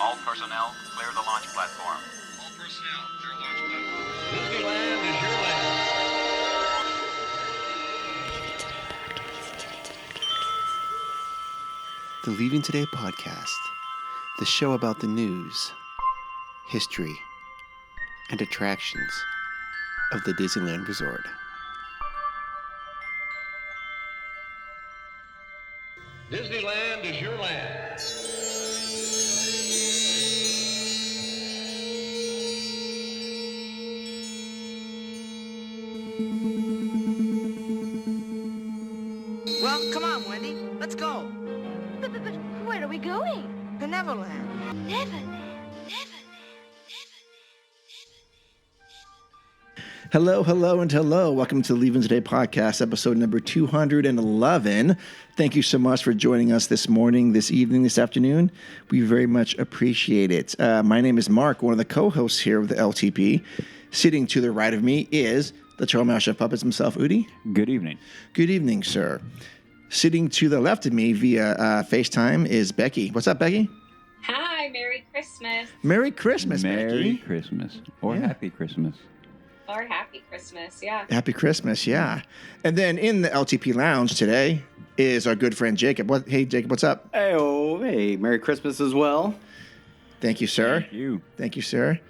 All personnel, clear the launch platform. All personnel, clear launch platform. Disneyland is your land. The Leaving Today podcast, the show about the news, history, and attractions of the Disneyland Resort. Disneyland is your land. Well, come on, Wendy. Let's go. But where are we going? To Neverland. Neverland. Hello, and hello. Welcome to the Leaving Today podcast, episode number 211. Thank you so much for joining us this morning, this evening, this afternoon. We very much appreciate it. My name is Mark, one of the co-hosts here of the LTP. Sitting to the right of me is the Troll Master of Puppets himself, Udi. Good evening. Good evening, sir. Sitting to the left of me via FaceTime is Becky. What's up, Becky? Hi, Merry Christmas. Merry Christmas, Becky. Merry Christmas. Or Yeah. Happy Christmas. Or Happy Christmas, yeah. Happy Christmas, yeah. And then in the LTP lounge today is our good friend Jacob. Hey, Jacob, what's up? Hey, Merry Christmas as well. Thank you, sir. Thank you. Sir.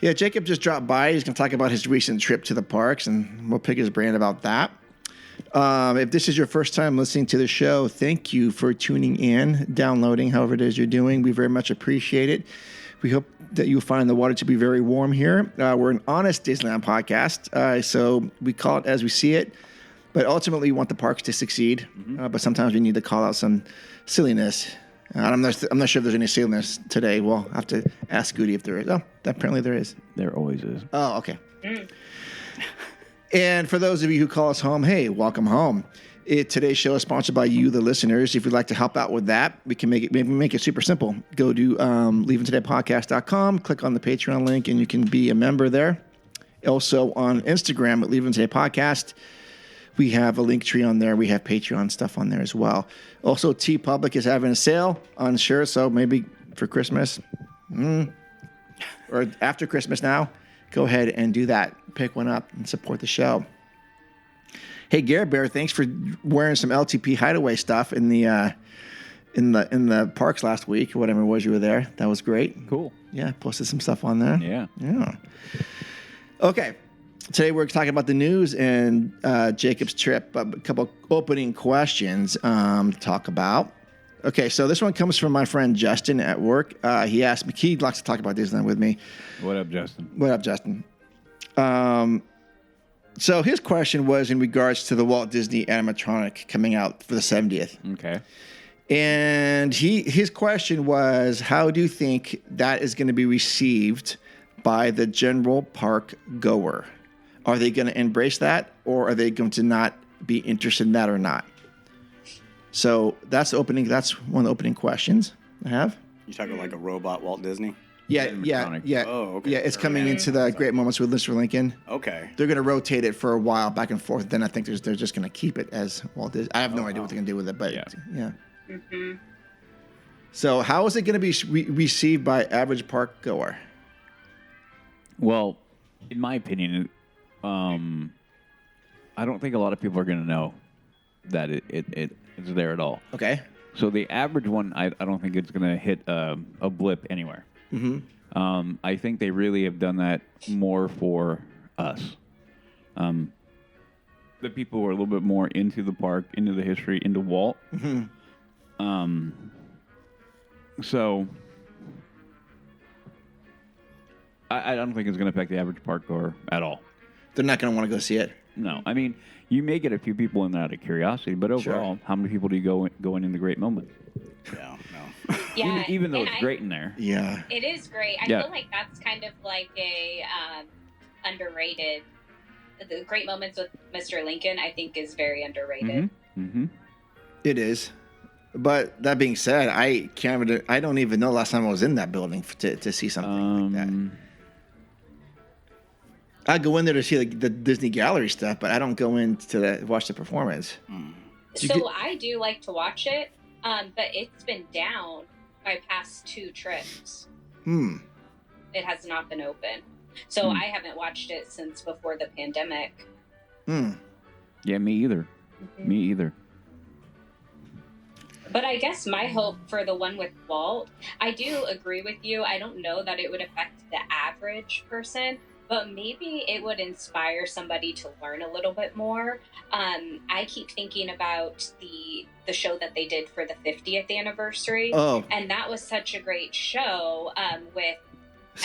Yeah, Jacob just dropped by. He's going to talk about his recent trip to the parks, and we'll pick his brain about that. If this is your first time listening to the show, thank you for tuning in, downloading, however it is you're doing. We very much appreciate it. We hope that you find the water to be very warm here. We're an honest Disneyland podcast, so we call it as we see it. But ultimately, we want the parks to succeed. But sometimes we need to call out some silliness. I'm not sure if there's any silliness today. We'll have to ask Goody if there is. Oh, apparently there is. There always is. Oh, okay. And for those of you who call us home, hey, welcome home. Today's show is sponsored by you, the listeners. If you'd like to help out with that, we can make it super simple. Go to leavingtodaypodcast.com, click on the Patreon link, and you can be a member there. Also on Instagram at Leaving Today Podcast, we have a link tree on there. We have Patreon stuff on there as well. Also, TeePublic is having a sale on shirts, so maybe for Christmas or after Christmas now, go ahead and do that. Pick one up and support the show. Hey, Garrett Bear, thanks for wearing some LTP Hideaway stuff in the parks last week, or whatever it was you were there. That was great. Cool. Yeah, posted some stuff on there. Yeah. Okay. Today we're talking about the news and Jacob's trip. A couple opening questions to talk about. Okay, so this one comes from my friend Justin at work. He asked me, he likes to talk about Disneyland with me. What up, Justin? So his question was in regards to the Walt Disney animatronic coming out for the 70th. Okay. And his question was, how do you think that is going to be received by the general park goer? Are they going to embrace that, or are they going to not be interested in that or not? So that's one of the opening questions I have. You talking like a robot Walt Disney? Yeah. Oh, okay. Yeah, it's coming into the Great Moments with Mr. Lincoln. Okay. They're going to rotate it for a while back and forth. Then I think they're just going to keep it as Walt Disney. I have no idea what they're going to do with it, but yeah. Mm-hmm. So how is it going to be received by average park goer? Well, in my opinion, I don't think a lot of people are going to know that it's there at all. Okay. So the average one, I don't think it's going to hit a blip anywhere. Mm-hmm. I think they really have done that more for us. The people who are a little bit more into the park, into the history, into Walt. Mm-hmm. So I don't think it's going to affect the average park goer at all. They're not going to want to go see it. No. I mean, you may get a few people in there out of curiosity, but overall, how many people do you go in the Great Moment? No. Yeah, even though and it's great in there. Yeah. It is great. I Yeah. feel like that's kind of like a underrated. The Great Moments with Mr. Lincoln, I think, is very underrated. Mm-hmm. It is. But that being said, I don't even know last time I was in that building to see something like that. I go in there to see the Disney Gallery stuff, but I don't go in to watch the performance. So I do like to watch it, but it's been down my past 2 trips. It has not been open. So I haven't watched it since before the pandemic. Yeah, me either. Me either. But I guess my hope for the one with Walt, I do agree with you. I don't know that it would affect the average person, but maybe it would inspire somebody to learn a little bit more. I keep thinking about the show that they did for the 50th anniversary. Oh. And that was such a great show with,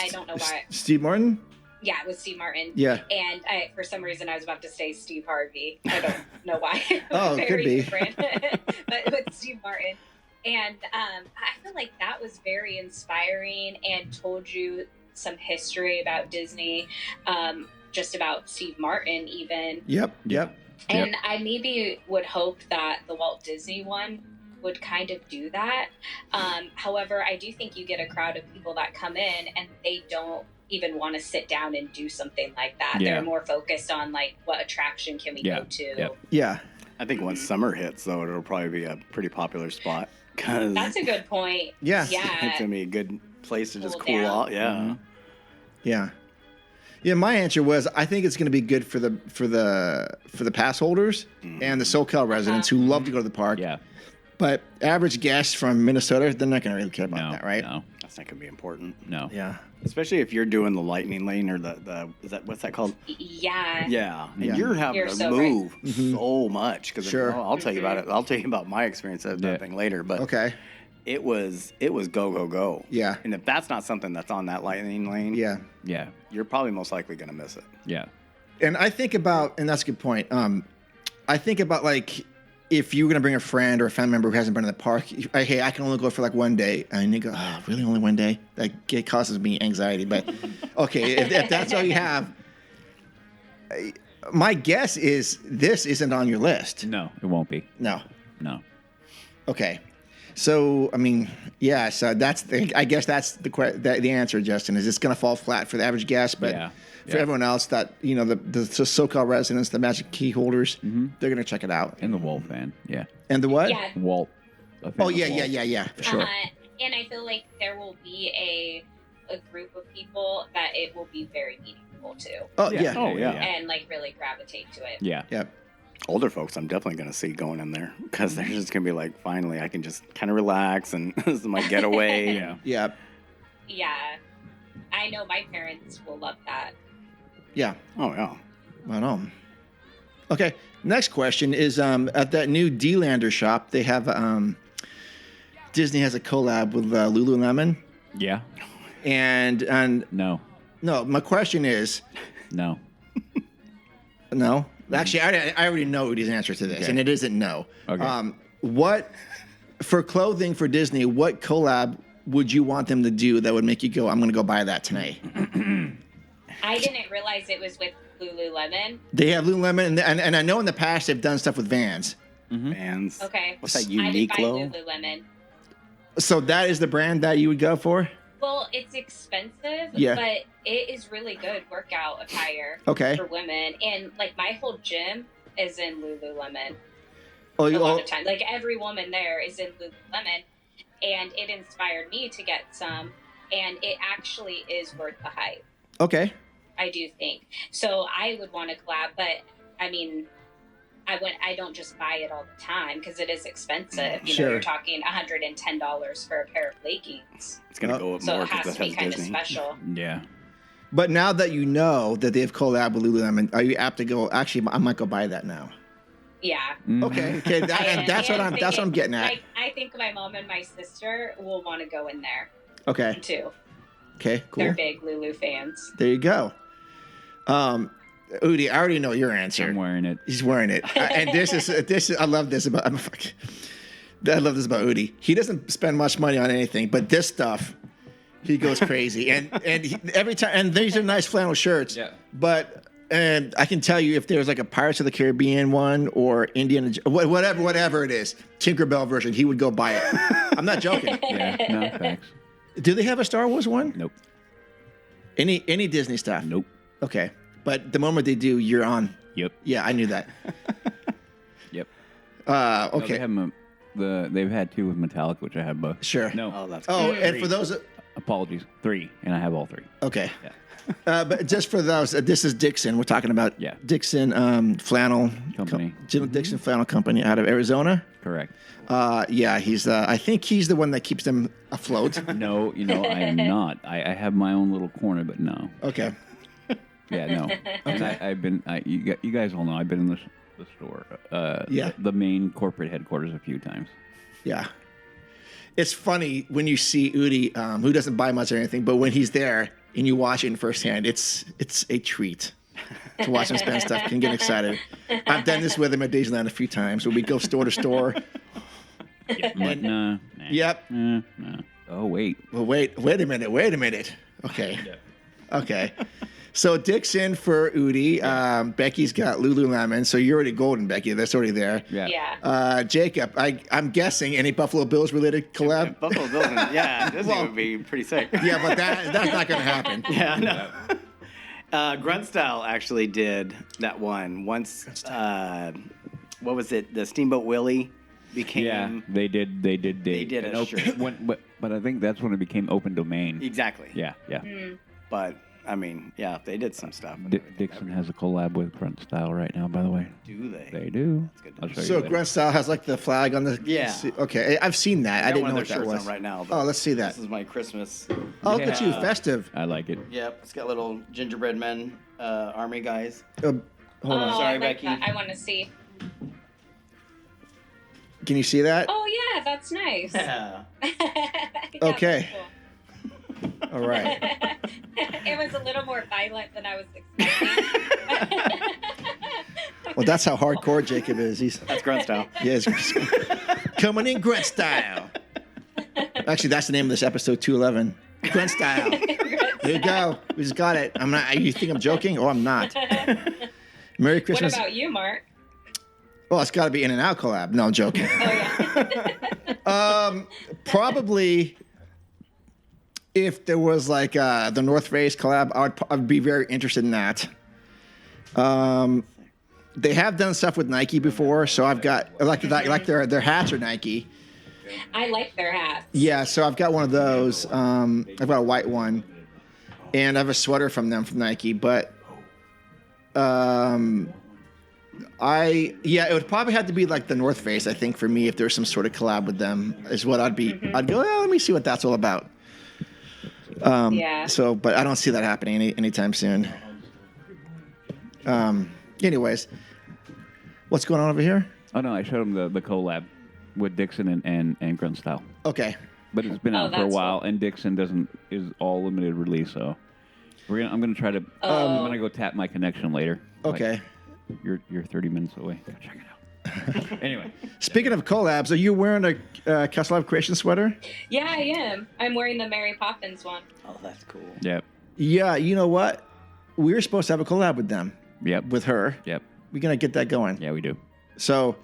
I don't know why. Steve Martin? Yeah, it was Steve Martin. Yeah. And for some reason, I was about to say Steve Harvey. I don't know why. Oh, it could be. Different. But with Steve Martin. And I feel like that was very inspiring and told you some history about Disney, just about Steve Martin even. Yep. And I maybe would hope that the Walt Disney one would kind of do that. However, I do think you get a crowd of people that come in and they don't even want to sit down and do something like that. Yeah. They're more focused on like, what attraction can we go to? Yep. Yeah. I think once summer hits, though, it'll probably be a pretty popular spot. Cause That's a good point. Yeah. it's Yeah. gonna be a good place to just Cool cool down. out. Yeah. Mm-hmm. Yeah. Yeah, my answer was I think it's going to be good for the pass holders and the SoCal residents who love to go to the park. Yeah. But average guests from Minnesota, they're not going to really care about No. that, right? No. That's not gonna be important. No. Yeah. Especially if you're doing the lightning lane or the what's that called? Yeah. Yeah, and Yeah. you're having You're to so move so much because Sure. I'll tell you about it. I'll tell you about my experience of that thing later. But Okay. it was go. Yeah. And if that's not something that's on that lightning lane, Yeah. Yeah. you're probably most likely gonna miss it. Yeah. And I think about, and that's a good point. I think about like if you were gonna bring a friend or a family member who hasn't been to the park, hey, I can only go for like one day, and you go, oh, really, only one day? That it causes me anxiety. But okay, if that's all you have, my guess is this isn't on your list. No, it won't be. No. No. Okay. So I mean, yeah. So I guess that's the answer, Justin. Is it's going to fall flat for the average guest, but Yeah. for Yeah. everyone else, that the SoCal residents, the Magic Key holders, they're going to check it out. And the Walt fan. Yeah. And the what? Yeah. Walt. a fan Oh of yeah, Walt. yeah. For sure. And I feel like there will be a group of people that it will be very meaningful to, Oh Yeah. yeah. Oh, yeah. and like really gravitate to it. Yeah. Yeah. Older folks, I'm definitely gonna see going in there because they're just gonna be like, finally, I can just kind of relax and this is my getaway. Yeah. Yeah. Yeah. I know my parents will love that. Yeah. Oh yeah. Right on. Okay. Next question is at that new D-Lander shop, they have Disney has a collab with Lululemon, Yeah. and No. no, my question is No. no. Actually, I already know Udi's answer to this, Okay. and it isn't no. Okay. What for clothing for Disney? What collab would you want them to do that would make you go, "I'm going to go buy that tonight"? I didn't realize it was with Lululemon. They have Lululemon, and I know in the past they've done stuff with Vans. Vans. Okay. What's that I did buy Uniqlo? Lululemon. So that is the brand that you would go for? Well, it's expensive, Yeah. but it is really good workout attire Okay. for women. And like my whole gym is in Lululemon. Oh, A you lot of time, like every woman there is in Lululemon, and it inspired me to get some. And it actually is worth the hype. okay. I do think so. I would want to collab, but I mean, I don't just buy it all the time because it is expensive. You Sure. know, you're talking $110 for a pair of leggings, It's gonna go up so more it has because to be that kind has of Disney. special. Yeah. But now that you know that they've collabed with Lululemon, are you apt to go? Actually, I might go buy that now. Yeah. Okay, okay, I am- that's what and I'm thinking, getting at. Like, I think my mom and my sister will want to go in there Okay, too. okay, cool. They're big Lulu fans. There you go. Udi, I already know your answer. I'm wearing it. He's wearing it, and this is. I love this about. I love this about Udi. He doesn't spend much money on anything, but this stuff, he goes crazy. And every time, and these are nice flannel shirts. Yeah. But and I can tell you if there's like a Pirates of the Caribbean one or Indiana, whatever it is, Tinkerbell version, he would go buy it. I'm not joking. Yeah. No, thanks. Do they have a Star Wars one? Nope. Any Disney stuff? Nope. Okay, but the moment they do, you're on. Yep. Yeah, I knew that. Yep. No, Okay. they've had 2 with Metallica, which I have both. Sure. No. Oh, that's Oh, cool. and for those, Apologies. 3, and I have all 3. okay. Yeah. But just for those, this is Dixon. We're talking about Yeah. Dixon Flannel Company. Jim Dixon Flannel Company out of Arizona. Correct. Yeah, he's. I think he's the one that keeps them afloat. No, I am not. I have my own little corner, but no. Okay. Yeah, no. Okay. I've been. You guys all know I've been in the store. Yeah. The main corporate headquarters a few times. Yeah. It's funny when you see Udi, who doesn't buy much or anything, but when he's there and you watch it in firsthand, it's a treat to watch him spend stuff. Can get excited. I've done this with him at Disneyland a few times where we go store to store. I'm like, nah. Yep. No. Oh wait. Well, wait a minute. Okay. Okay. So Dixon for Udi. Becky's got Lululemon. So you're already golden, Becky. That's already there. Yeah. Yeah. Jacob, I'm guessing any Buffalo Bills related collab? Buffalo Bills. Yeah, this would be pretty sick. Yeah, but that's not going to happen. Yeah, no. Grunt Style actually did that one once. What was it? The Steamboat Willie became. Yeah, they did. They did a an shirt. but I think that's when it became open domain. Exactly. Yeah. But I mean, yeah, they did some stuff. Dixon has a collab with Grunt Style right now, by the way. Do they? They do. That's good to I'll know. show you So later. Grunt Style has like the flag on the. Yeah. Okay, I've seen that. I got didn't one know of what their that shirts was. on right now. Oh, let's see that. This is my Christmas. Oh, look at you, Yeah. festive. I like it. Yep, it's got little gingerbread men, army guys. Hold on. Sorry, I like Becky. that. I want to see. Can you see that? Oh yeah, that's nice. Yeah. Yeah, Okay. that's All right. cool. It was a little more violent than I was expecting. Well, that's how hardcore Jacob is. That's Grunt Style. Yes. Coming in Grunt Style. Actually, that's the name of this episode 211. Grunt Style. There you go. We just got it. I'm not. You think I'm joking? Oh, I'm not. Merry What Christmas. about you, Mark? Well, it's got to be In and Out collab. No, I'm joking. Oh yeah. Probably if there was like the North Face collab, I'd be very interested in that. They have done stuff with Nike before, so I've got I like their hats are Nike. I like their hats. Yeah, so I've got one of those. I've got a white one, and I have a sweater from them from Nike. But it would probably have to be like the North Face. I think for me, if there's some sort of collab with them, is what I'd be. I'd go. Well, let me see what that's all about. Yeah. So, but I don't see that happening anytime soon. Anyways, what's going on over here? Oh no, I showed him the collab with Dixon and Grunt Style. Okay. But it's been Oh, out for a that's while, cool. and Dixon is all limited release. So I'm gonna try to. Oh. I'm gonna go tap my connection later. Okay. Like, you're 30 minutes away. Go check it out. Anyway, Speaking of collabs, are you wearing a Castle Live Creation sweater? Yeah, I am. I'm wearing the Mary Poppins one. Oh, that's cool. yep, Yeah. You know what? We were supposed to have a collab with them, yep, with her. yep. We're gonna get that going. Yeah, we do. So.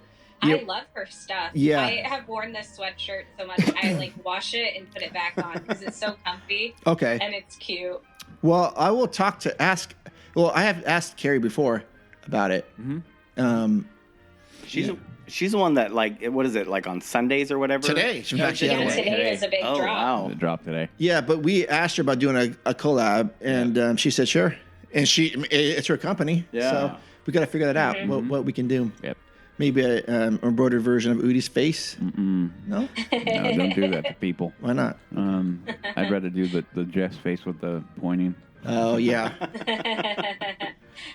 I you- love her stuff. Yeah. I have worn this sweatshirt so much. I like wash it and put it back on because it's so comfy Okay. and it's cute. Well, I will I have asked Carrie before about it. Mm-hmm. She's the one that like what is it like on Sundays or whatever? Today. She was actually Yeah, out of today way. is a big Oh drop. wow. The drop today. Yeah, but we asked her about doing a collab, and she said sure. And it's her company. Yeah. So we got to figure that out. What we can do. Yep. Maybe a embroidered version of Udi's face. No. No, don't do that to people. Why not? I'd rather do the Jeff's face with the pointing. Oh yeah.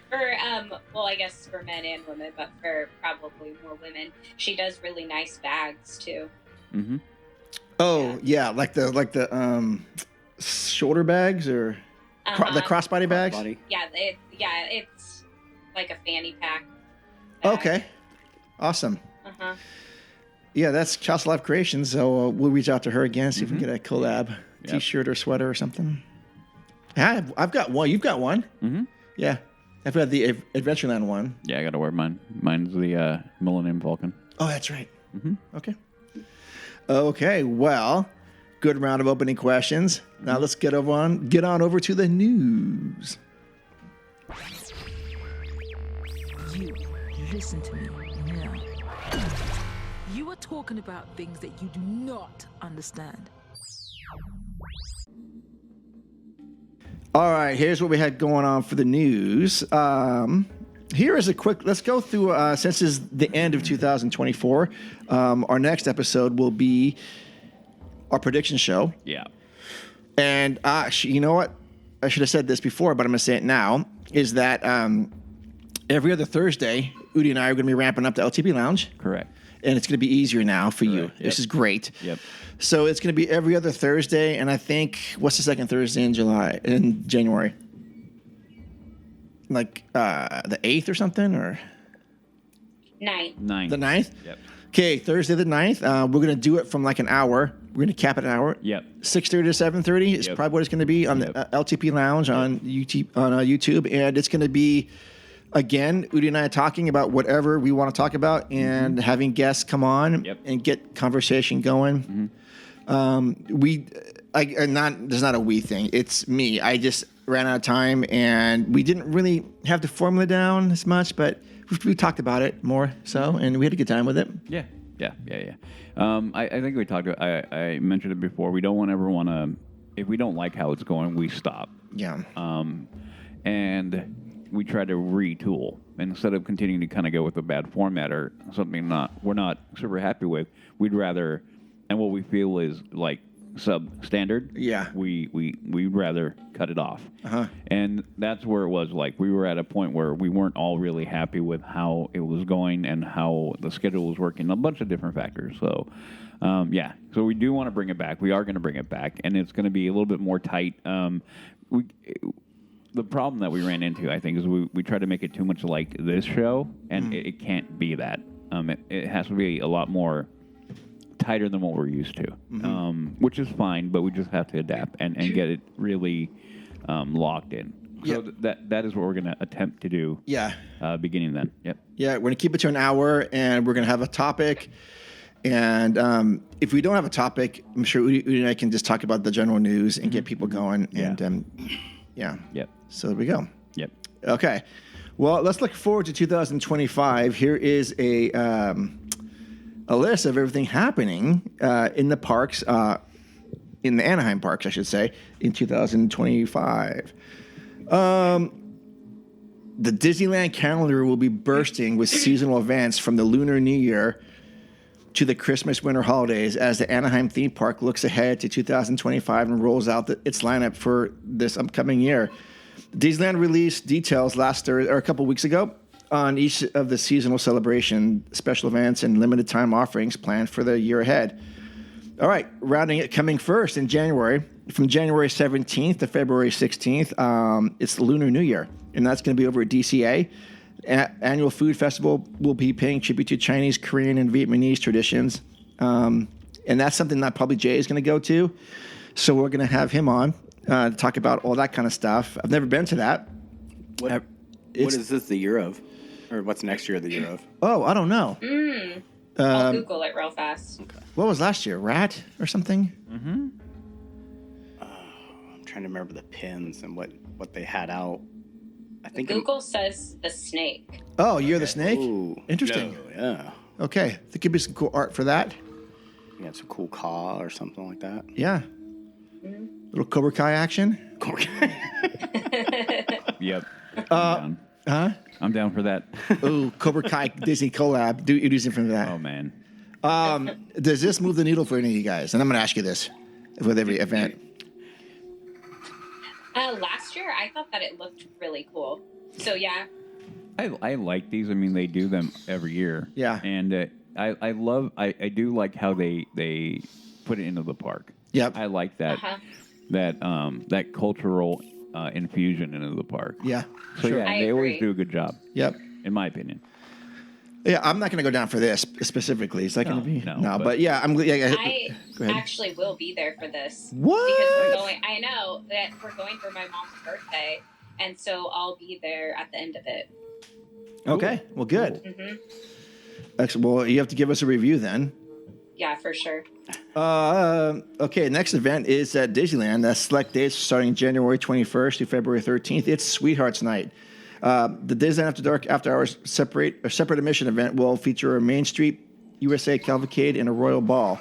For well, I guess for men and women, but for probably more women, she does really nice bags too. Mm-hmm. Oh yeah, like the shoulder bags or the crossbody bags. Body. Yeah, it's like a fanny pack. bag. Okay. Awesome. Uh-huh. Yeah, that's Castle Life Creations. So we'll reach out to her again, see if we can get a collab T-shirt or sweater or something. I've got one. You've got one. Mm-hmm. Yeah, I've got the Adventureland one. Yeah, I got to wear mine. Mine's the Millennium Falcon. Oh, that's right. Okay. Okay. Well, good round of opening questions. Now let's get on over to the news. You listen to me now. You are talking about things that you do not understand. All right, here's what we had going on for the news. Here is a quick, let's go through, since it's the end of 2024, our next episode will be our prediction show. Yeah. And you know what? I should have said this before, but I'm going to say it now, is that every other Thursday, Udi and I are going to be ramping up the LTP Lounge. Correct. And it's going to be easier now for you. Yep. This is great. Yep. So it's going to be every other Thursday, and I think, what's the second Thursday in January? Like the 8th or something, or? 9. The 9th? Yep. Okay, Thursday the 9th. We're going to do it from like an hour. We're going to cap it an hour. Yep. 6:30 to 7:30 is probably what it's going to be on the LTP Lounge on YouTube, and it's going to be, again, Udi and I are talking about whatever we want to talk about, and having guests come on and get conversation going. There's not a we thing. It's me. I just ran out of time, and we didn't really have the formula down as much, but we talked about it more so, and we had a good time with it. Yeah. I think we talked about, I mentioned it before. We don't ever want to, if we don't like how it's going, we stop. Yeah. And we try to retool instead of continuing to kind of go with a bad format or something we're not super happy with. We'd rather, and what we feel is like substandard. Yeah. We'd rather cut it off. And that's where it was like we were at a point where we weren't all really happy with how it was going and how the schedule was working, a bunch of different factors. So so we do want to bring it back. We are going to bring it back, and it's going to be a little bit more tight. The problem that we ran into, I think, is we try to make it too much like this show, and it can't be that. It has to be a lot more tighter than what we're used to, which is fine, but we just have to adapt and get it really locked in. So that is what we're going to attempt to do. Yeah. Beginning then. Yep. Yeah, we're going to keep it to an hour, and we're going to have a topic. And if we don't have a topic, I'm sure Udi and I can just talk about the general news and get people going. And Yep. So there we go. Yep. Okay. Well, let's look forward to 2025. Here is a list of everything happening in the parks, in the Anaheim parks, I should say, in 2025. The Disneyland calendar will be bursting with seasonal events from the Lunar New Year to the Christmas winter holidays as the Anaheim theme park looks ahead to 2025 and rolls out its lineup for this upcoming year. Disneyland released details a couple weeks ago on each of the seasonal celebration, special events, and limited time offerings planned for the year ahead. All right, rounding it, coming first in January, from January 17th to February 16th, it's the Lunar New Year, and that's going to be over at DCA. Annual food festival will be paying tribute to Chinese, Korean, and Vietnamese traditions. And that's something that probably Jay is going to go to. So we're going to have him on to talk about all that kind of stuff. I've never been to that. What is this the year of? Or what's next year the year of? Oh, I don't know. I'll Google it real fast. Okay. What was last year? Rat or something? I'm trying to remember the pins and what they had out. I think Google says the snake. Oh, Year of the Snake? Ooh, Interesting. no, yeah. Okay. There could be some cool art for that. You got some cool caw or something like that. Yeah. Little Cobra Kai action. Yep. I'm down for that. Ooh, Cobra Kai Disney collab. Do something for that. Oh, man. Does this move the needle for any of you guys? And I'm going to ask you this with every event. Last year, I thought that it looked really cool. So, yeah. I like these. I mean, they do them every year. Yeah. And I do like how they put it into the park. Yep. I like that that cultural infusion into the park. Yeah. So sure. yeah, I they always agree. do a good job. Yep. In my opinion. Yeah, I'm not going to go down for this specifically. Is that going to be? No, but yeah, I'm. Yeah, I go ahead. actually will be there for this. What? Because we're going. I know that we're going for my mom's birthday, and so I'll be there at the end of it. Okay. Well, good. hmm Excellent. Well, you have to give us a review then. Yeah, for sure. Okay, next event is at Disneyland. That's select dates starting January 21st to February 13th. It's Sweethearts Night. The Disneyland After Dark After Hours separate admission event will feature a Main Street USA Cavalcade and a Royal Ball.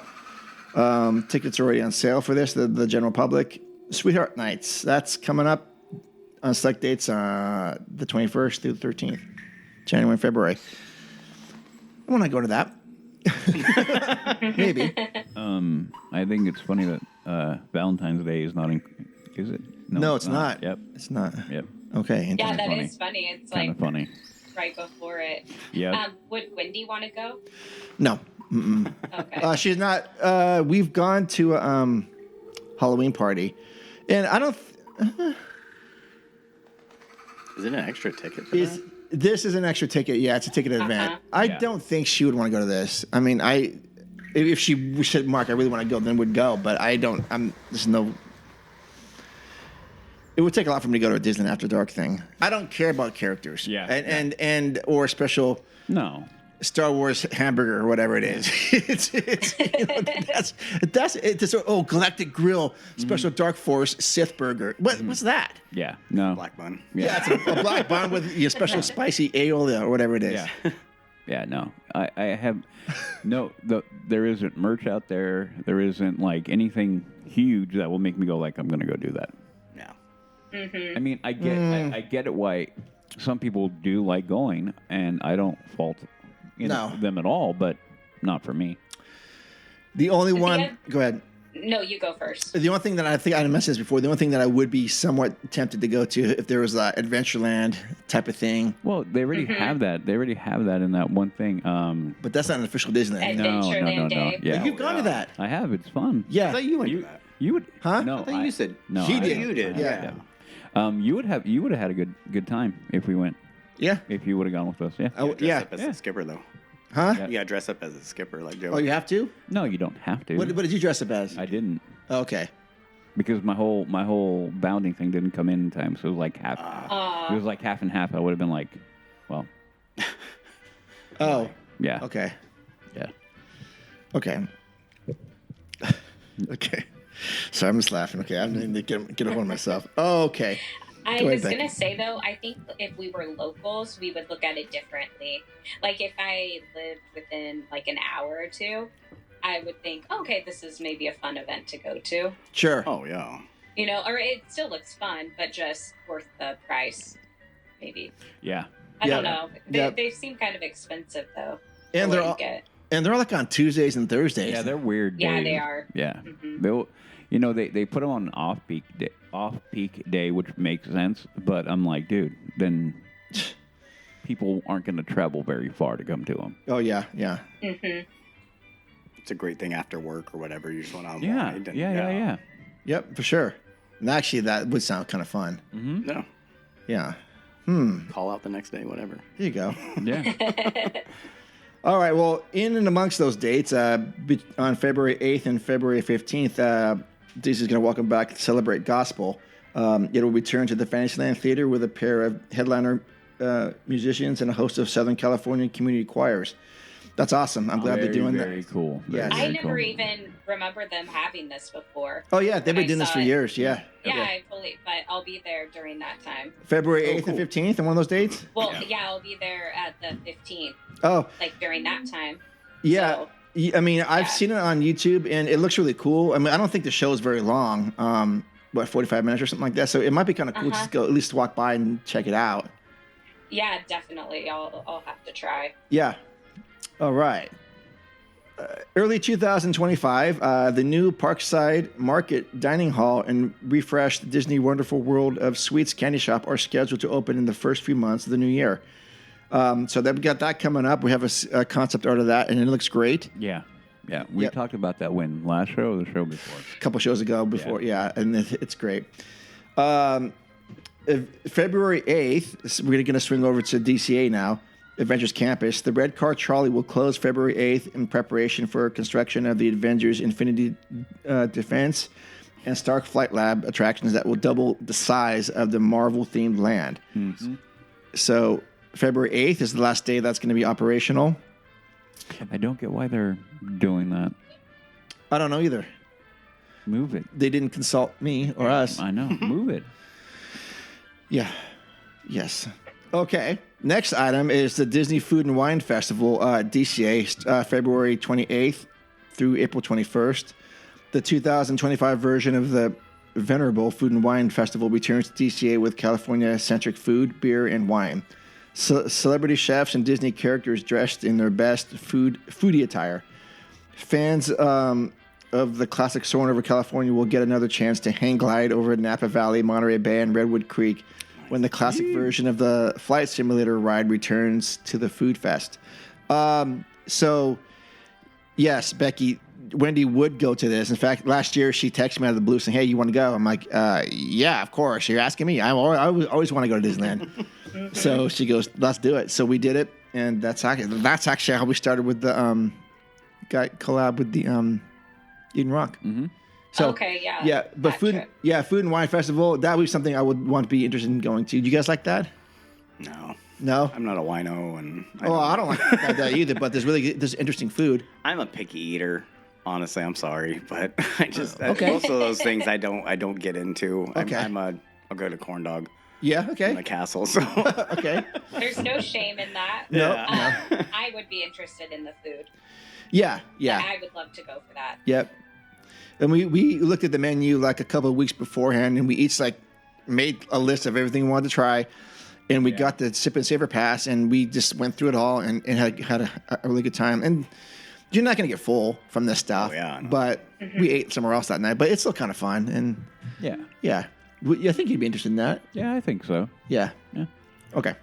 Tickets are already on sale for this, the general public. Sweetheart Nights, that's coming up on select dates the 21st through the 13th, January and February. I want to go to that. Maybe. I think it's funny that Valentine's Day is not in. Is it? No, it's not. Yep. It's not. Yep. Okay. Yeah, interesting. that funny. is funny. It's Kind like of funny. right before it. Yeah. Would Wendy want to go? No. Okay. She's not. We've gone to a Halloween party, and I don't. Is it an extra ticket for Is that? this is an extra ticket? Yeah, it's a ticket event. I Yeah. don't think she would want to go to this. I mean, if she said, "Mark, I really want to go," then would go. But I don't. There's no. It would take a lot for me to go to a Disney After Dark thing. I don't care about characters. Yeah. And or special No. Star Wars hamburger or whatever it is. it's that's Galactic Grill special Dark Force Sith burger. What's that? Yeah. No. Black bun. Yeah, it's a black bun with your special spicy aioli or whatever it is. Yeah. Yeah. No. I have no. There isn't merch out there. There isn't like anything huge that will make me go like I'm going to go do that. Yeah. I mean, I get it why some people do like going, and I don't fault them at all, but not for me. The only The one. end- Go ahead. No, you go first. The only thing that I think I mentioned this before. The only thing that I would be somewhat tempted to go to if there was a Adventureland type of thing, Well, they already have that. They already have that in that one thing. but that's not an official Disneyland. No. Adventureland Day. Yeah, You've gone to that. I have. It's fun. Yeah. I thought you went to that. You would. Huh? No. I thought you said no. He I- did. You did. Yeah. You would have had a good time if we went. Yeah. If you would have gone with us. Yeah. Oh, Dress yeah. up as a skipper though. Huh? Yeah. You gotta dress up as a skipper like Joe. Oh, you have to? No, you don't have to. What did you dress up as? I didn't Okay. because my whole bounding thing didn't come in time, so it was like half. It was like half and half. I would have been like, well, Oh. yeah. Okay. Yeah. Okay. Okay. Sorry, I'm just laughing. Okay, I'm going to get a hold of myself. Oh, okay. I Go ahead, was Becky. gonna say though, I think if we were locals, we would look at it differently. Like if I lived within like an hour or two, I would think, okay, this is maybe a fun event to go to. Sure. Oh yeah. You know, or it still looks fun, but just worth the price, maybe. Yeah. I Yeah. don't know. Yeah. They seem kind of expensive though. And for they're what all, you get. and they're all like on Tuesdays and Thursdays. Yeah, they're weird. Yeah, days. they are. Yeah, Mhm. they'll. They put them on off peak day, which makes sense. But I'm like, dude, then people aren't going to travel very far to come to them. Oh yeah, yeah. Mhm. It's a great thing after work or whatever. You just want to Yeah, unwind. and- yeah. Yep, for sure. And actually, that would sound kind of fun. No. Yeah. Call out the next day, whatever. Here you go. Yeah. All right. Well, in and amongst those dates, on February 8th and February 15th, Disney's going to welcome back Celebrate Gospel. It will return to the Fantasyland Theater with a pair of headliner musicians and a host of Southern California community choirs. That's awesome. I'm glad they're doing very that. cool. Yes. Very, I very never cool. even remember them having this before. Oh yeah, they've when been I doing this saw for it. years. Yeah. Yeah, Okay. I fully, but I'll be there during that time. February 8th and 15th, and one of those dates. Well, yeah, I'll be there at the 15th, Oh like during that time. yeah. So, I mean, I've Yeah. seen it on YouTube, and it looks really cool. I mean, I don't think the show is very long. 45 minutes or something like that. So it might be kind of cool just to go at least walk by and check it out. yeah, definitely. I'll have to try. Yeah. All right. Early 2025, the new Parkside Market Dining Hall and refreshed Disney Wonderful World of Sweets Candy Shop are scheduled to open in the first few months of the new year. So they've got that coming up. We have a concept art of that, and it looks great. Yeah. Yeah. We Yep. talked about that when last show or the show before. A couple shows ago before, yeah, and it's great. February 8th, we're going to swing over to DCA now, Adventures Campus. The red car trolley will close February 8th in preparation for construction of the Avengers Infinity Defense and Stark Flight Lab attractions that will double the size of the Marvel-themed land. Mm-hmm. So February 8th is the last day that's going to be operational. I don't get why they're doing that. I don't know either. Move it. They didn't consult me or us. I know. Move it. Yeah. Yes. Okay. Next item is the Disney Food and Wine Festival, DCA, February 28th through April 21st. The 2025 version of the venerable Food and Wine Festival returns to DCA with California-centric food, beer, and wine. Celebrity chefs and Disney characters dressed in their best foodie attire. Fans of the classic Soarin' over California will get another chance to hang glide over Napa Valley, Monterey Bay, and Redwood Creek when the classic version of the flight simulator ride returns to the Food Fest. So, yes, Becky, Wendy would go to this. In fact, last year she texted me out of the blue saying, "Hey, you want to go?" I'm like, "Yeah, of course. You're asking me. I always want to go to Disneyland." So she goes, "Let's do it." So we did it, and that's actually how we started with the collab with the Eden Rock. Mm-hmm. So, okay, yeah. Yeah, but food and wine festival, that would be something I would want to be interested in going to. Do you guys like that? No. No? I'm not a wino, and I don't like that either, but there's interesting food. I'm a picky eater. Honestly, I'm sorry, but I just Okay. most of those things I don't get into. Okay. I'll go to corn dog. Yeah, okay. In a castle, so Okay. There's no shame in that. No, I would be interested in the food. Yeah. I would love to go for that. Yep. And we looked at the menu like a couple of weeks beforehand, and we each made a list of everything we wanted to try, and we got the Sip and Savor Pass, and we just went through it all and had a really good time. And you're not going to get full from this stuff, but we ate somewhere else that night. But it's still kind of fun, and yeah. I think you'd be interested in that. Yeah, I think so. Yeah. Okay.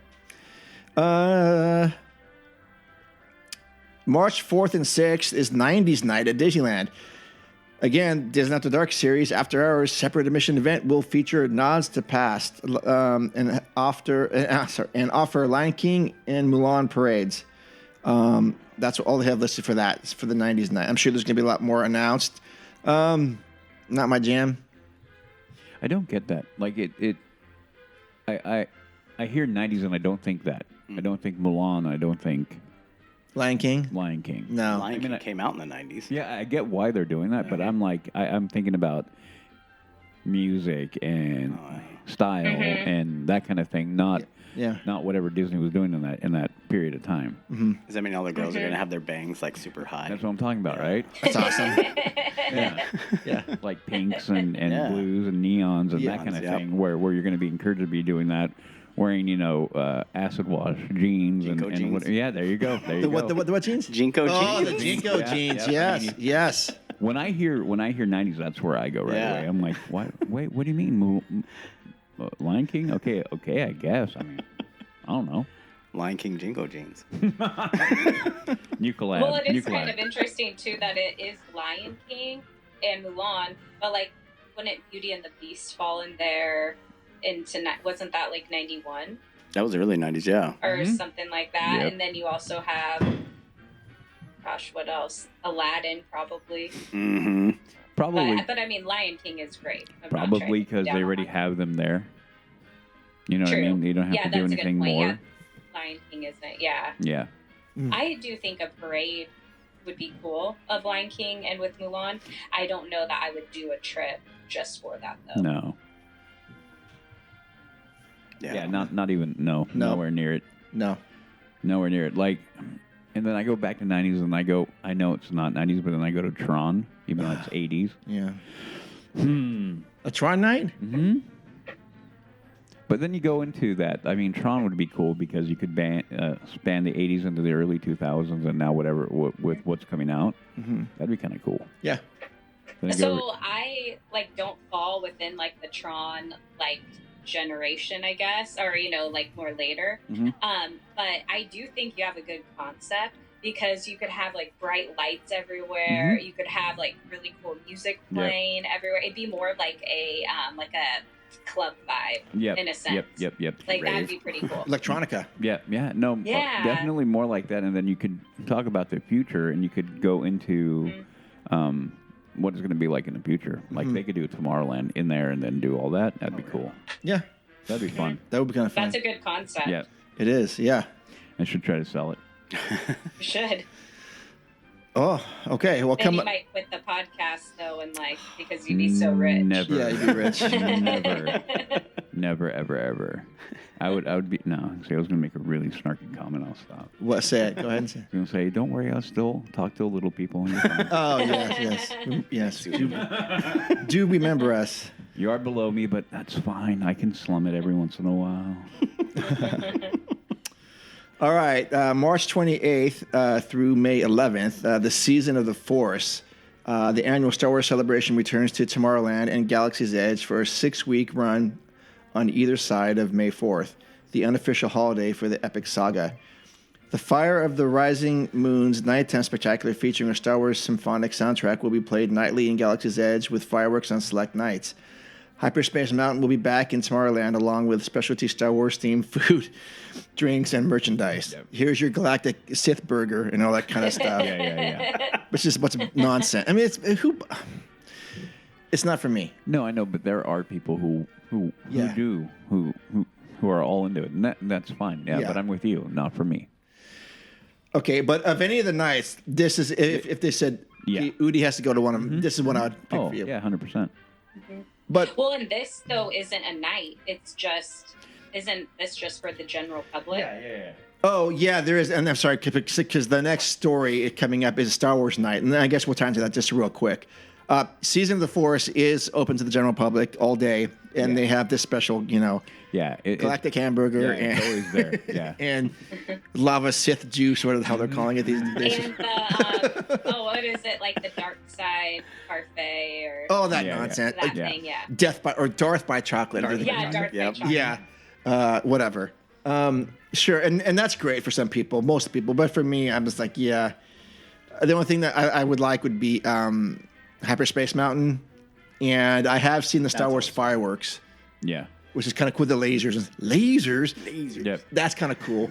March 4th and 6th is 90s Night at Disneyland. Again, Disney After Dark series After Hours separate admission event will feature nods to past and offer Lion King and Mulan parades. That's all they have listed for that. It's for the 90s Night. I'm sure there's going to be a lot more announced. Not my jam. I don't get that. Like I hear 90s and I don't think that. I don't think Mulan. I don't think Lion King. No. Lion King came out in the 90s. Yeah, I get why they're doing that, but I'm like, I'm thinking about music and style and that kind of thing, not whatever Disney was doing in that period of time. Mm-hmm. Does that mean all the girls are going to have their bangs like super high? That's what I'm talking about, right? That's awesome. Yeah, like pinks and blues and neons and that kind of thing, where you're going to be encouraged to be doing that. Wearing, acid wash jeans Jinko and jeans. what, yeah, there you go. There you go. The what jeans? Jinko jeans. Oh, the Jinko jeans. Yes. When I hear 90s, that's where I go right away. I'm like, what? Wait, what do you mean, Lion King? Okay, I guess. I mean, I don't know. Lion King Jinko jeans. New collab. Well, it is kind of interesting too that it is Lion King and Mulan, but like, wouldn't Beauty and the Beast fall in there? Wasn't that like 91? That was early 90s, yeah. Or something like that. Yep. And then you also have, gosh, what else? Aladdin, probably. Mm-hmm. Probably. But I mean, Lion King is great. Probably because they already have them there. You know what I mean? You don't have to do anything more. Yeah. Lion King isn't. Yeah. Yeah. I do think a parade would be cool of Lion King and with Mulan. I don't know that I would do a trip just for that though. No. Yeah, not even nowhere near it. No. Nowhere near it. Like, and then I go back to 90s and I know it's not 90s, but then I go to Tron, even though it's 80s. Yeah. A Tron night? Mm-hmm. But then you go into that. I mean, Tron would be cool because you could span the 80s into the early 2000s and now whatever with what's coming out. Mm-hmm. That'd be kind of cool. Yeah. So I don't fall within like the Tron generation, I guess, or more later. Mm-hmm. But I do think you have a good concept because you could have bright lights everywhere. Mm-hmm. You could have really cool music playing everywhere. It'd be more like a club vibe in a sense. Yep. That'd be pretty cool. Electronica. Yeah. Definitely more like that. And then you could talk about the future, and you could go into what it's going to be like in the future. Like they could do Tomorrowland in there, and then do all that. That'd be cool. Yeah, that'd be fun. That would be kind of fun. That's a good concept. Yeah, it is. Yeah, I should try to sell it. You should. Oh, okay. Well, then you might quit the podcast though, and because you'd be so rich. Never. Yeah, you'd be rich. Never. Never, ever, ever. I would be no. See, I was gonna make a really snarky comment. I'll stop. What? Say it. Go ahead and say it. I'm gonna say, don't worry, I'll still talk to little people. And you're fine. Oh, yes. Do remember us. You are below me, but that's fine. I can slum it every once in a while. All right, March 28th through May 11th, the Season of the Force. The annual Star Wars celebration returns to Tomorrowland and Galaxy's Edge for a 6-week run on either side of May 4th, the unofficial holiday for the epic saga. The Fire of the Rising Moon's Nighttime Spectacular, featuring a Star Wars symphonic soundtrack, will be played nightly in Galaxy's Edge with fireworks on select nights. Hyperspace Mountain will be back in Tomorrowland along with specialty Star Wars themed food, drinks, and merchandise. Yep. Here's your galactic Sith burger and all that kind of stuff. Yeah. It's just a bunch of nonsense. I mean, it's not for me. No, I know, but there are people who are all into it, and that's fine. Yeah, Yeah. but I'm with you. Not for me. Okay, but of any of the nights, this is if they said Udi has to go to one of them, this is one I would pick for you. Yeah, 100%. But Well, and this though isn't a night. Isn't this just for the general public? Yeah. oh yeah, there is, and I'm sorry because the next story coming up is Star Wars night, and I guess we'll tie into that just real quick. Season of the Force is open to the general public all day, and they have this special, Yeah. galactic hamburger it's always there. Yeah. and lava Sith juice, whatever the hell they're calling it these days. And the what is it, like the dark side parfait or Oh, that Yeah, nonsense. that yeah. thing? Yeah. Darth by chocolate. Yeah, dark Yep. chocolate. Yeah, whatever. Sure, and that's great for some people, most people, but for me, I'm just like, yeah. The only thing that I would like would be Hyperspace Mountain, and I have seen the Star Wars fireworks, Yeah. which is kind of cool. The lasers. Yep. That's kind of cool.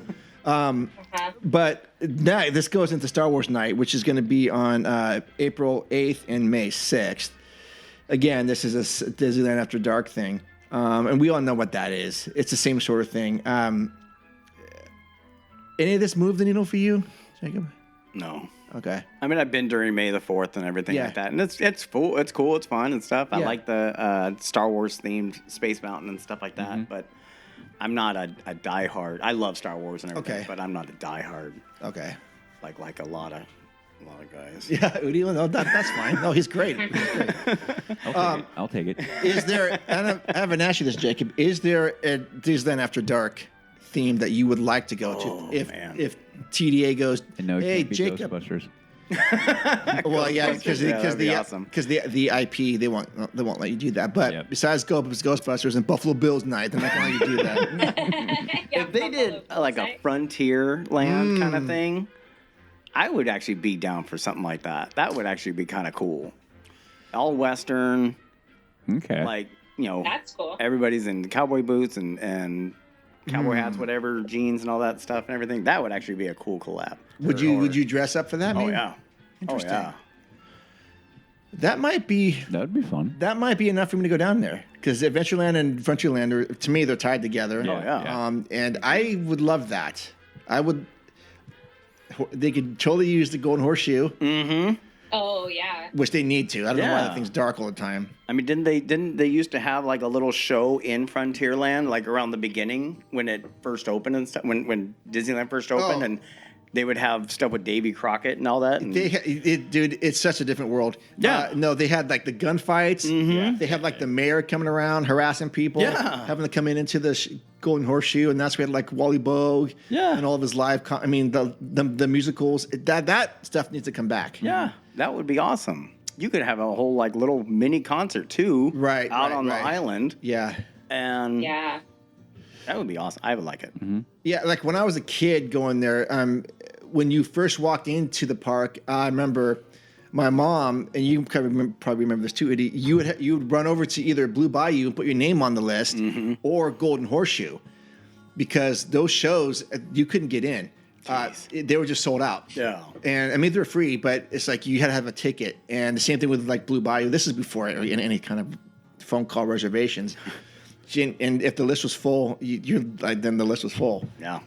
But now this goes into Star Wars Night, which is going to be on April 8th and May 6th. Again, this is a Disneyland After Dark thing. And we all know what that is. It's the same sort of thing. Any of this move the needle for you, Jacob? No. Okay. I mean, I've been during May the 4th and everything Yeah. like that, and it's cool. It's cool. It's fun and stuff. I Yeah. like the Star Wars themed Space Mountain and stuff like that. Mm-hmm. But I'm not a diehard. I love Star Wars and everything, Okay. but I'm not a diehard Okay. like a lot of guys. Yeah, Udi, no, that's fine. No, he's great. I'll take it. Is there, and I haven't asked you this, Jacob, is there a Disneyland After Dark theme that you would like to go Oh, to? man. If TDA goes, And no, it hey, can't be Jacob. Ghostbusters. Well, yeah, because that'd be awesome. the IP they won't let you do that. But Yep. besides Ghostbusters and Buffalo Bills night, they're not going to let you do that. Yeah, If they did Buffalo like a Bills, frontier land kind of thing, I would actually be down for something like that. That would actually be kind of cool. All Western, Okay. like, That's cool. everybody's in cowboy boots and cowboy hats, whatever, jeans and all that stuff and everything. That would actually be a cool collab. Would you dress up for that? Oh, maybe? yeah. Interesting. Oh, yeah. That might be That would be fun. enough for me to go down there because Adventureland and Frontierland are, to me, they're tied together. Yeah, yeah. And I would love that. I would. They could totally use the Golden Horseshoe, Oh yeah. which they need to. I don't know why Yeah. that thing's dark all the time. I mean, didn't they used to have like a little show in Frontierland, like around the beginning when it first opened and stuff, when Disneyland first opened, Oh. and they would have stuff with Davy Crockett and all that. And Dude, it's such a different world. Yeah. No, they had like the gunfights. Mm-hmm. They had like the mayor coming around harassing people. Yeah. Having to come into the Golden Horseshoe, and that's where like Wally Bogue. Yeah. And all of his live. The musicals. That stuff needs to come back. yeah, that would be awesome. You could have a whole like little mini concert too, Right, out right, on right. the island, Yeah. and Yeah. that would be awesome. I would like it. Yeah, like when I was a kid going there, when you first walked into the park, I remember my mom, and you probably remember this too, Eddie, you would run over to either Blue Bayou and put your name on the list or Golden Horseshoe because those shows, you couldn't get in. They were just sold out. Yeah. And I mean, they're free, but it's like you had to have a ticket. And the same thing with like Blue Bayou. This is before any kind of phone call reservations. And if the list was full, then the list was full. Yeah.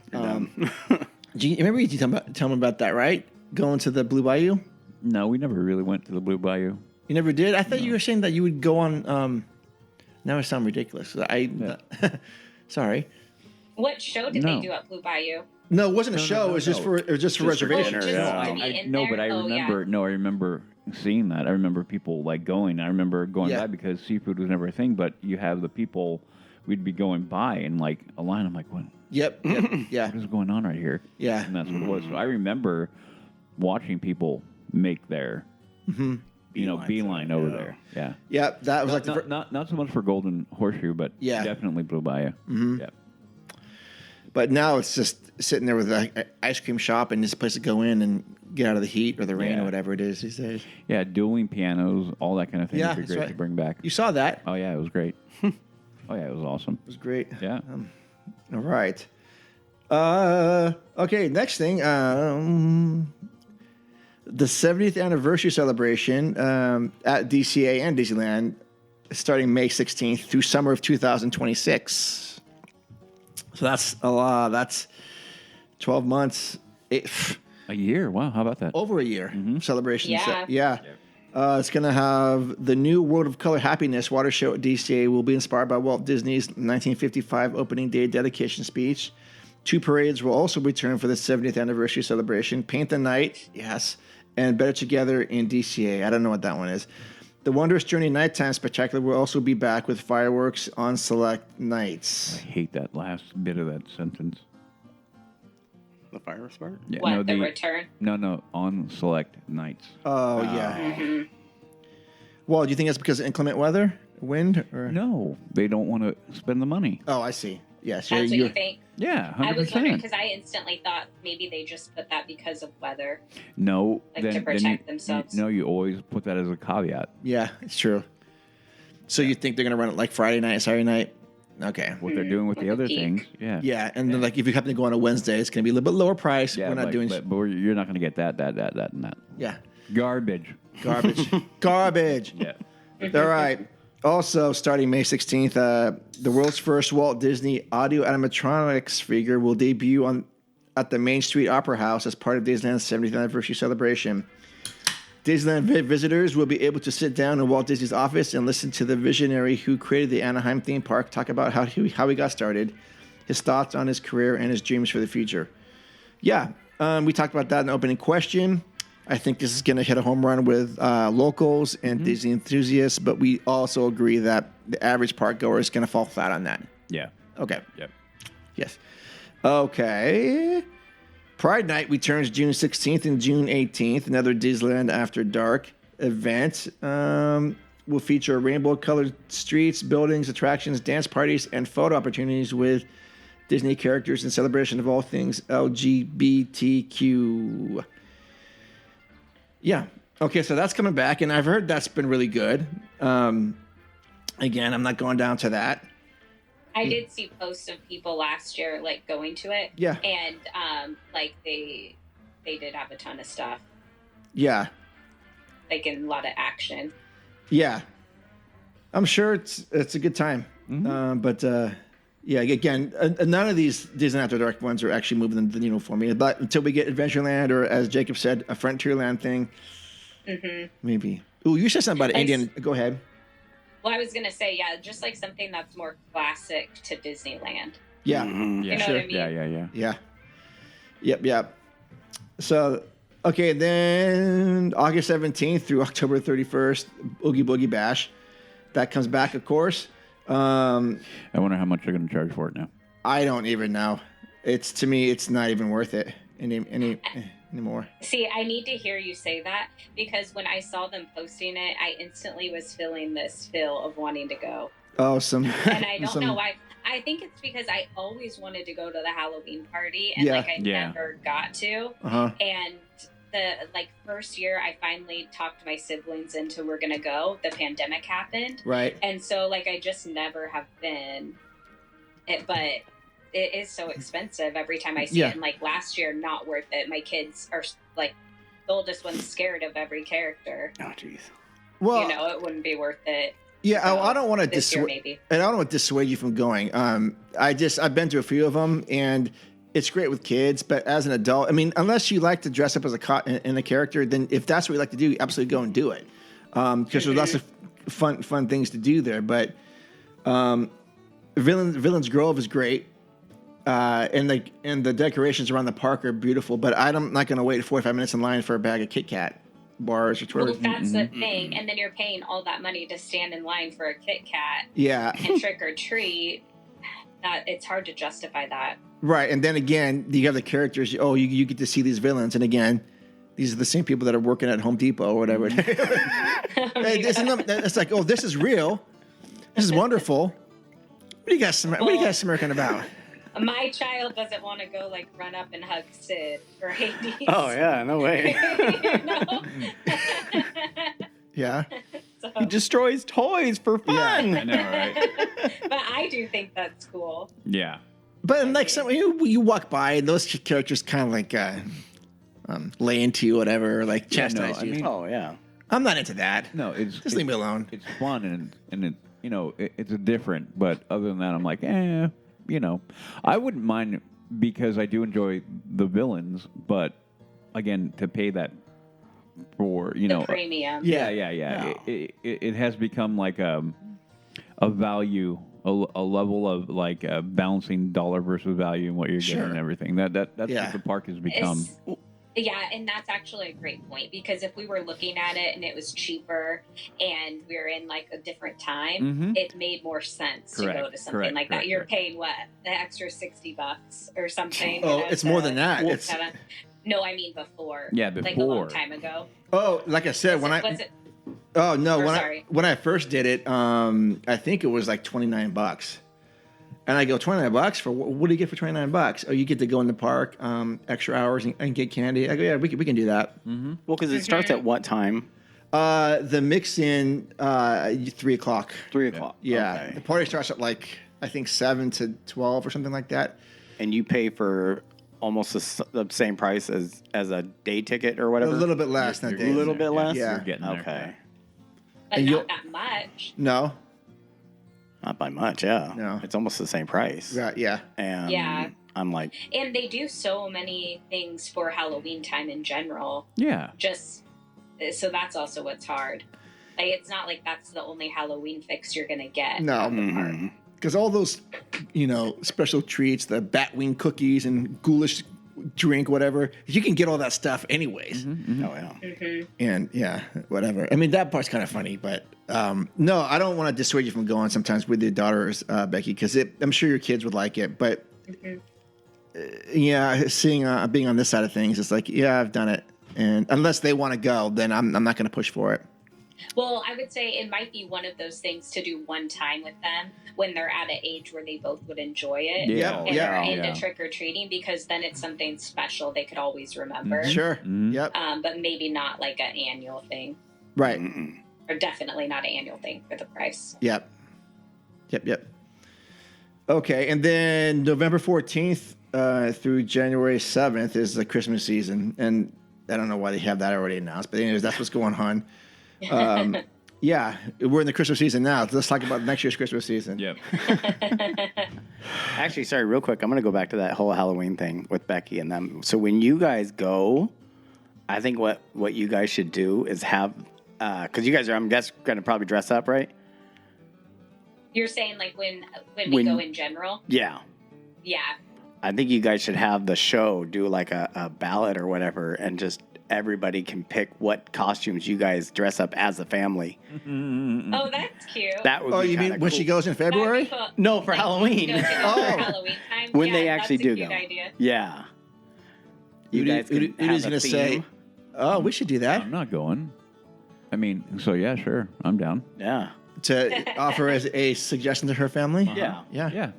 Remember you tell me about that, right? Going to the Blue Bayou? No, we never really went to the Blue Bayou. You never did? I thought you were saying that you would go on Now I sound ridiculous. Sorry. What show did they do at Blue Bayou? No, it wasn't a show. It was just for reservations. Oh, just to be in no, there? but I remember. No, I remember seeing that. I remember people like going. I remember going by because seafood was never a thing. But you have the people. We'd be going by and like a line. I'm like, what? Yep. Yeah. What is going on right here? Yeah. And that's what it was. So I remember watching people make their, beeline over there. Yeah. Yeah. That was not so much for Golden Horseshoe, but definitely Blue Bayou. Mm-hmm. Yeah. But now it's just sitting there with an ice cream shop and this place to go in and get out of the heat or the rain or whatever it is these days. Yeah, dueling pianos, all that kind of thing would be great to bring back. You saw that? Oh, yeah, it was great. Oh, yeah, it was awesome. It was great. Yeah. All right. Okay, next thing. The 70th anniversary celebration at DCA and Disneyland starting May 16th through summer of 2026. So that's a lot. That's 12 months. A year. Wow. How about that? Over a year. Celebration. Yeah. It's going to have the new World of Color Happiness water show at DCA will be inspired by Walt Disney's 1955 opening day dedication speech. 2 parades will also return for the 70th anniversary celebration. Paint the Night, yes, and Better Together in DCA. I don't know what that one is. The Wondrous Journey Nighttime Spectacular will also be back with fireworks on select nights. I hate that last bit of that sentence. The fireworks part? Yeah, What, the return? No, on select nights. Oh, yeah. Well, do you think that's because of inclement weather? Wind? Or? No, they don't want to spend the money. Oh, I see. Yes. That's what you think? Yeah, 100%. I was wondering because I instantly thought maybe they just put that because of weather. No. Like to protect themselves. No, you always put that as a caveat. Yeah, it's true. So you think they're going to run it like Friday night, Saturday night? Okay. What they're doing with the other things. Yeah. Yeah, and then like if you happen to go on a Wednesday, it's going to be a little bit lower price. Yeah, We're not doing... But you're not going to get that, and that. Yeah. Garbage. Garbage. Yeah. All right. Also, starting May 16th, the world's first Walt Disney audio animatronics figure will debut at the Main Street Opera House as part of Disneyland's 70th anniversary celebration. Disneyland visitors will be able to sit down in Walt Disney's office and listen to the visionary who created the Anaheim theme park talk about how he got started, his thoughts on his career, and his dreams for the future. Yeah, we talked about that in the opening question. I think this is going to hit a home run with locals and Disney enthusiasts, but we also agree that the average park goer is going to fall flat on that. Yeah. Okay. Yep. Yes. Okay. Pride Night returns June 16th and June 18th. Another Disneyland After Dark event. Will feature rainbow-colored streets, buildings, attractions, dance parties, and photo opportunities with Disney characters in celebration of all things LGBTQ. Yeah. Okay, so that's coming back, and I've heard that's been really good. Again, I'm not going down to that. I did see posts of people last year like going to it. Yeah. And like they did have a ton of stuff. Yeah. Like in a lot of action. Yeah. I'm sure it's a good time. But yeah, again, none of these Disney After Dark ones are actually moving the needle for me. But until we get Adventureland or, as Jacob said, a Frontierland thing, maybe. Ooh, you said something about Indian. Go ahead. Well, I was going to say, yeah, just like something that's more classic to Disneyland. Yeah. Yeah. You know sure. what I mean? Yeah. Yep. So, okay, then August 17th through October 31st, Oogie Boogie Bash. That comes back, of course. I wonder how much they're going to charge for it now. I don't even know. To me, it's not even worth it anymore. See, I need to hear you say that because when I saw them posting it, I instantly was feeling this feel of wanting to go. Oh, and I don't know why. I think it's because I always wanted to go to the Halloween party and I never got to. And the first year I finally talked my siblings into we're gonna go. The pandemic happened, right? And so I just never have been. But it is so expensive every time I see it. And last year, not worth it. My kids are the oldest one's scared of every character. Oh, jeez. Well, it wouldn't be worth it. Yeah, So, I don't want to dissuade. And I don't want to dissuade you from going. I've been to a few of them, and it's great with kids. But as an adult, I mean, unless you like to dress up as in a character, then if that's what you like to do, absolutely go and do it. Because there's lots of fun things to do there. But Villains Grove is great. And the decorations around the park are beautiful, but I'm not going to wait 45 minutes in line for a bag of Kit Kat bars or Well, Twitter. that's the thing. And then you're paying all that money to stand in line for a Kit Kat Yeah. and trick or treat. It's hard to justify that. Right. And then again, you have the characters. Oh, you get to see these villains. And again, these are the same people that are working at Home Depot or whatever. It's like, oh, this is real. This is wonderful. What do you guys smirking about? My child doesn't want to go like run up and hug Sid or Hades. Oh yeah, no way. You know? Yeah. So, He destroys toys for fun. I know, right? but I do think that's cool. Yeah. But like you walk by and those characters kind of like lay into you, whatever, like chastise I you. mean- Oh yeah. I'm not into that. No, Just leave me alone. It's fun and it, it's different. But other than that, I'm like, I wouldn't mind because I do enjoy the villains. But again, to pay that for The premium. yeah. It has become like a value, a level of like balancing dollar versus value and what you're getting and everything. That's what the park has become. Yeah, and that's actually a great point because if we were looking at it and it was cheaper and we were in like a different time, it made more sense to go to something like that. You're paying what? The extra $60 or something. Oh, it's more than that. It's no, I mean before. Yeah, like a long time ago. Oh, like I said, Oh no, when I first did it, I think it was like $29. And I go, $29 for what do you get for $29? Oh, you get to go in the park, extra hours and get candy. I go, yeah, we can do that. Mm-hmm. Well, because it starts at what time? The mix in 3 o'clock. 3 o'clock. Yeah, Okay. the party starts at like I think 7 to 12 or something like that. And you pay for almost the same price as a day ticket or whatever. A little bit less than A little bit less. Yeah. You're getting there. Okay. But And not that much. No. Not by much. Yeah. No. It's almost the same price. Right. Yeah. And Yeah. I'm like, And they do so many things for Halloween time in general. Yeah. So that's also what's hard. Like it's not like that's the only Halloween fix you're gonna get. No. mhm. Because all those, special treats, the bat wing cookies and ghoulish drink, whatever, you can get all that stuff anyways. Oh yeah. Mm-hmm. And yeah, whatever. I mean, that part's kind of funny, but no, I don't want to dissuade you from going sometimes with your daughters, Becky, because I'm sure your kids would like it. But seeing being on this side of things, it's like, yeah, I've done it. And unless they want to go, then I'm not going to push for it. Well, I would say it might be one of those things to do one time with them when they're at an age where they both would enjoy it. Yeah. And Yeah. are into Yeah. trick or treating because then it's something special they could always remember. Sure. Mhm. Yep. But maybe not like an annual thing, Right. Mm-mm. or definitely not an annual thing for the price. Yep. Okay, and then November 14th through January 7th is the Christmas season, and I don't know why they have that already announced, but anyways, that's what's going on. Yeah, we're in the Christmas season now. Let's talk about next year's Christmas season. Yep. Actually, sorry, real quick. I'm going to go back to that whole Halloween thing with Becky and them. So when you guys go, I think what you guys should do is have, because you guys are, I'm guessing, going to probably dress up, right? You're saying like when we go in general? Yeah. Yeah. I think you guys should have the show do like a ballot or whatever, and just everybody can pick what costumes you guys dress up as a family. Oh, that's cute. That would Oh, be you mean kinda when cool. she goes in That'd be February? cool. No, for Like, Halloween. you know, Oh. for Halloween time. When Yeah, they actually that's a do cute go. idea. Yeah. You guys can Udi's have a gonna theme. say, "Oh, we should do that I'm not going. I mean, so yeah, sure. I'm down. Yeah. to offer as a suggestion to her family." Yeah. Yeah. Yeah.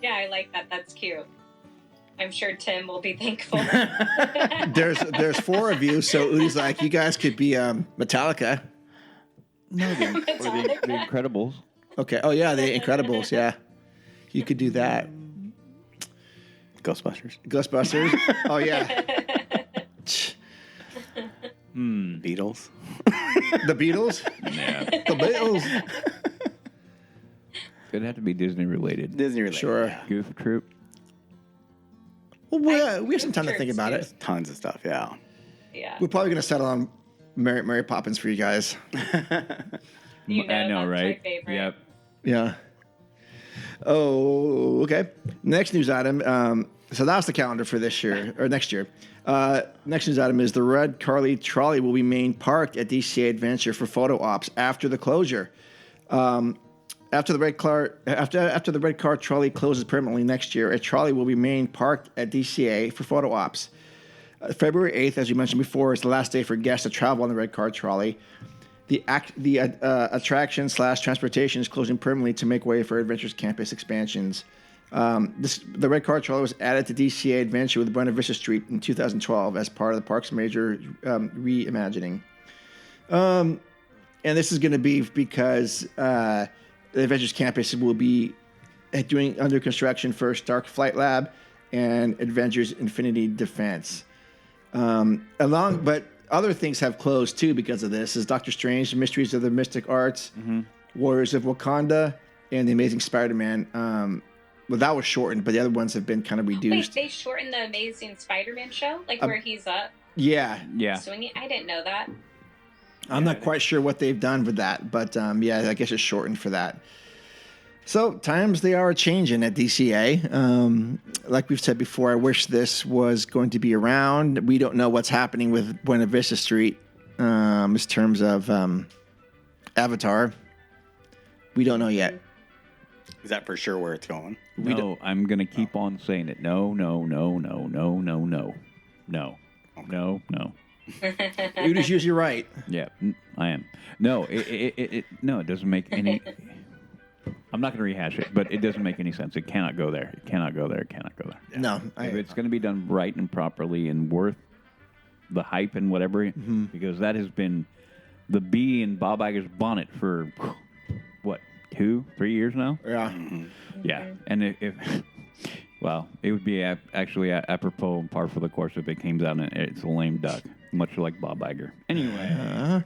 Yeah, I like that. That's cute. I'm sure Tim will be thankful. There's 4 of you, so Udi's like, you guys could be Metallica. No, the Incredibles. Okay. Oh yeah, the Incredibles. Yeah, you could do that. Ghostbusters. Ghostbusters. Oh yeah. Beatles. The Beatles. Yeah. The Beatles. It'd have to be Disney related. Disney related. Sure. Yeah. Goof Troop. Well, we have some time to think about it. Tons of stuff. Yeah. Yeah. We're probably gonna settle on Mary Poppins for you guys. You know, I know, that's right? my favorite. Yep. Yeah. Oh, okay. Next news item. So that was the calendar for this year or next year. Next news item is the red Carly trolley will remain parked at DCA Adventure for photo ops after the closure. After the red car trolley closes permanently next year, a trolley will remain parked at DCA for photo ops. February 8th, as you mentioned before, is the last day for guests to travel on the red car trolley. The attraction / transportation is closing permanently to make way for Adventures campus expansions. The red car trolley was added to DCA Adventure with Buena Vista Street in 2012 as part of the park's major reimagining. And this is going to be because the Adventures campus will be doing under construction for Stark Flight Lab and Adventures Infinity Defense. But other things have closed too because of this. Is Doctor Strange, The Mysteries of the Mystic Arts, Warriors of Wakanda, and The Amazing Spider-Man. Well, that was shortened, but the other ones have been kind of reduced. Wait, they shortened the Amazing Spider-Man show, where he's up Yeah. swinging. I didn't know that. I'm not quite sure what they've done with that, but yeah, I guess it's shortened for that. So times they are changing at DCA. Like we've said before, I wish this was going to be around. We don't know what's happening with Buena Vista Street in terms of Avatar. We don't know yet. Is that for sure where it's going? No, I'm going to keep on saying it. No. Udi's usually right. Yeah, I am. No, it doesn't make any... I'm not going to rehash it, but it doesn't make any sense. It cannot go there. It cannot go there. It cannot go there. Yeah. No. If it's going to be done right and properly and worth the hype and whatever, because that has been the bee in Bob Iger's bonnet for, what, 2-3 years now? Yeah. Yeah. And if well, it would be actually apropos and par for the course if it came down and it's a lame duck, much like Bob Iger. Anyway.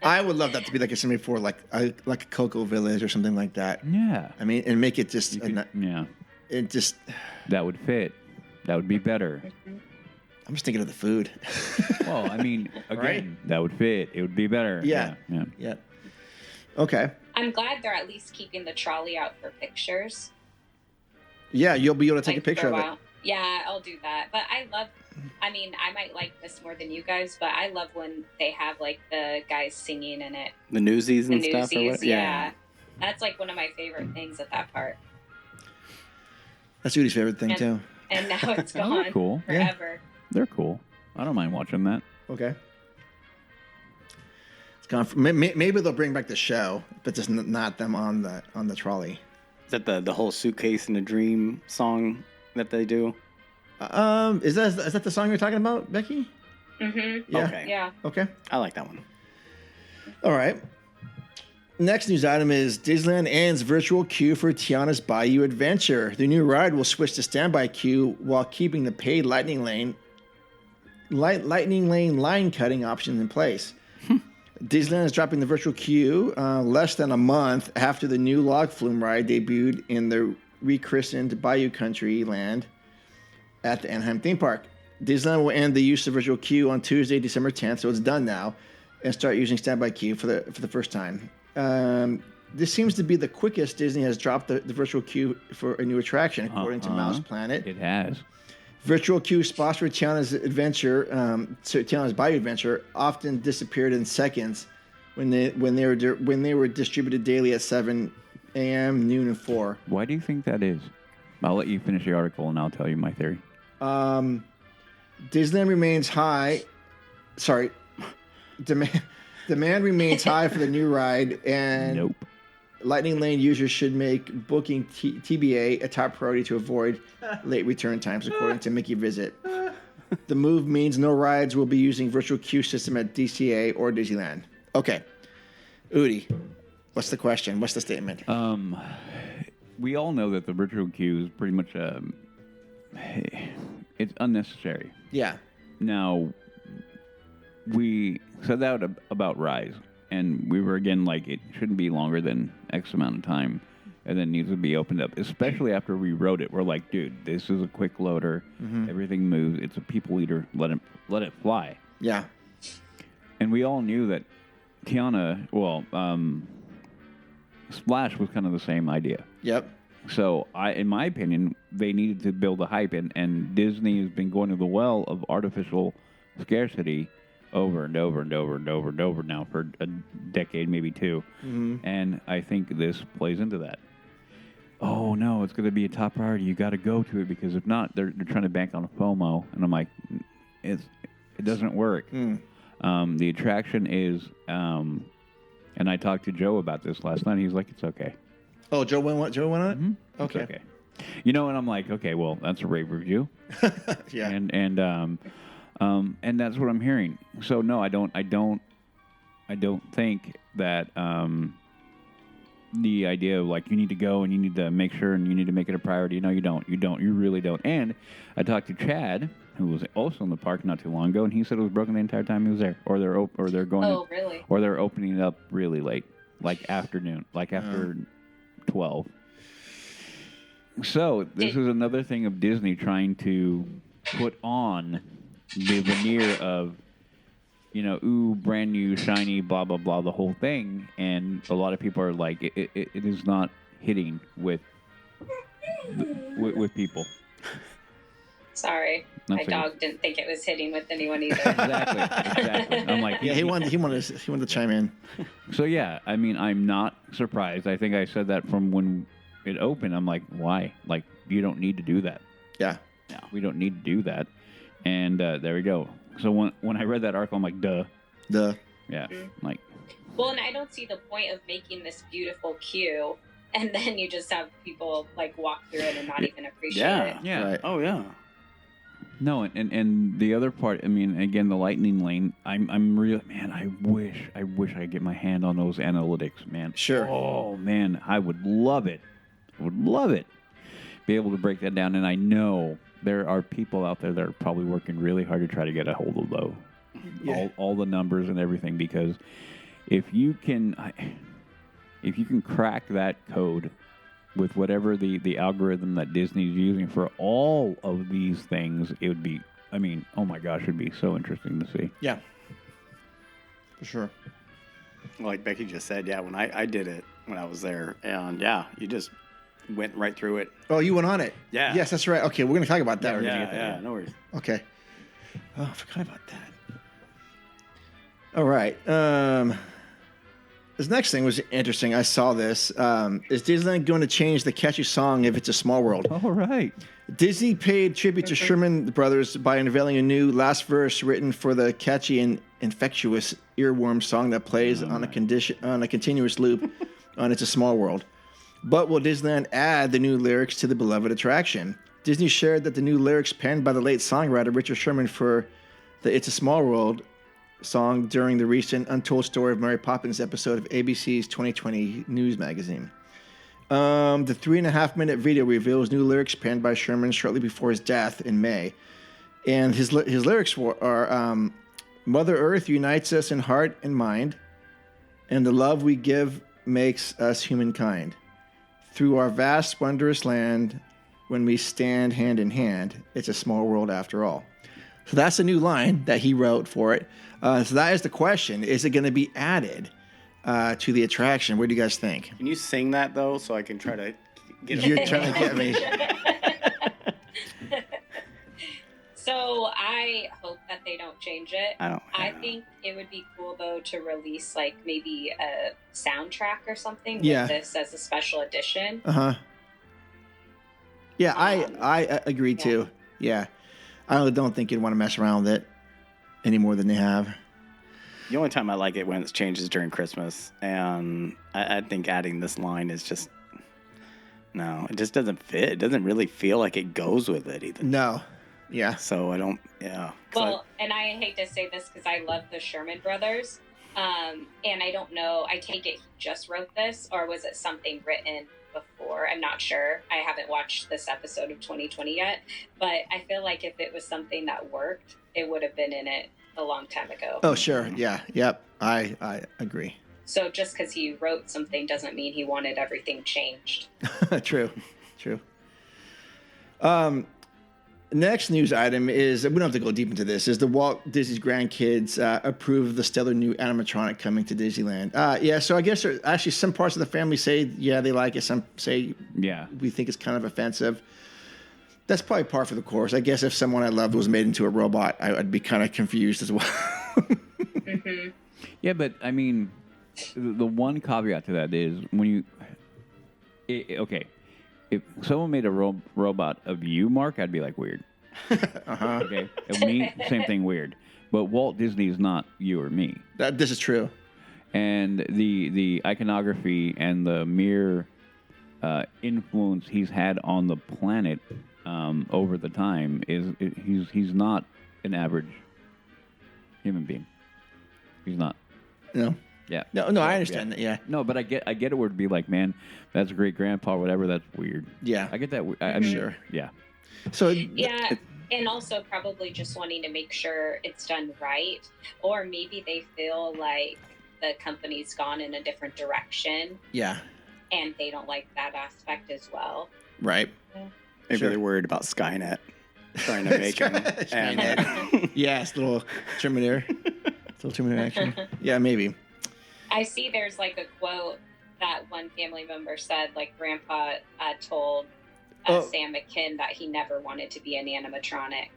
I would love that to be like something for like a Cocoa Village or something like that. Yeah. I mean, and make it just... yeah. It just... That would fit. That would be better. I'm just thinking of the food. Well, I mean, again, Right? that would fit. It would be better. Yeah. Okay. I'm glad they're at least keeping the trolley out for pictures. Yeah, you'll be able to take a picture for of while. it. Yeah, I'll do that. But I might like this more than you guys, but I love when they have like the guys singing in it. The Newsies and stuff? Or what? Yeah. That's like one of my favorite things at that part. That's Udi's favorite thing, too. And now it's Oh, gone they're cool. forever. They're cool. I don't mind watching that. Okay. It's gone. Maybe they'll bring back the show, but just not them on the trolley. Is that the whole Suitcase and a Dream song that they do? Is that the song you're talking about, Becky? Mm-hmm. Yeah. Okay. Yeah. Okay. I like that one. All right. Next news item is Disneyland ends virtual queue for Tiana's Bayou Adventure. The new ride will switch to standby queue while keeping the paid Lightning Lane line cutting option in place. Disneyland is dropping the virtual queue less than a month after the new log flume ride debuted in the rechristened Bayou Country Land at the Anaheim theme park. Disneyland will end the use of virtual queue on Tuesday, December 10th, so it's done now, and start using standby queue for the first time. This seems to be the quickest Disney has dropped the virtual queue for a new attraction, according to Mouse Planet. It has. Virtual queue spots for Tiana's Adventure, Tiana's Bayou Adventure, often disappeared in seconds when they were distributed daily at 7 a.m., noon, and 4. Why do you think that is? I'll let you finish the article and I'll tell you my theory. Disneyland remains high. Sorry, demand remains high for the new ride, and Nope. Lightning Lane users should make booking TBA a top priority to avoid late return times, according to Mickey Visit. The move means no rides will be using virtual queue system at DCA or Disneyland. Okay. Udi, what's the question? What's the statement? We all know that the virtual queue is pretty much it's unnecessary. Yeah. Now, we said that about Rise, and we were again like it shouldn't be longer than X amount of time, and then needs to be opened up. Especially after we wrote it, we're like, dude, this is a quick loader. Everything moves. It's a people eater. Let it fly. Yeah. And we all knew that Tiana, Splash was kind of the same idea. Yep. So, in my opinion, they needed to build a hype, and Disney has been going to the well of artificial scarcity over and over and over and over and over now for a decade, maybe two. And I think this plays into that. Oh no, it's going to be a top priority. You got to go to it because if not, they're trying to bank on FOMO, and I'm like, it doesn't work. The attraction is, and I talked to Joe about this last night. He's like, it's okay. Oh, Joe went on it? Mm-hmm. Okay. It's okay. You know, and I'm like, okay, well, that's a rave review. Yeah. And that's what I'm hearing. So no, I don't think that the idea of like you need to go and you need to make sure and you need to make it a priority. No, you don't. You really don't. And I talked to Chad, who was also in the park not too long ago, and he said it was broken the entire time he was there, or they're going. Oh, really? Or they're opening it up really late, like afternoon, like after 12. So this is another thing of Disney trying to put on the veneer of, you know, ooh, brand new, shiny, blah, blah, blah, the whole thing. And a lot of people are like, it is not hitting with people. Sorry, That's my okay. dog didn't think it was hitting with anyone either. Exactly. I'm like, Yeah, he wanted to chime in. So, yeah, I mean, I'm not surprised. I think I said that from when it opened. I'm like, why? Like, you don't need to do that. Yeah. No, we don't need to do that. And there we go. So when I read that article, I'm like, duh. Yeah, like. Well, and I don't see the point of making this beautiful queue, and then you just have people like walk through it and not even appreciate it. Yeah. Right. Oh yeah. No, and the other part, I mean, again, the lightning lane. I'm real, man. I wish I could get my hand on those analytics, man. Sure. Oh man, I would love it. Be able to break that down, and I know there are people out there that are probably working really hard to try to get a hold of those, all the numbers and everything. Because if you can crack that code with whatever the algorithm that Disney's using for all of these things, it would be, I mean, oh my gosh, it'd be so interesting to see. Yeah. For sure. Like Becky just said, yeah, when I did it when I was there, and yeah, you just went right through it. Oh, you went on it? Yeah. Yes, that's right. Okay, we're going to talk about that. Yeah, no worries. Okay. Oh, I forgot about that. All right. This next thing was interesting. I saw this. Is Disneyland going to change the catchy song if it's a small world? All right. Disney paid tribute to Sherman Brothers by unveiling a new last verse written for the catchy and infectious earworm song that plays on a continuous loop on It's a Small World. But will Disneyland add the new lyrics to the beloved attraction? Disney shared that the new lyrics penned by the late songwriter Richard Sherman for the It's a Small World song during the recent Untold Story of Mary Poppins episode of ABC's 2020 News magazine. The 3.5-minute video reveals new lyrics penned by Sherman shortly before his death in May. And his lyrics are, Mother Earth unites us in heart and mind, and the love we give makes us humankind. Through our vast, wondrous land, when we stand hand in hand, it's a small world after all. So that's a new line that he wrote for it. So that is the question. Is it going to be added to the attraction? What do you guys think? Can you sing that though, so I can try to get it? You're trying to get me. So I hope that they don't change it. I think it would be cool though to release like maybe a soundtrack or something Yeah. with this as a special edition. Yeah, I agree too. Yeah. I don't think you'd want to mess around with it any more than they have. The only time I like it when it changes during Christmas, and I think adding this line is just no. It just doesn't fit. It doesn't really feel like it goes with it either. No. Yeah. So I don't. Yeah. Well, and I hate to say this because I love the Sherman Brothers, and I don't know. I take it he just wrote this, or was it something written before? I'm not sure. I haven't watched this episode of 2020 yet, but I feel like if it was something that worked, it would have been in it a long time ago. Oh, sure. Yeah. Yep. I agree. So just because he wrote something doesn't mean he wanted everything changed. True. Next news item is, we don't have to go deep into this, is the Walt Disney's grandkids approve the stellar new animatronic coming to Disneyland. Yeah, so I guess actually some parts of the family say, yeah, they like it. Some say, Yeah. we think it's kind of offensive. That's probably par for the course. I guess if someone I loved was made into a robot, I'd be kind of confused as well. Mm-hmm. Yeah, but I mean, the one caveat to that is when you, okay, if someone made a robot of you, Mark, I'd be like weird. Okay, of me, same thing, weird. But Walt Disney is not you or me. This is true. And the iconography and the mere influence he's had on the planet over the time he's not an average human being. He's not. No. Yeah. No, I understand that. Yeah. No, but I get it where it'd be like, man, that's great grandpa, whatever. That's weird. Yeah. I get that. I mean, Sure. Yeah. So Yeah, and also probably just wanting to make sure it's done right, or maybe they feel like the company's gone in a different direction yeah. and they don't like that aspect as well. Right. Maybe Sure. they're worried about Skynet trying to make him. Skynet. Yes, little Terminator. Little Terminator action. Yeah, maybe. I see there's like a quote that one family member said, like Grandpa told Sam McKinn that he never wanted to be an animatronic.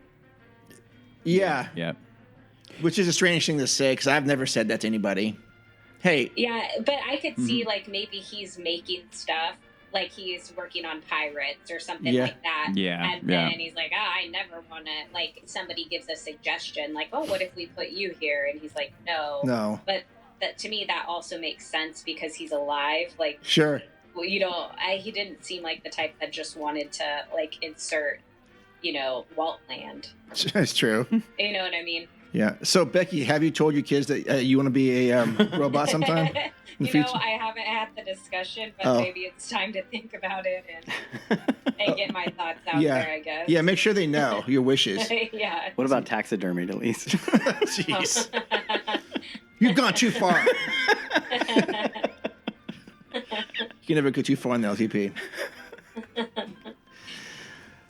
Yeah. Yeah. Which is a strange thing to say because I've never said that to anybody. Hey. Yeah, but I could see like maybe he's making stuff, like he's working on Pirates or something like that. Yeah. And then he's like, I never want to, like somebody gives a suggestion, like, oh, what if we put you here? And he's like, no. No. But that to me, that also makes sense because he's alive. Like, Sure. well, he didn't seem like the type that just wanted to like insert, Waltland. That's true. You know what I mean? Yeah. So, Becky, have you told your kids that you want to be a robot sometime in the future? I haven't had the discussion, but Oh. maybe it's time to think about it and get my thoughts out Yeah. there, I guess. Yeah, make sure they know your wishes. Yeah. What about taxidermied at least? Jeez. You've gone too far. You can never go too far in the LTP.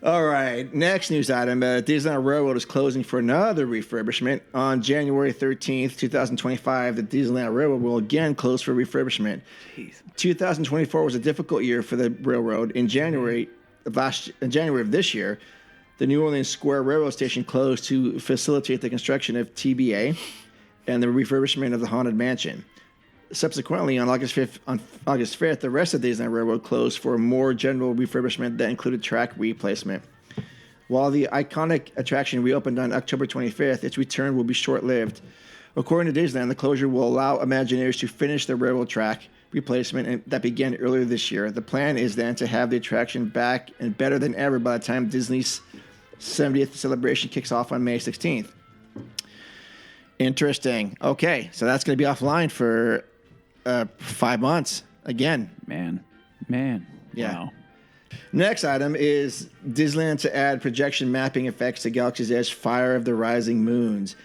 All right. Next news item. Disneyland Railroad is closing for another refurbishment. On January 13th, 2025, the Disneyland Railroad will again close for refurbishment. Jeez. 2024 was a difficult year for the railroad. In January of this year, the New Orleans Square Railroad Station closed to facilitate the construction of TBA and the refurbishment of the Haunted Mansion. Subsequently, on August 5th, the rest of the Disneyland Railroad closed for a more general refurbishment that included track replacement. While the iconic attraction reopened on October 25th, its return will be short-lived. According to Disneyland, the closure will allow Imagineers to finish the railroad track replacement that began earlier this year. The plan is then to have the attraction back and better than ever by the time Disney's 70th celebration kicks off on May 16th. Interesting. Okay, so that's going to be offline for 5 months again. Man. Yeah. Wow. Next item is Disneyland to add projection mapping effects to Galaxy's Edge Fire of the Rising Moons.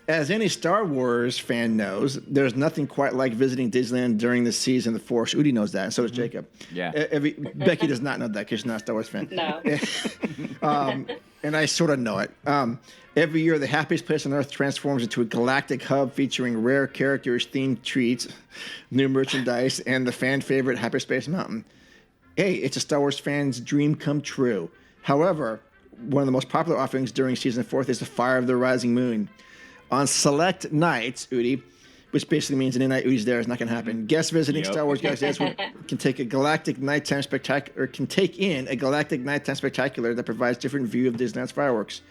As any Star Wars fan knows, there's nothing quite like visiting Disneyland during the season of the Force. Udi knows that, and so does Jacob. Yeah. Becky does not know that because she's not a Star Wars fan. No. And I sort of know it. Every year, the happiest place on Earth transforms into a galactic hub featuring rare characters, themed treats, new merchandise, and the fan favorite Hyperspace Mountain. Hey, it's a Star Wars fan's dream come true. However, one of the most popular offerings during Season 4 is the Fire of the Rising Moon. On select nights, Udi, which basically means any night Udi's there is not going to happen. Guests visiting Star Wars Galaxy's Edge can take in a galactic nighttime spectacular that provides different view of Disneyland's fireworks.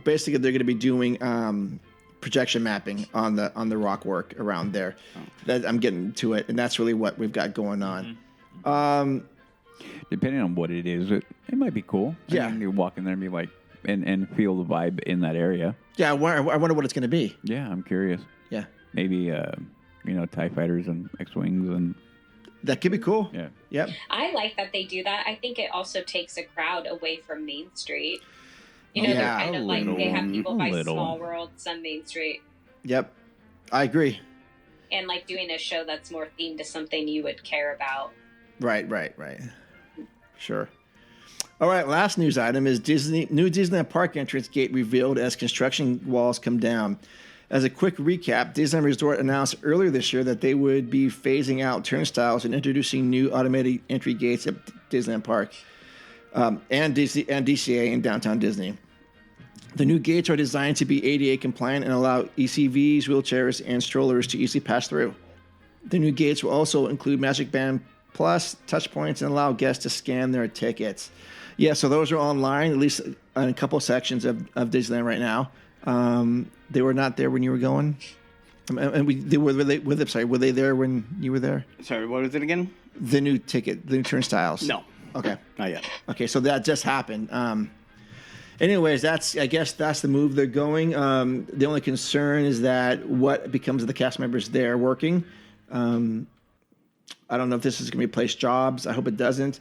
Basically, they're going to be doing projection mapping on the rock work around there. I'm getting to it, and that's really what we've got going on. Depending on what it is, it might be cool. Yeah. I mean, you walk in there and be like, and feel the vibe in that area. Yeah, I wonder what it's going to be. Yeah, I'm curious. Yeah. Maybe, TIE fighters and X-Wings and... That could be cool. Yeah. Yep. I like that they do that. I think it also takes a crowd away from Main Street. They're kind of like, they have people by Small Worlds on Main Street. Yep. I agree. And like doing a show that's more themed to something you would care about. Right. Sure. All right, last news item is new Disneyland Park entrance gate revealed as construction walls come down. As a quick recap, Disneyland Resort announced earlier this year that they would be phasing out turnstiles and introducing new automated entry gates at Disneyland Park and DCA in downtown Disney. The new gates are designed to be ADA compliant and allow ECVs, wheelchairs, and strollers to easily pass through. The new gates will also include Magic Band Plus touch points and allow guests to scan their tickets. Yeah, so those are online, at least in a couple sections of Disneyland right now. They were not there when you were going, and were they there when you were there? Sorry, what was it again? The new turnstiles. No. Okay. Not yet. Okay, so that just happened. Anyways, I guess that's the move they're going. The only concern is that what becomes of the cast members there working. I don't know if this is going to replace jobs. I hope it doesn't.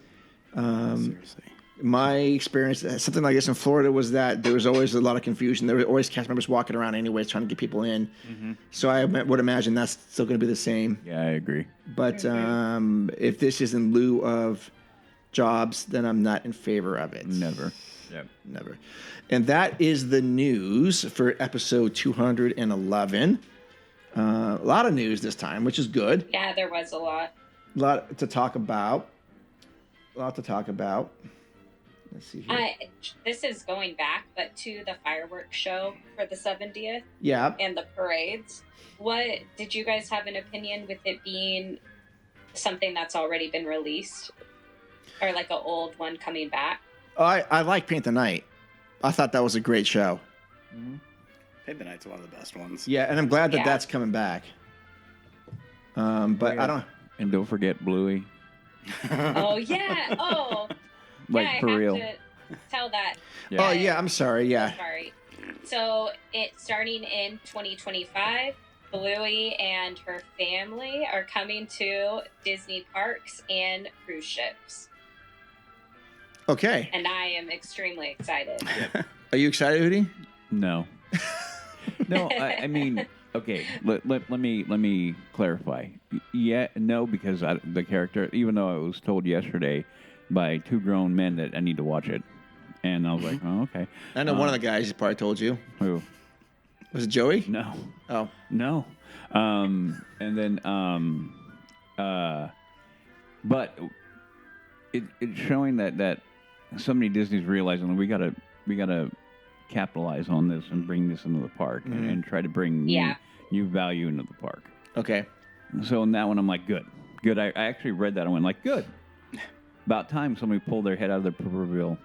Seriously. My experience, something like this in Florida, was that there was always a lot of confusion. There were always cast members walking around anyways, trying to get people in. Mm-hmm. So I would imagine that's still going to be the same. Yeah, I agree. But if this is in lieu of jobs, then I'm not in favor of it. Never. Yep. Never. And that is the news for episode 211. A lot of news this time, which is good. Yeah, there was a lot. A lot to talk about. Let's see here. This is going back, but to the fireworks show for the 70th. Yeah. And the parades. What did you guys have an opinion with it being something that's already been released, or like an old one coming back? I like Paint the Night. I thought that was a great show. Mm-hmm. Paint the Night's one of the best ones. Yeah, and I'm glad that that's coming back. But I don't. And don't forget Bluey. Oh yeah. Oh. Like yeah, for I real. have to tell that. Yeah. Oh yeah, I'm sorry. Yeah. Sorry. So it's starting in 2025. Bluey and her family are coming to Disney parks and cruise ships. Okay. And I am extremely excited. Are you excited, Udi? No. No, I mean, okay. Let me clarify. Yeah, no, because the character, even though I was told yesterday by two grown men that I need to watch it, and I was like, oh, okay. I know one of the guys probably told you. Who? Was it Joey? No. Oh. No. And then, but it's showing that somebody Disney's realizing we gotta capitalize on this and bring this into the park and try to bring new value into the park. Okay. So in that one, I'm like, good. I actually read that and went like, good. About time somebody pulled their head out of the proverbial.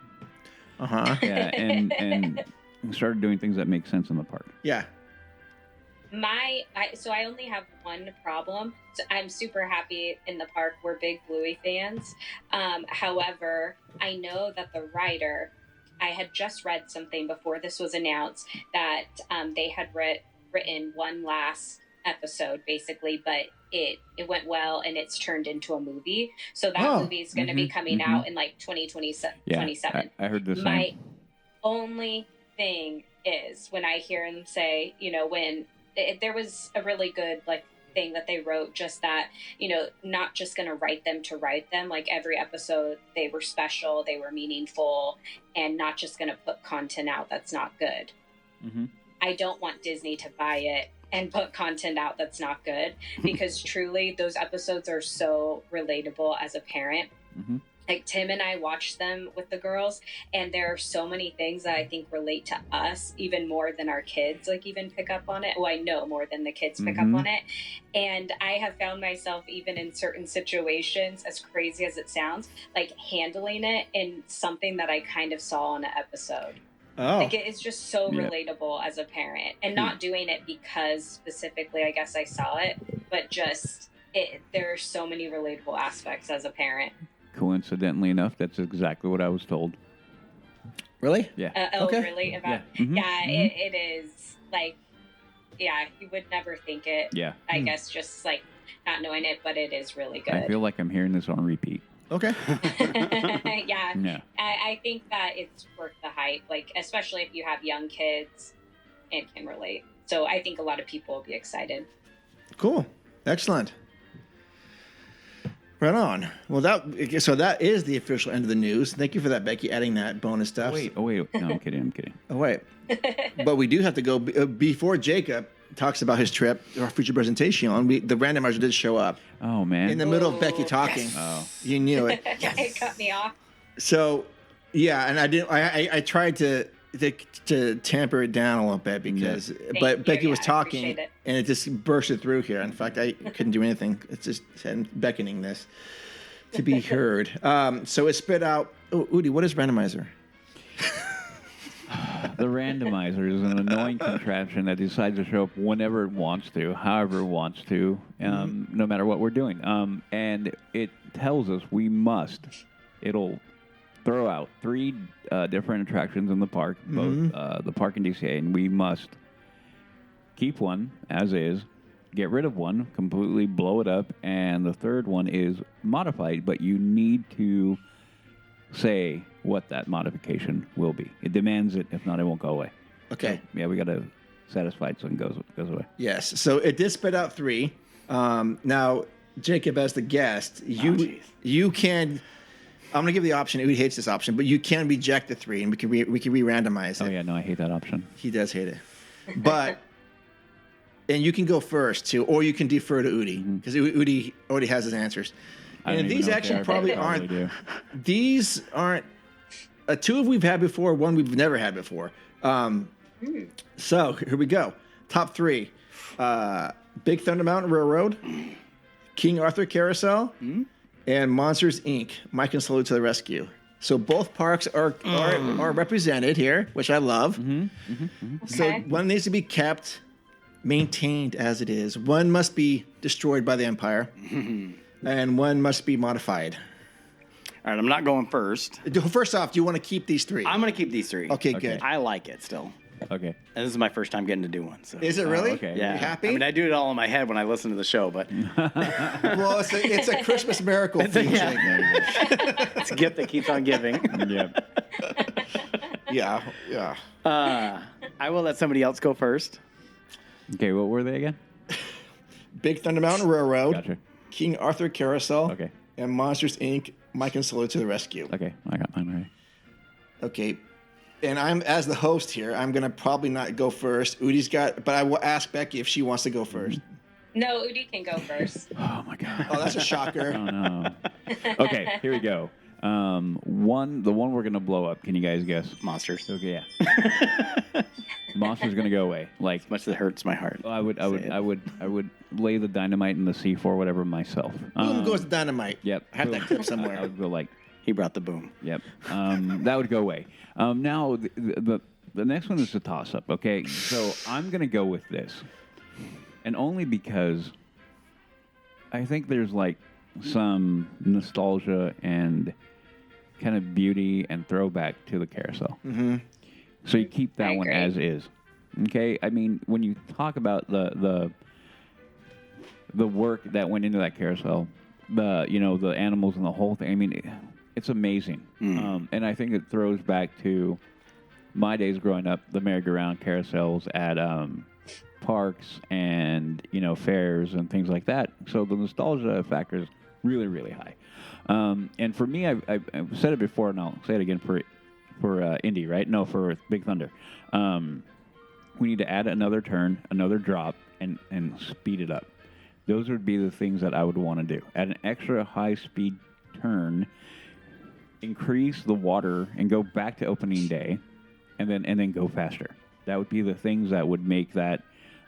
Uh-huh. Yeah, and started doing things that make sense in the park. Yeah. So I only have one problem. So I'm super happy in the park. We're big Bluey fans. However, I know that the writer, I had just read something before this was announced that they had written one last episode basically, but it went well and it's turned into a movie. So that movie is going to be coming out in like 2027. Yeah, I heard the same. My only thing is when I hear them say, when there was a really good thing that they wrote, just that, not just going to write them to write them. Like every episode, they were special, they were meaningful, and not just going to put content out that's not good. Mm-hmm. I don't want Disney to buy it and put content out that's not good, because truly those episodes are so relatable as a parent. Mm-hmm. Like Tim and I watched them with the girls, and there are so many things that I think relate to us even more than our kids even pick up on it. Well, I know more than the kids pick up on it. And I have found myself even in certain situations, as crazy as it sounds, handling it in something that I kind of saw on an episode. Oh. It's just so relatable as a parent, and not doing it because specifically I guess I saw it, but just there are so many relatable aspects as a parent. Coincidentally enough, that's exactly what I was told. Really? Yeah. Okay. Really? Yeah. Mm-hmm. It is you would never think it. Yeah. I guess just not knowing it, but it is really good. I feel like I'm hearing this on repeat. Okay. Yeah. I think that it's worth the hype, especially if you have young kids and can relate. So I think a lot of people will be excited. Cool. Excellent. Right on. Well, that is the official end of the news. Thank you for that, Becky, adding that bonus stuff. Wait. No, I'm kidding. Oh, wait. But we do have to go before Jacob talks about his trip, our future presentation. The randomizer did show up. Oh, man. In the middle of Becky talking. Yes. Oh. You knew it. It cut me off. So, yeah, and I didn't. I tried to tamper it down a little bit because, but Becky was talking and it just bursted through here. In fact, I couldn't do anything. It's just beckoning this to be heard. So it spit out. Oh, Udi, what is randomizer? The randomizer is an annoying contraption that decides to show up whenever it wants to, however it wants to, no matter what we're doing. And it tells us it'll throw out 3 different attractions in the park, both the park and DCA, and we must keep one as is, get rid of one, completely blow it up, and the third one is modified, but you need to say what that modification will be. It demands it. If not, it won't go away. Okay. So, yeah, we got to satisfy it so it goes away. Yes. So it did spit out 3. Now, Jacob, as the guest, you can. I'm going to give the option. Udi hates this option, but you can reject the 3, and we can re-randomize it. Oh, yeah, no, I hate that option. He does hate it. But, and you can go first, too, or you can defer to Udi, because Udi already has his answers. And these actually probably aren't. These aren't. 2 we've had before, 1 we've never had before. So, here we go. Top 3. Big Thunder Mountain Railroad, King Arthur Carousel, and Monsters, Inc. Mike and Salute to the rescue. So both parks are represented here, which I love. So one needs to be kept, maintained as it is. One must be destroyed by the Empire, and one must be modified. All right, I'm not going first. First off, do you want to keep these 3? I'm going to keep these 3. Okay, good. I like it still. Okay. And this is my first time getting to do one. So. Is it really? Okay. Yeah. You happy? I mean, I do it all in my head when I listen to the show, but Well, it's a Christmas miracle for you, Jake. it's a gift that keeps on giving. Yeah. I will let somebody else go first. Okay, what were they again? Big Thunder Mountain Railroad, Gotcha. King Arthur Carousel, Okay. and Monsters, Inc. Mike and Salute to the rescue. Okay, I got mine already. Okay. And I'm, as the host here, I'm going to probably not go first. Udi's got, but I will ask Becky if she wants to go first. No, Udi can go first. Oh, my God. Oh, that's a shocker. Oh, no. Okay, here we go. The one we're going to blow up. Can you guys guess? Monsters. Okay, yeah. Monster's going to go away. Like, As much as it hurts my heart. I would lay the dynamite in the C4, whatever, myself. Boom goes the dynamite. Yep. I have that clip somewhere. I would go like, He brought the boom. yep. That would go away. Now, the next one is a toss-up, okay? So I'm going to go with this. And only because I think there's, like, some nostalgia and kind of beauty and throwback to the carousel. Mm-hmm. So you keep that I one agree. as is. Okay? I mean, when you talk about the work that went into that carousel, the animals and the whole thing, I mean, it's amazing. And I think it throws back to my days growing up, the merry-go-round carousels at parks and, fairs and things like that. So the nostalgia factor is really, really high. And for me, I've said it before, and I'll say it again for Indy, right? No, for Big Thunder. We need to add another turn, another drop, and speed it up. Those would be the things that I would want to do. Add an extra high-speed turn, increase the water, and go back to opening day, and then go faster. That would be the things that would make that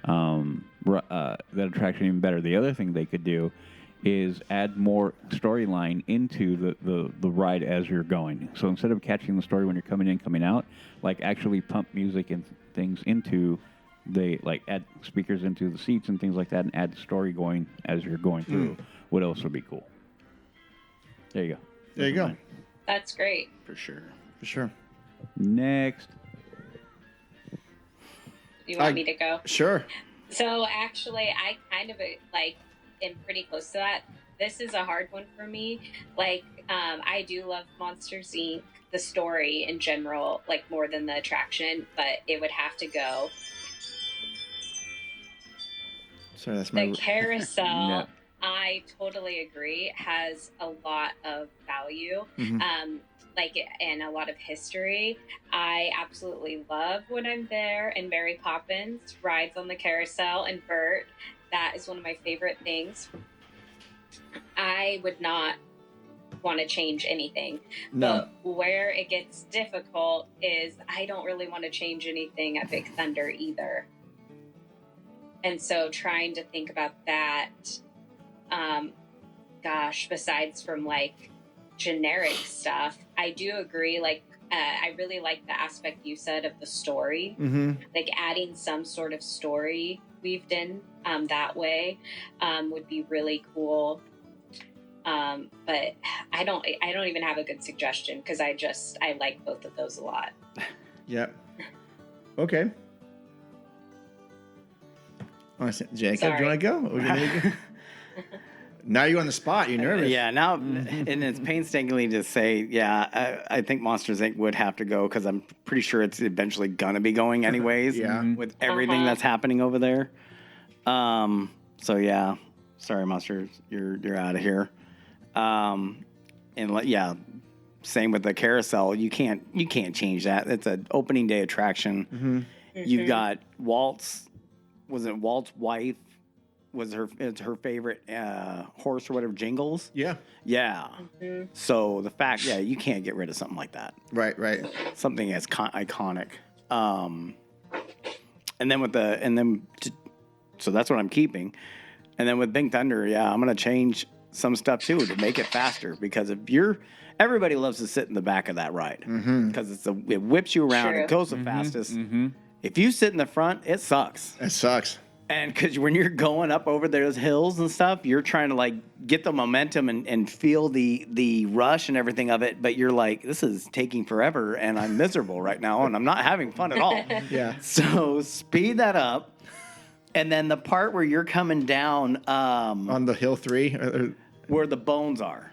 that attraction even better. The other thing they could do is add more storyline into the ride as you're going. So instead of catching the story when you're coming in, coming out, like actually pump music and things into add speakers into the seats and things like that, and add the story going as you're going through would also be cool. There you go. There you go. That's great. For sure. For sure. Next. You want me to go? Sure. So actually, I kind of am pretty close to that. This is a hard one for me. I do love Monsters, Inc., the story in general, more than the attraction, but it would have to go. Sorry, that's The my. carousel Yeah. I totally agree, has a lot of value. Mhm. And a lot of history. I absolutely love when I'm there, and Mary Poppins rides on the carousel, and Bert. That is one of my favorite things. I would not want to change anything. No. But where it gets difficult is I don't really want to change anything at Big Thunder either. And so trying to think about that, besides from like generic stuff, I do agree. I really like the aspect you said of the story, like adding some sort of story weaved in that way would be really cool. But I don't even have a good suggestion because I like both of those a lot. Yep. Okay. Jacob, do you Sorry. want to go? Or do you need to go? Now you're on the spot. You're nervous. Yeah, now, and it's painstakingly to say, I think Monsters Inc. would have to go because I'm pretty sure it's eventually going to be going anyways Yeah. with everything that's happening over there. So, yeah, sorry, Monsters, you're out of here. Same with the carousel. You can't change that. It's an opening day attraction. You've got Walt's wife? It's her favorite horse or whatever, Jingles. Yeah. Yeah. So the fact, you can't get rid of something like that. Right. Something as iconic. So that's what I'm keeping. And then with Big Thunder, I'm gonna change some stuff too to make it faster because everybody loves to sit in the back of that ride because it whips you around. True. It goes the fastest. If you sit in the front, it sucks. It sucks. And because when you're going up over those hills and stuff, you're trying to like get the momentum and feel the rush and everything of it. But you're like, this is taking forever and I'm miserable right now and I'm not having fun at all. Yeah. So speed that up. And then the part where you're coming down On the hill 3. where the bones are.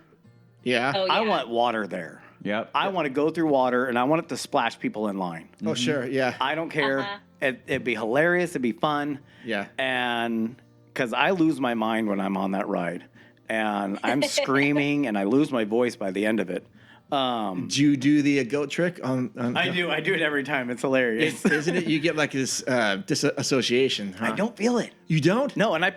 Yeah. Oh, yeah. I want water there. Yep. I want to go through water and I want it to splash people in line. Oh, sure. Yeah. I don't care. It'd be hilarious. It'd be fun. Yeah. And because I lose my mind when I'm on that ride, and I'm screaming, and I lose my voice by the end of it. Do you do the goat trick on I do it every time. It's hilarious. Isn't it? You get like this disassociation. Huh? I don't feel it. You don't? No, and I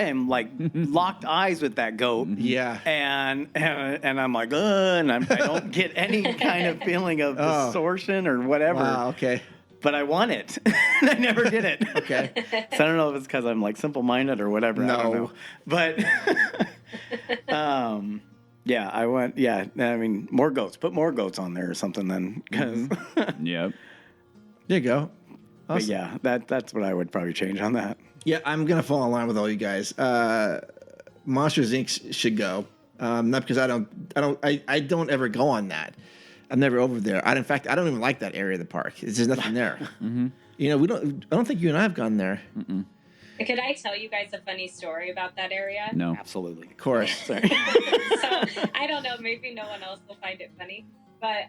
am like locked eyes with that goat. Yeah. And I'm like, and I don't get any kind of feeling of distortion or whatever. Wow. Okay. But I want it. I never get it. Okay. So I don't know if it's because I'm like simple-minded or whatever. No. I don't know. But I want. Yeah, I mean, more goats. Put more goats on there or something then. Because. Yep. There you go. But yeah, that's what I would probably change on that. Yeah, I'm gonna fall in line with all you guys. Monsters Inc. should go. Not because I don't ever go on that. I'm never over there. In fact, I don't even like that area of the park. There's nothing there. You know, I don't think you and I have gone there. Could I tell you guys a funny story about that area? No. Absolutely. Of course. Sorry. So I don't know, maybe no one else will find it funny. But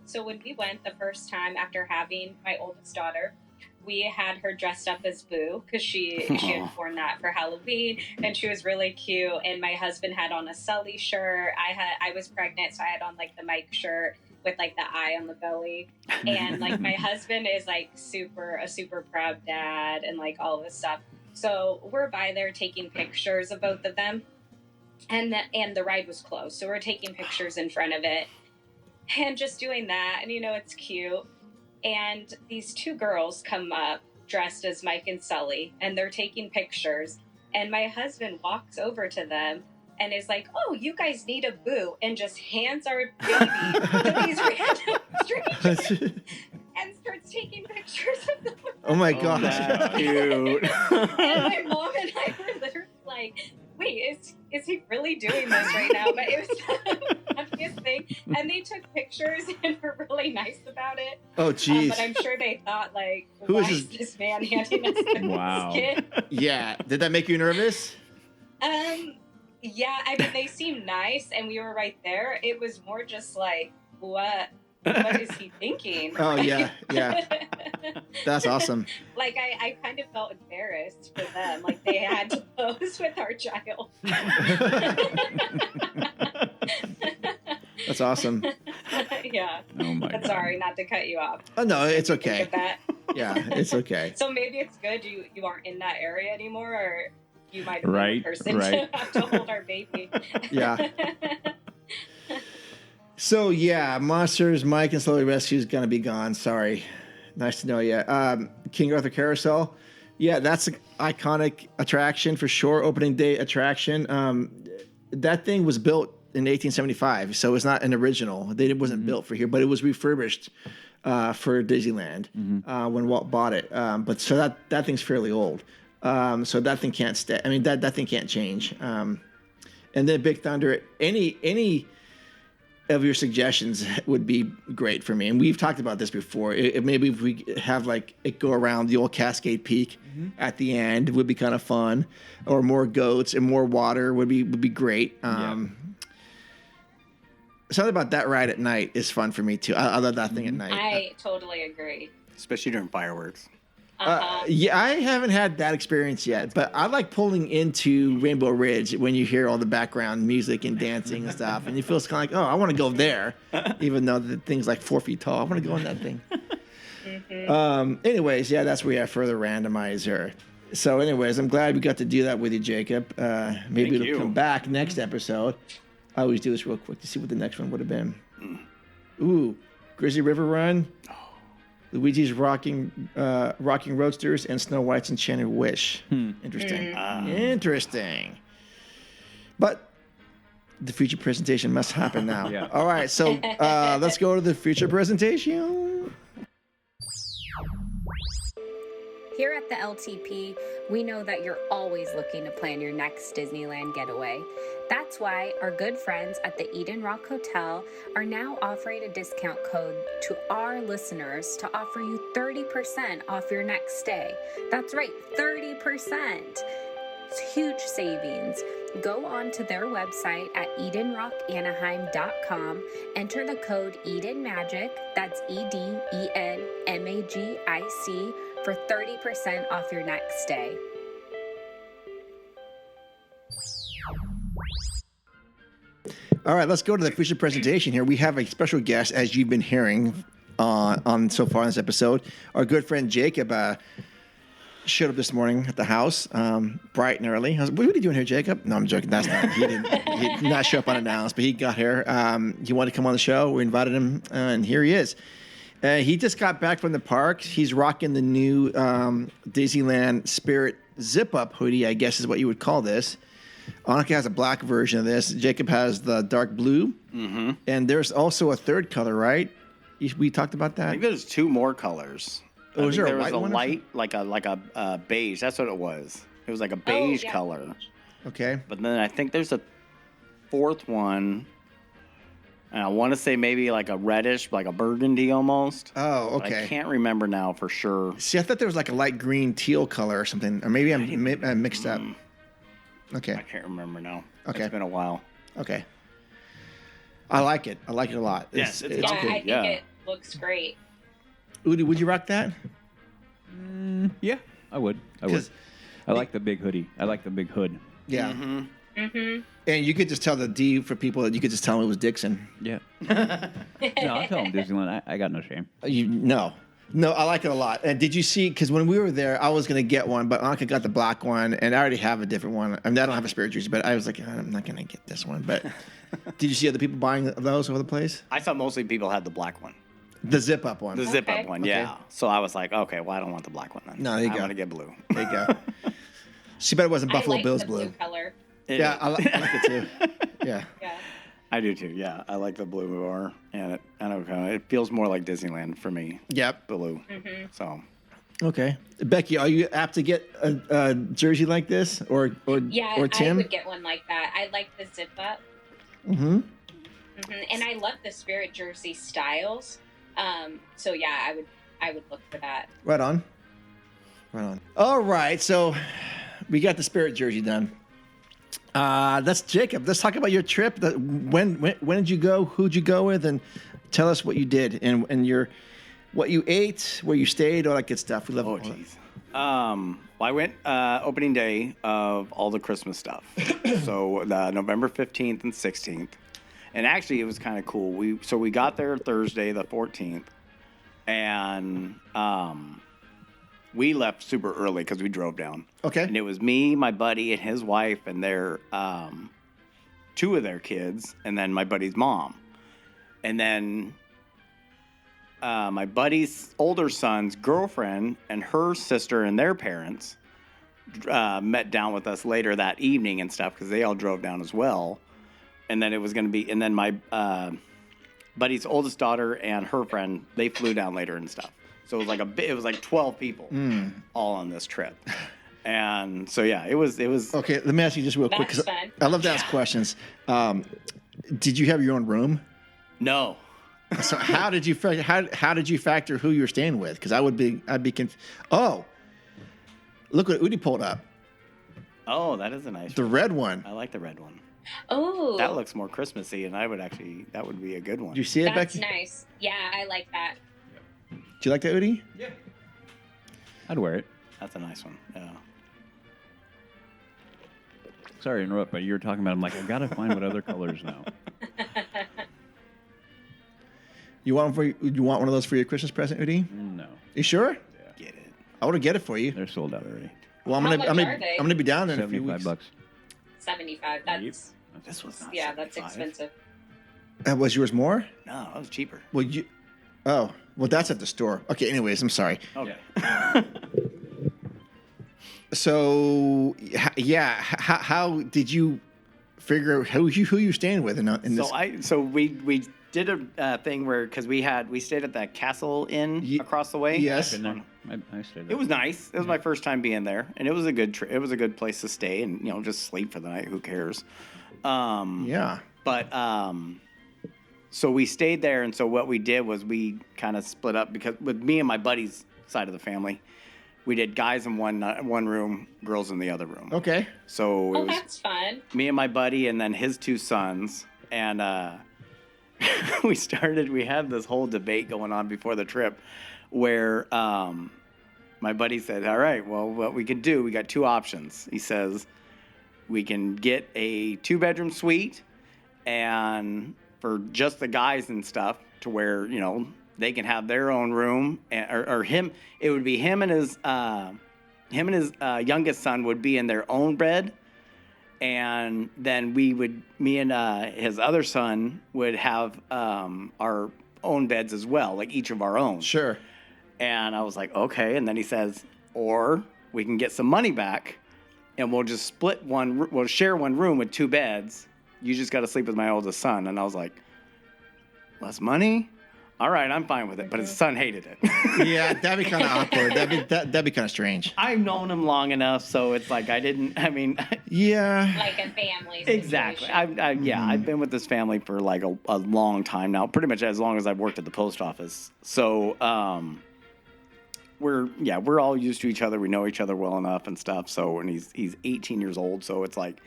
so when we went the first time after having my oldest daughter, we had her dressed up as Boo because she had worn that for Halloween and she was really cute. And my husband had on a Sully shirt. I was pregnant, so I had on like the Mike shirt with like the eye on the belly. And like my husband is like a super proud dad and like all this stuff. So we're by there taking pictures of both of them. And the ride was closed. So we're taking pictures in front of it and just doing that. And it's cute. And these two girls come up dressed as Mike and Sully, and they're taking pictures. And my husband walks over to them and is like, "Oh, you guys need a Boo," and just hands our baby to these random strangers and starts taking pictures of them. Oh my gosh. That's cute. And my mom and I were literally like, wait, is he really doing this right now? But it was the funniest thing. And they took pictures and were really nice about it. Oh, jeez. But I'm sure they thought, like, Who why is is this man handing us this Wow. kid? Yeah. Did that make you nervous? Yeah, I mean, they seemed nice and we were right there. It was more just like, what what is he thinking? Oh yeah, yeah. That's awesome. Like I kind of felt embarrassed for them. Like they had to pose with our child. That's awesome. Yeah. Oh my But God. sorry, not to cut you off. Oh no, it's Think okay. of that. Yeah, it's okay. So maybe it's good you aren't in that area anymore, or you might have been Right, the person right. to have to hold our baby. Yeah. So yeah, Monsters, Mike and Slowly Rescue is gonna be gone. Sorry. Nice to know you. King Arthur Carousel. Yeah, that's an iconic attraction for sure. Opening day attraction. That thing was built in 1875, so it's not an original. It wasn't built for here, but it was refurbished for Disneyland when Walt bought it. But so that thing's fairly old. So that thing can't stay. I mean, that thing can't change. And then Big Thunder. Any of your suggestions would be great for me. And we've talked about this before. Maybe if we have like it go around the old Cascade Peak at the end would be kind of fun, or more goats and more water would be great. Something about that ride at night is fun for me too. I love that thing at night. I totally agree. Especially during fireworks. Yeah, I haven't had that experience yet, but I like pulling into Rainbow Ridge when you hear all the background music and dancing and stuff, and you feel kind of like, oh, I want to go there, even though the thing's like 4 feet tall. I want to go in that thing. Anyways, yeah, that's where we have further randomizer. So, anyways, I'm glad we got to do that with you, Jacob. Maybe Thank it'll you. come back next episode. I always do this real quick to see what the next one would have been. Ooh, Grizzly River Run. Luigi's Rocking Roadsters, and Snow White's Enchanted Wish. Interesting. Interesting. But the feature presentation must happen now. Yeah. All right, so let's go to the feature presentation. Here at the LTP, we know that you're always looking to plan your next Disneyland getaway. That's why our good friends at the Eden Rock Hotel are now offering a discount code to our listeners to offer you 30% off your next stay. That's right, 30%. It's huge savings. Go on to their website at EdenRockAnaheim.com, enter the code EdenMagic, that's EdenMagic, for 30% off your next stay. All right, let's go to the feature presentation here. We have a special guest, as you've been hearing on so far in this episode. Our good friend Jacob showed up this morning at the house, bright and early. I was, what are you doing here, Jacob? No, I'm joking. That's not. He did not show up unannounced, but he got here. He wanted to come on the show. We invited him, and here he is. He just got back from the park. He's rocking the new Disneyland Spirit zip-up hoodie, I guess is what you would call this. Annika has a black version of this. Jacob has the dark blue. Mm-hmm. And there's also a third color, right? We talked about that? I think there's two more colors. Oh, is there a was white a one or light, like a beige. That's what it was. It was like a beige color. Okay. But then I think there's a fourth one. And I want to say maybe like a reddish, like a burgundy almost. Oh, But okay. I can't remember now for sure. See, I thought there was like a light green teal color or something. Or maybe I'm mixed up. Okay. I can't remember now. Okay. It's been a while. Okay. I like it. I like it a lot. Yes, it's Yeah, cool. I think Yeah. it looks great. Udi, would you rock that? Yeah, I would. I would. 'Cause- I like the big hoodie. I like the big hood. Yeah. Mm-hmm. And you could just tell the D for people that you could just tell them it was Dixon. Yeah. No, I'll tell them Disneyland. I got no shame. No, I like it a lot. And did you see? Because when we were there, I was gonna get one, but Annika got the black one, and I already have a different one. I mean, I don't have a Spirit jersey, but I was like, I'm not gonna get this one. But did you see other people buying those over the place? I thought mostly people had the black one. The zip up one. The zip Okay. up one, Okay. yeah. So I was like, okay, well, I don't want the black one then. No, there you I go. want to get blue. There you go. She bet it wasn't Buffalo I like Bills the blue. blue color. Yeah, I like it too. Yeah. Yeah. I do too, yeah. I like the blue more. And it feels more like Disneyland for me. Yep. Blue. Mm-hmm. So Okay. Becky, are you apt to get a jersey like this, or Yeah, or Tim? I would get one like that. I like the zip up. Mm-hmm. And I love the Spirit jersey styles. So yeah, I would look for that. Right on. Right on. All right, so we got the Spirit jersey done. That's Jacob. Let's talk about your trip. When did you go? Who'd you go with? And tell us what you did and what you ate, where you stayed, all that good stuff. We love all that. Jeez. Well, I went opening day of all the Christmas stuff. So November 15th and 16th. And actually, it was kind of cool. We got there Thursday, the 14th, and we left super early because we drove down. Okay. And it was me, my buddy, and his wife, and their 2 of their kids, and then my buddy's mom. And then my buddy's older son's girlfriend and her sister and their parents met down with us later that evening and stuff because they all drove down as well. And then it was going to be, and then my buddy's oldest daughter and her friend, they flew down later and stuff. So it was like 12 people all on this trip. And so, yeah, it was. Okay, let me ask you just real quick, because I love to ask questions. Did you have your own room? No. So how did you factor who you were staying with? Because I'd be confused. Oh, look what Udi pulled up. Oh, that is a nice The one. red one. I like the red one. Oh, That looks more Christmassy, and that would be a good one. Do you see it, that's Becky? nice. Yeah, I like that. Do you like that, Udi? Yeah. I'd wear it. That's a nice one. Yeah. Sorry to interrupt, but you were talking about. I'm like, I gotta find what other colors now. You want one of those for your Christmas present, Udi? No, You sure? Get it. I want to get it for you. they're sold out already. Well, How much are they? I'm gonna be down there in a few $75. weeks. 75. That's This was not yeah, that's 75. expensive. Was yours more? No, that was cheaper. Well, that's at the store. Okay. Anyways, I'm sorry. Okay. So, yeah, how did you figure out who you staying with in this? So we did a thing where because we stayed at that Castle Inn across the way. Yes. Been there. I stayed there. It was nice. It was my first time being there, and it was a good it was a good place to stay and just sleep for the night. Who cares? Yeah. But so we stayed there, and so what we did was we kind of split up because with me and my buddy's side of the family, we did guys in one room, girls in the other room. Okay. So it was That's fun. me and my buddy, and then his 2 sons, and we had this whole debate going on before the trip where my buddy said, all right, well, what we can do, we got 2 options. He says, we can get a 2-bedroom suite and for just the guys and stuff to where, they can have their own room or him. It would be him and his youngest son would be in their own bed. And then me and his other son would have our own beds as well, like each of our own. Sure. And I was like, okay. And then he says, or we can get some money back and we'll just we'll share one room with 2 beds. You just got to sleep with my oldest son. And I was like, less money? All right, I'm fine with it. But his son hated it. Yeah, that'd be kind of awkward. That'd be kind of strange. I've known him long enough, so it's like Yeah. Like a family situation. Exactly. I've been with this family for like a long time now, pretty much as long as I've worked at the post office. So we're all used to each other. We know each other well enough and stuff. So and he's 18 years old, so it's like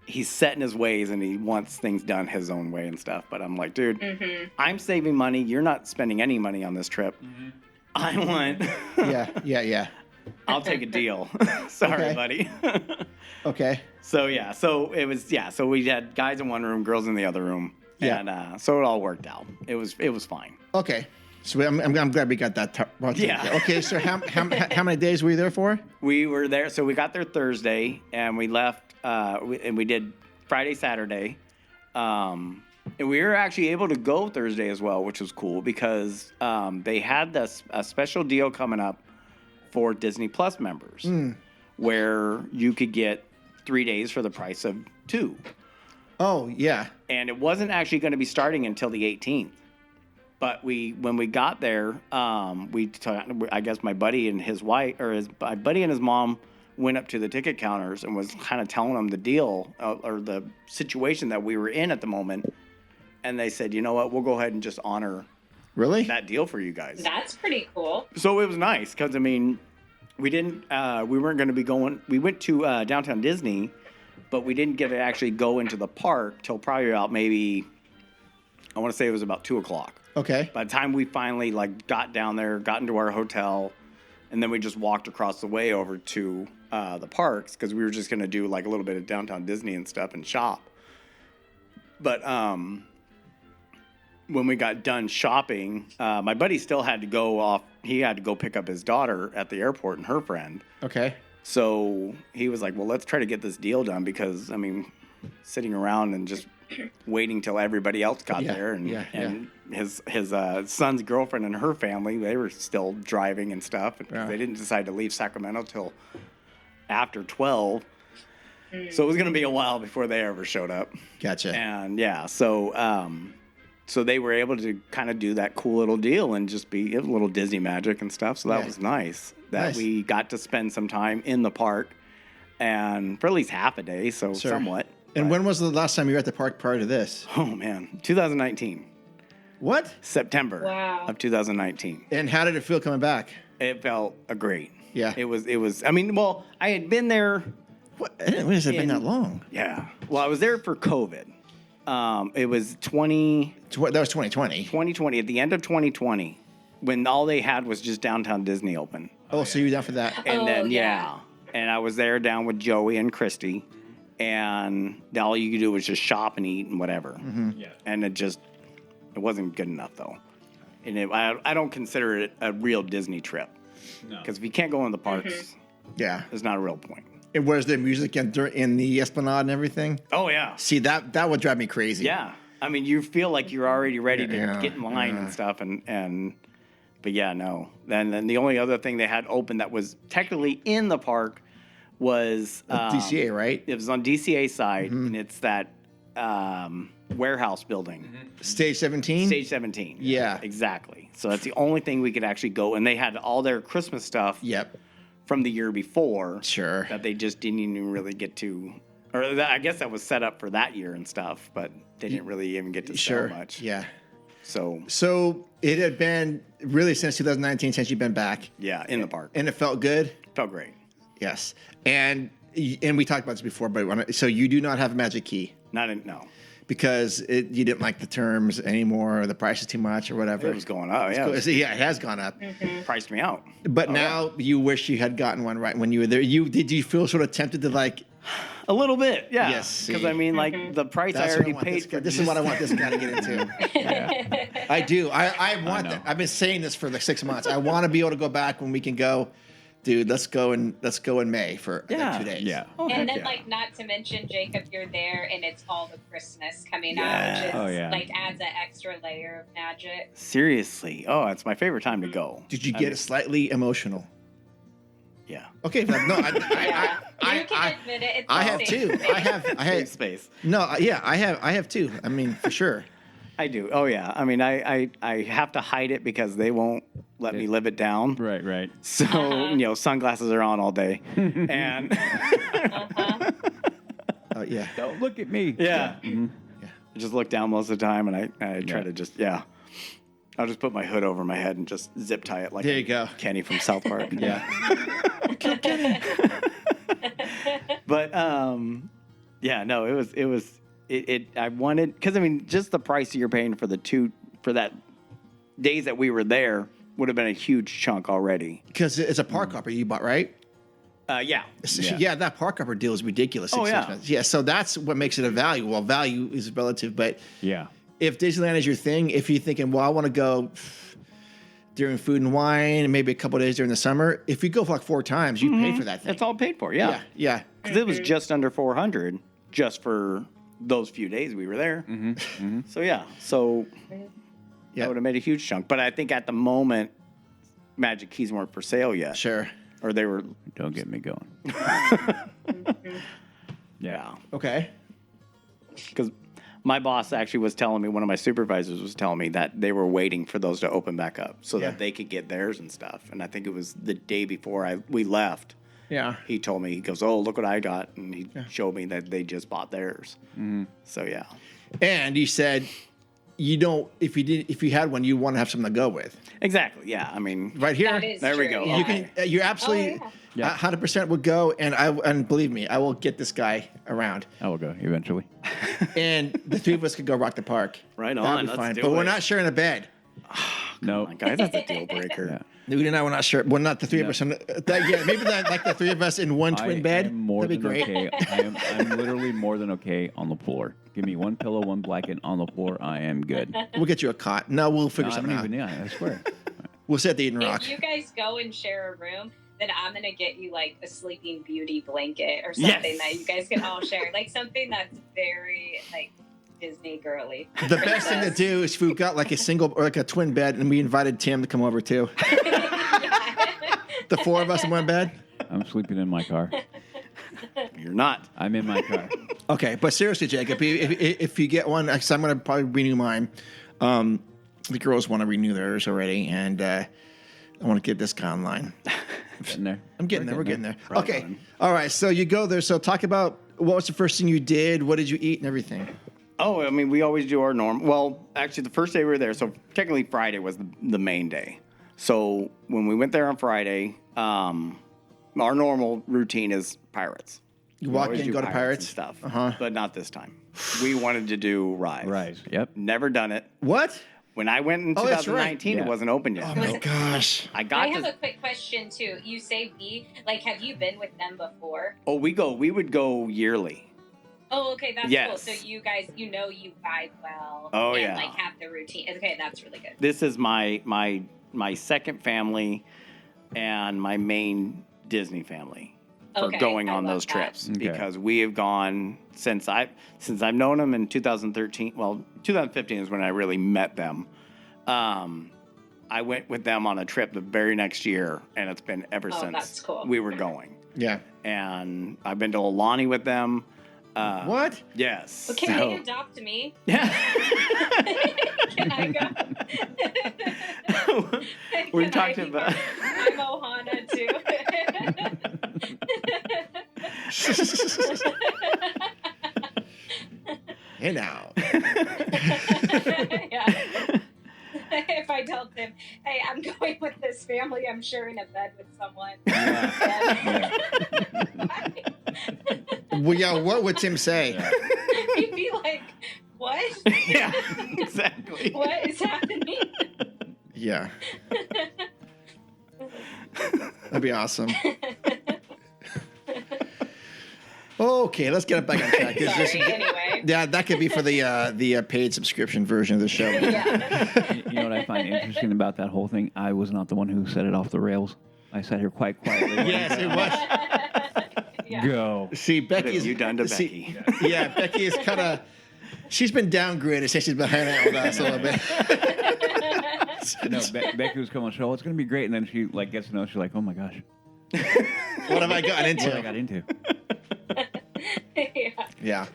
he's set in his ways and he wants things done his own way and stuff. But I'm like, dude, I'm saving money. You're not spending any money on this trip. I want. Yeah. I'll take a deal. Sorry, Okay. buddy. Okay. So it was So we had guys in one room, girls in the other room, Yeah. and so it all worked out. It was fine. Okay. So I'm glad we got that. Yeah. Okay. So how many days were you there for? We were there. So we got there Thursday, and we left. And we did Friday, Saturday, and we were actually able to go Thursday as well, which was cool because they had a special deal coming up for Disney Plus members, where you could get 3 days for the price of 2. Oh yeah. And it wasn't actually going to be starting until the 18th. But when we got there, I guess my buddy and his wife, my buddy and his mom went up to the ticket counters and was kind of telling them the deal or the situation that we were in at the moment. And they said, you know what, we'll go ahead and just honor that deal for you guys. That's pretty cool. So it was nice because, we weren't going to be going, we went to downtown Disney, but we didn't get to actually go into the park till probably about maybe I want to say it was about 2:00. Okay. By the time we finally like got down there, got into our hotel, and then we just walked across the way over to the parks because we were just gonna do like a little bit of downtown Disney and stuff and shop. But when we got done shopping, my buddy still had to go off. He had to go pick up his daughter at the airport and her friend. Okay. So he was like, well, let's try to get this deal done because, I mean, sitting around and just waiting till everybody else got there. And his son's girlfriend and her family, they were still driving and stuff. And they didn't decide to leave Sacramento till after 12. So it was going to be a while before they ever showed up. Gotcha. And so they were able to kind of do that cool little deal and just be a little Disney magic and stuff. So that was nice that we got to spend some time in the park and for at least half a day. So somewhat. And when was the last time you were at the park prior to this? Oh man, 2019. What? September of 2019. And how did it feel coming back? It felt great. Yeah. It was, I mean, well, I had been there. What? I didn't realize it had been that long. Yeah. Well, I was there for COVID. It was That was 2020. 2020, at the end of 2020, when all they had was just downtown Disney open. Oh, so you were down for that? And then, and I was there down with Joey and Christy, and all you could do was just shop and eat and whatever. Mm-hmm. And it wasn't good enough, though. And I don't consider it a real Disney trip. Because if you can't go in the parks, there's not a real point. And where's the music in the Esplanade and everything? Oh, yeah. See, that would drive me crazy. Yeah. I mean, you feel like you're already ready to get in line and stuff. But yeah, no. Then the only other thing they had open that was technically in the park was... DCA, right? It was on DCA side, and it's that warehouse building. Stage 17? Stage 17. Yeah. Exactly. So that's the only thing we could actually go. And they had all their Christmas stuff. Yep. From the year before. Sure. That they just didn't even really get to... Or I guess that was set up for that year and stuff, but they didn't really even get to sell much. Yeah. So it had been really since 2019 since you've been back. Yeah, in the park. And it felt good? Felt great. Yes. And we talked about this before, but so you do not have a magic key? No. Because you didn't like the terms anymore, or the price is too much, or whatever. It was going up, yeah. Yeah, it has gone up. Priced me out. But now you wish you had gotten one right when you were there. Did you feel sort of tempted to like... A little bit, yeah. Yes. Because, I mean, like, the price I already paid for... This is what I want this guy to get into. I do. I want that. I've been saying this for like 6 months. I want to be able to go back when we can go... Dude, let's go in May for like 2 days. Yeah. Oh, and then, like, not to mention, Jacob, you're there, and it's all the Christmas coming out, which is, like, adds an extra layer of magic. Seriously. Oh, it's my favorite time to go. Did you get slightly emotional? Yeah. Okay. No, You can admit it. It's I have too. I have space. No, yeah, I have too. I mean, for sure. I do. Oh yeah. I mean, I have to hide it because they won't let me live it down. Right. So sunglasses are on all day, and yeah. Don't look at me. Yeah. Mm-hmm. Yeah. I just look down most of the time, and I try to just I'll just put my hood over my head and just zip tie it like there you go, Kenny from South Park. Yeah. But no, it was. I wanted, because I mean, just the price you're paying for that days that we were there would have been a huge chunk already. Because it's a park hopper you bought, right? Yeah. Yeah, that park hopper deal is ridiculous. Oh, yeah. Yeah, so that's what makes it a value. Well, value is relative, but yeah, if Disneyland is your thing, if you're thinking, well, I want to go during Food and Wine and maybe a couple of days during the summer, if you go for like 4 times, you pay for that thing. It's all paid for, yeah. Yeah. Because it was just under $400 just for those few days we were there. So that would have made a huge chunk. But I think at the moment, Magic Keys weren't for sale yet. Sure. Or they were. Don't get me going. Yeah. Okay. Because my boss actually was telling me, one of my supervisors was telling me that they were waiting for those to open back up so that they could get theirs and stuff. And I think it was the day before we left. Yeah. He told me, he goes, oh, look what I got. And he showed me that they just bought theirs. So, yeah. And you said you don't. If you had one, you want to have something to go with. Exactly. Yeah. I mean, Right here. That is there we true, go. yeah. You can. You absolutely. Oh, yeah. 100% would go, and believe me, I will get this guy around, I will go eventually. and the three of us could go rock the park. Right That'd on, be let's fine. do But we're it. not sharing a bed. No. my guys, that's a deal breaker. Yeah. Nudie and I were not sure. Well, not the three of us. Maybe like the three of us in one twin I bed. am more That'd be than great. okay. I'm literally more than okay on the floor. Give me one pillow, one blanket on the floor. I am good. We'll get you a cot. No, we'll figure No, I something don't out. even. Yeah, I swear. We'll sit at the Eden Rock. If you guys go and share a room, then I'm gonna get you like a Sleeping Beauty blanket or something that you guys can all share, like something that's very like Disney girly. The best thing to do is if we've got like a single or like a twin bed, and we invited Tim to come over too. The four of us in one bed. I'm sleeping in my car. You're not. I'm in my car. Okay, but seriously, Jacob, if you get one, because I'm going to probably renew mine. The girls want to renew theirs already, and I want to get this guy online. Getting there. I'm getting there. We're getting there. Right Okay. on. All right. So you go there. So talk about what was the first thing you did? What did you eat and everything? Oh, I mean, we always do our norm. Well, actually, the first day we were there, so technically Friday was the main day. So when we went there on Friday, our normal routine is Pirates. You We walk always in, do go to Pirates? and stuff, Uh-huh. but not this time. We wanted to do Rise. Rise. Yep. Never done it. What? When I went in Oh, that's right. 2019, Yeah. it wasn't open yet. Oh my gosh. I got I have to. a quick question too. You say we, like, have you been with them before? Oh, we would go yearly. Oh, okay, that's Yes. cool. So you guys, you vibe well. Oh, and, yeah. like have the routine. Okay, that's really good. This is my second family and my main Disney family for Okay, going I on love those that. trips Okay. because we have gone since I've known them in 2013. Well, 2015 is when I really met them. I went with them on a trip the very next year, and it's been ever Oh, since that's cool. we were going. Yeah. And I've been to Alani with them. What? Yes. Well, can they adopt me? Yeah. Can I go? We Can talked I about. be I'm Ohana too. Hey now. Yeah. If I tell them, hey, I'm going with this family, I'm sharing a bed with someone. Well, yeah. What would Tim say? He'd be like, what? Yeah, exactly. What is happening? Yeah. That'd be awesome. Okay, let's get it back on track. 'Cause this- Sorry, anyway. yeah, that could be for the paid subscription version of the show. Yeah. You know what I find interesting about that whole thing? I was not the one who set it off the rails. I sat here quite quietly. Yes, it was. Yeah. Go. See, Becky have is you done to see- Becky? Yeah, Becky is kind of. She's been downgraded since she's been hanging out with us a little bit. No, Becky was coming on the show. It's going to be great. And then she like gets to know. She's like, oh my gosh. What have I gotten What I into? got into. Yeah. Yeah.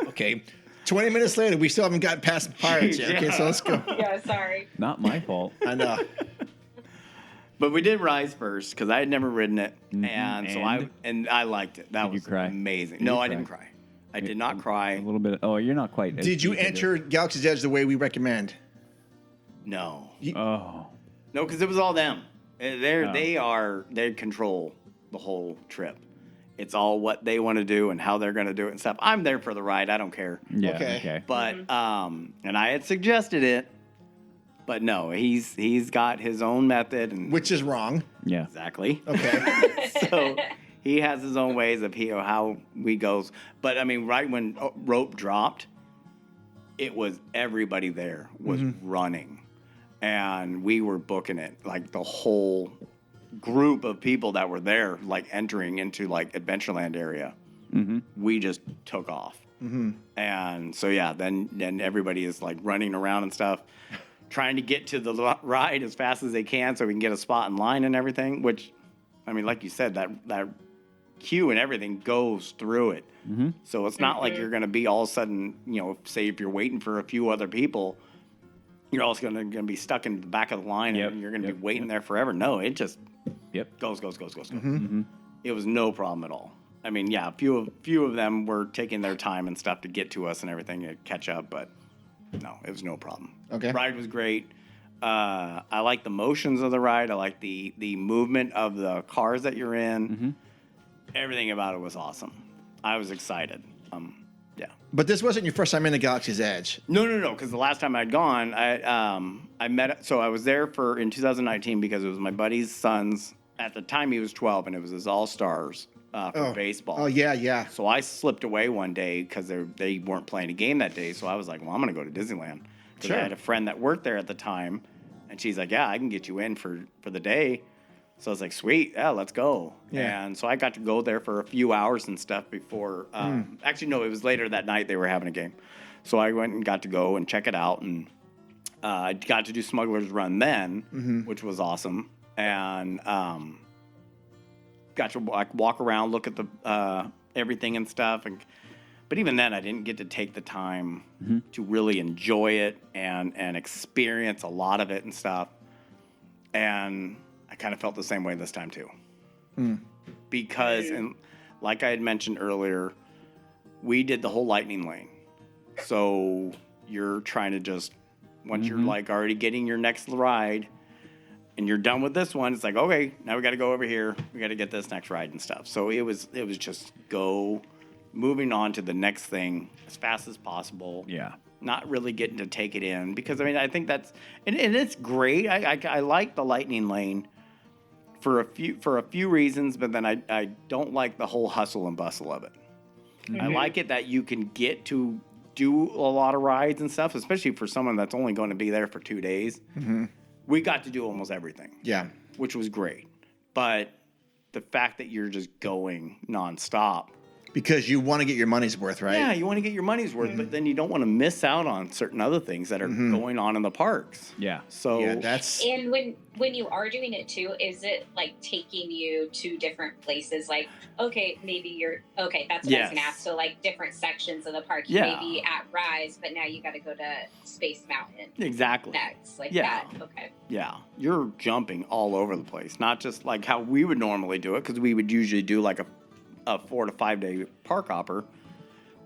Okay. 20 minutes later, we still haven't gotten past Pirates yet. Okay, so let's go. Yeah, sorry. Not my fault. I know. But we did Rise first because I had never ridden it, Mhm. and so And? I liked it. That Did you was cry? amazing. Did No, you I cry? didn't cry. I did not cry. A little bit. Oh, you're not quite. as Did you deep into enter Galaxy's Edge the way we recommend? No, it. Oh. no, because it was all them. Oh. They control the whole trip. It's all what they want to do and how they're going to do it and stuff. I'm there for the ride. I don't care. Yeah. Okay. Okay. But and I had suggested it, but no, he's got his own method and Which is wrong. Yeah. exactly. Okay. So he has his own ways of how we goes. But I mean, right when rope dropped, it was everybody there was running, and we were booking it like the whole group of people that were there, like entering into like Adventureland area. Mm-hmm. We just took off, and so yeah, then everybody is like running around and stuff, trying to get to the ride as fast as they can so we can get a spot in line and everything. Which, I mean, like you said, that queue and everything goes through it. Mm-hmm. So it's not like you're going to be all of a sudden, say if you're waiting for a few other people, you're also going to be stuck in the back of the line Yep, and you're going to yep, be waiting yep. there forever. No, it just Yep. goes. Mm-hmm. It was no problem at all. I mean, yeah, a few of them were taking their time and stuff to get to us and everything to catch up, but no, it was no problem. Okay. Ride was great. I like the motions of the ride. I like the movement of the cars that you're in. Everything about it was awesome. I was excited. Yeah. But this wasn't your first time in the Galaxy's Edge. No. Because the last time I'd gone, I met. So I was there in 2019 because it was my buddy's son's. At the time, he was 12, and it was his All Stars for baseball. Oh yeah. So I slipped away one day because they weren't playing a game that day. So I was like, well, I'm going to go to Disneyland. Because I had a friend that worked there at the time, and she's like, yeah, I can get you in for the day. So I was like, sweet, yeah, let's go. Yeah. And so I got to go there for a few hours and stuff before. Actually, no, it was later that night they were having a game. So I went and got to go and check it out, and I got to do Smuggler's Run then, which was awesome. And got to walk around, look at the everything and stuff. But even then, I didn't get to take the time to really enjoy it and experience a lot of it and stuff. And I kind of felt the same way this time too. Because, and like I had mentioned earlier, we did the whole lightning lane. So you're trying to just, once you're like already getting your next ride and you're done with this one, it's like, okay, now we got to go over here. We got to get this next ride and stuff. So it was just moving on to the next thing as fast as possible. Yeah. Not really getting to take it in because, I mean, I think that's, and it's great. I like the lightning lane for a few reasons, but then I don't like the whole hustle and bustle of it. I like it that you can get to do a lot of rides and stuff, especially for someone that's only going to be there for 2 days. We got to do almost everything. Yeah. Which was great. But the fact that you're just going nonstop. Because you want to get your money's worth, right? Yeah, you want to get your money's worth, but then you don't want to miss out on certain other things that are going on in the parks. Yeah. So that's. And when you are doing it too, is it like taking you to different places? Like, okay, maybe that's what I was gonna ask. So like different sections of the park, you may be at Rise, but now you got to go to Space Mountain. Exactly. Next, like that. Okay. Yeah, you're jumping all over the place, not just like how we would normally do it, because we would usually do like a 4 to 5 day park hopper.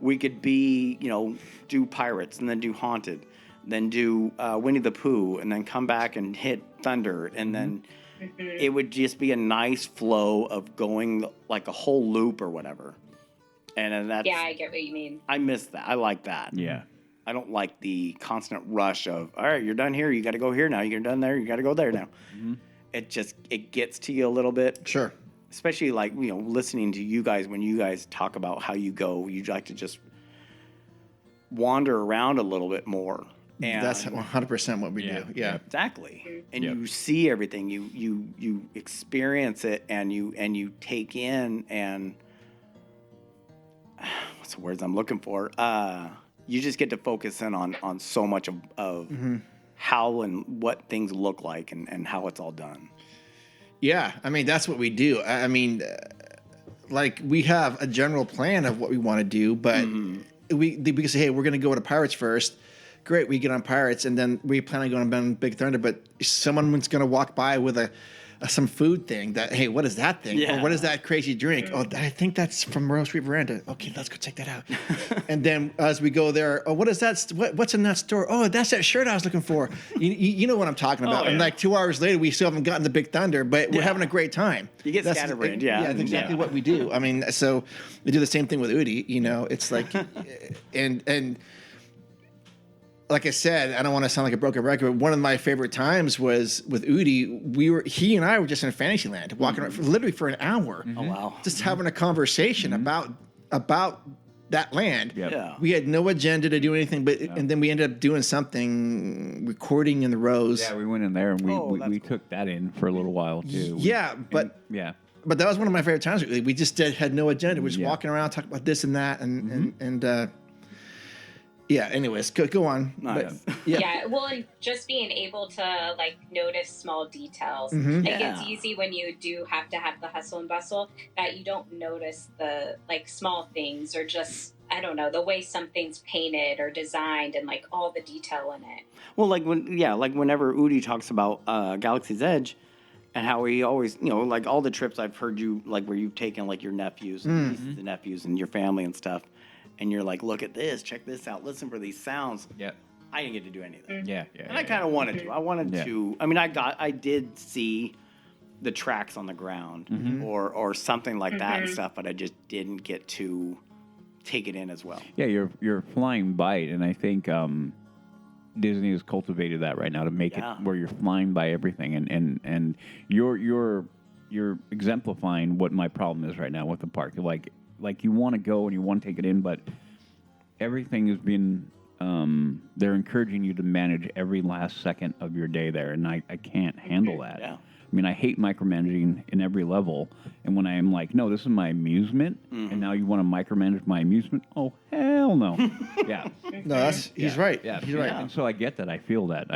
We could do Pirates and then do Haunted, then do Winnie the Pooh, and then come back and hit Thunder, and then it would just be a nice flow of going like a whole loop or whatever. And that's, yeah, I get what you mean. I miss that. I like that. Yeah. I don't like the constant rush of, all right, you're done here, you got to go here now, you're done there, you got to go there now. It gets to you a little bit. Sure. Especially like, listening to you guys, when you guys talk about how you go, you like to just wander around a little bit more. And that's 100% what we do. Yeah. Exactly. And you see everything, you experience it, and you take in, and what's the words I'm looking for? You just get to focus in on so much of how and what things look like and how it's all done. Yeah, I mean, that's what we do. I mean, like, we have a general plan of what we want to do, but we say, hey, we're going to go to Pirates first. Great, we get on Pirates, and then we plan on going on Big Thunder, but someone's going to walk by with some food thing that, hey, what is that thing? Yeah. Or what is that crazy drink? Oh, I think that's from Royal Street Veranda. Okay, let's go check that out. And then as we go there, oh, what is that? What's in that store? Oh, that's that shirt I was looking for. You know what I'm talking about. And like 2 hours later, we still haven't gotten to Big Thunder, but we're having a great time. You get scatterbrained, Yeah, that's exactly what we do. I mean, so we do the same thing with Udi. It's like, and like I said, I don't want to sound like a broken record, but one of my favorite times was with Udi. He and I were just in Fantasyland, walking around literally for an hour. Oh, wow. Just having a conversation about that land. Yep. Yeah. We had no agenda to do anything, and then we ended up doing something, recording in the Rose. Yeah, we went in there and we took that in for a little while too. Yeah, but but that was one of my favorite times. We just had no agenda. We were just walking around, talking about this and that, and yeah. Anyways, go on. Nice. But, Yeah, well, and just being able to like notice small details. Like it's easy when you do have to have the hustle and bustle that you don't notice the like small things, or just, I don't know, the way something's painted or designed and like all the detail in it. Well, whenever Udi talks about Galaxy's Edge, And how he always, like all the trips I've heard you, like where you've taken like your nephews and nieces and nephews and your family and stuff, and you're like, look at this, check this out, listen for these sounds. Yeah. I didn't get to do any of that. Yeah. And I kind of wanted to. I wanted to. I mean, I did see the tracks on the ground or something like that and stuff, but I just didn't get to take it in as well. Yeah, you're flying by it, and I think Disney has cultivated that right now to make it where you're flying by everything, and you're exemplifying what my problem is right now with the park. Like you want to go and you want to take it in, but everything has been they're encouraging you to manage every last second of your day there, and I can't handle that. Yeah. I mean, I hate micromanaging in every level. And when I am like, no, this is my amusement, and now you want to micromanage my amusement? Oh, hell no. Yeah. No, he's right. Yeah. He's right. And so I get that. I feel that.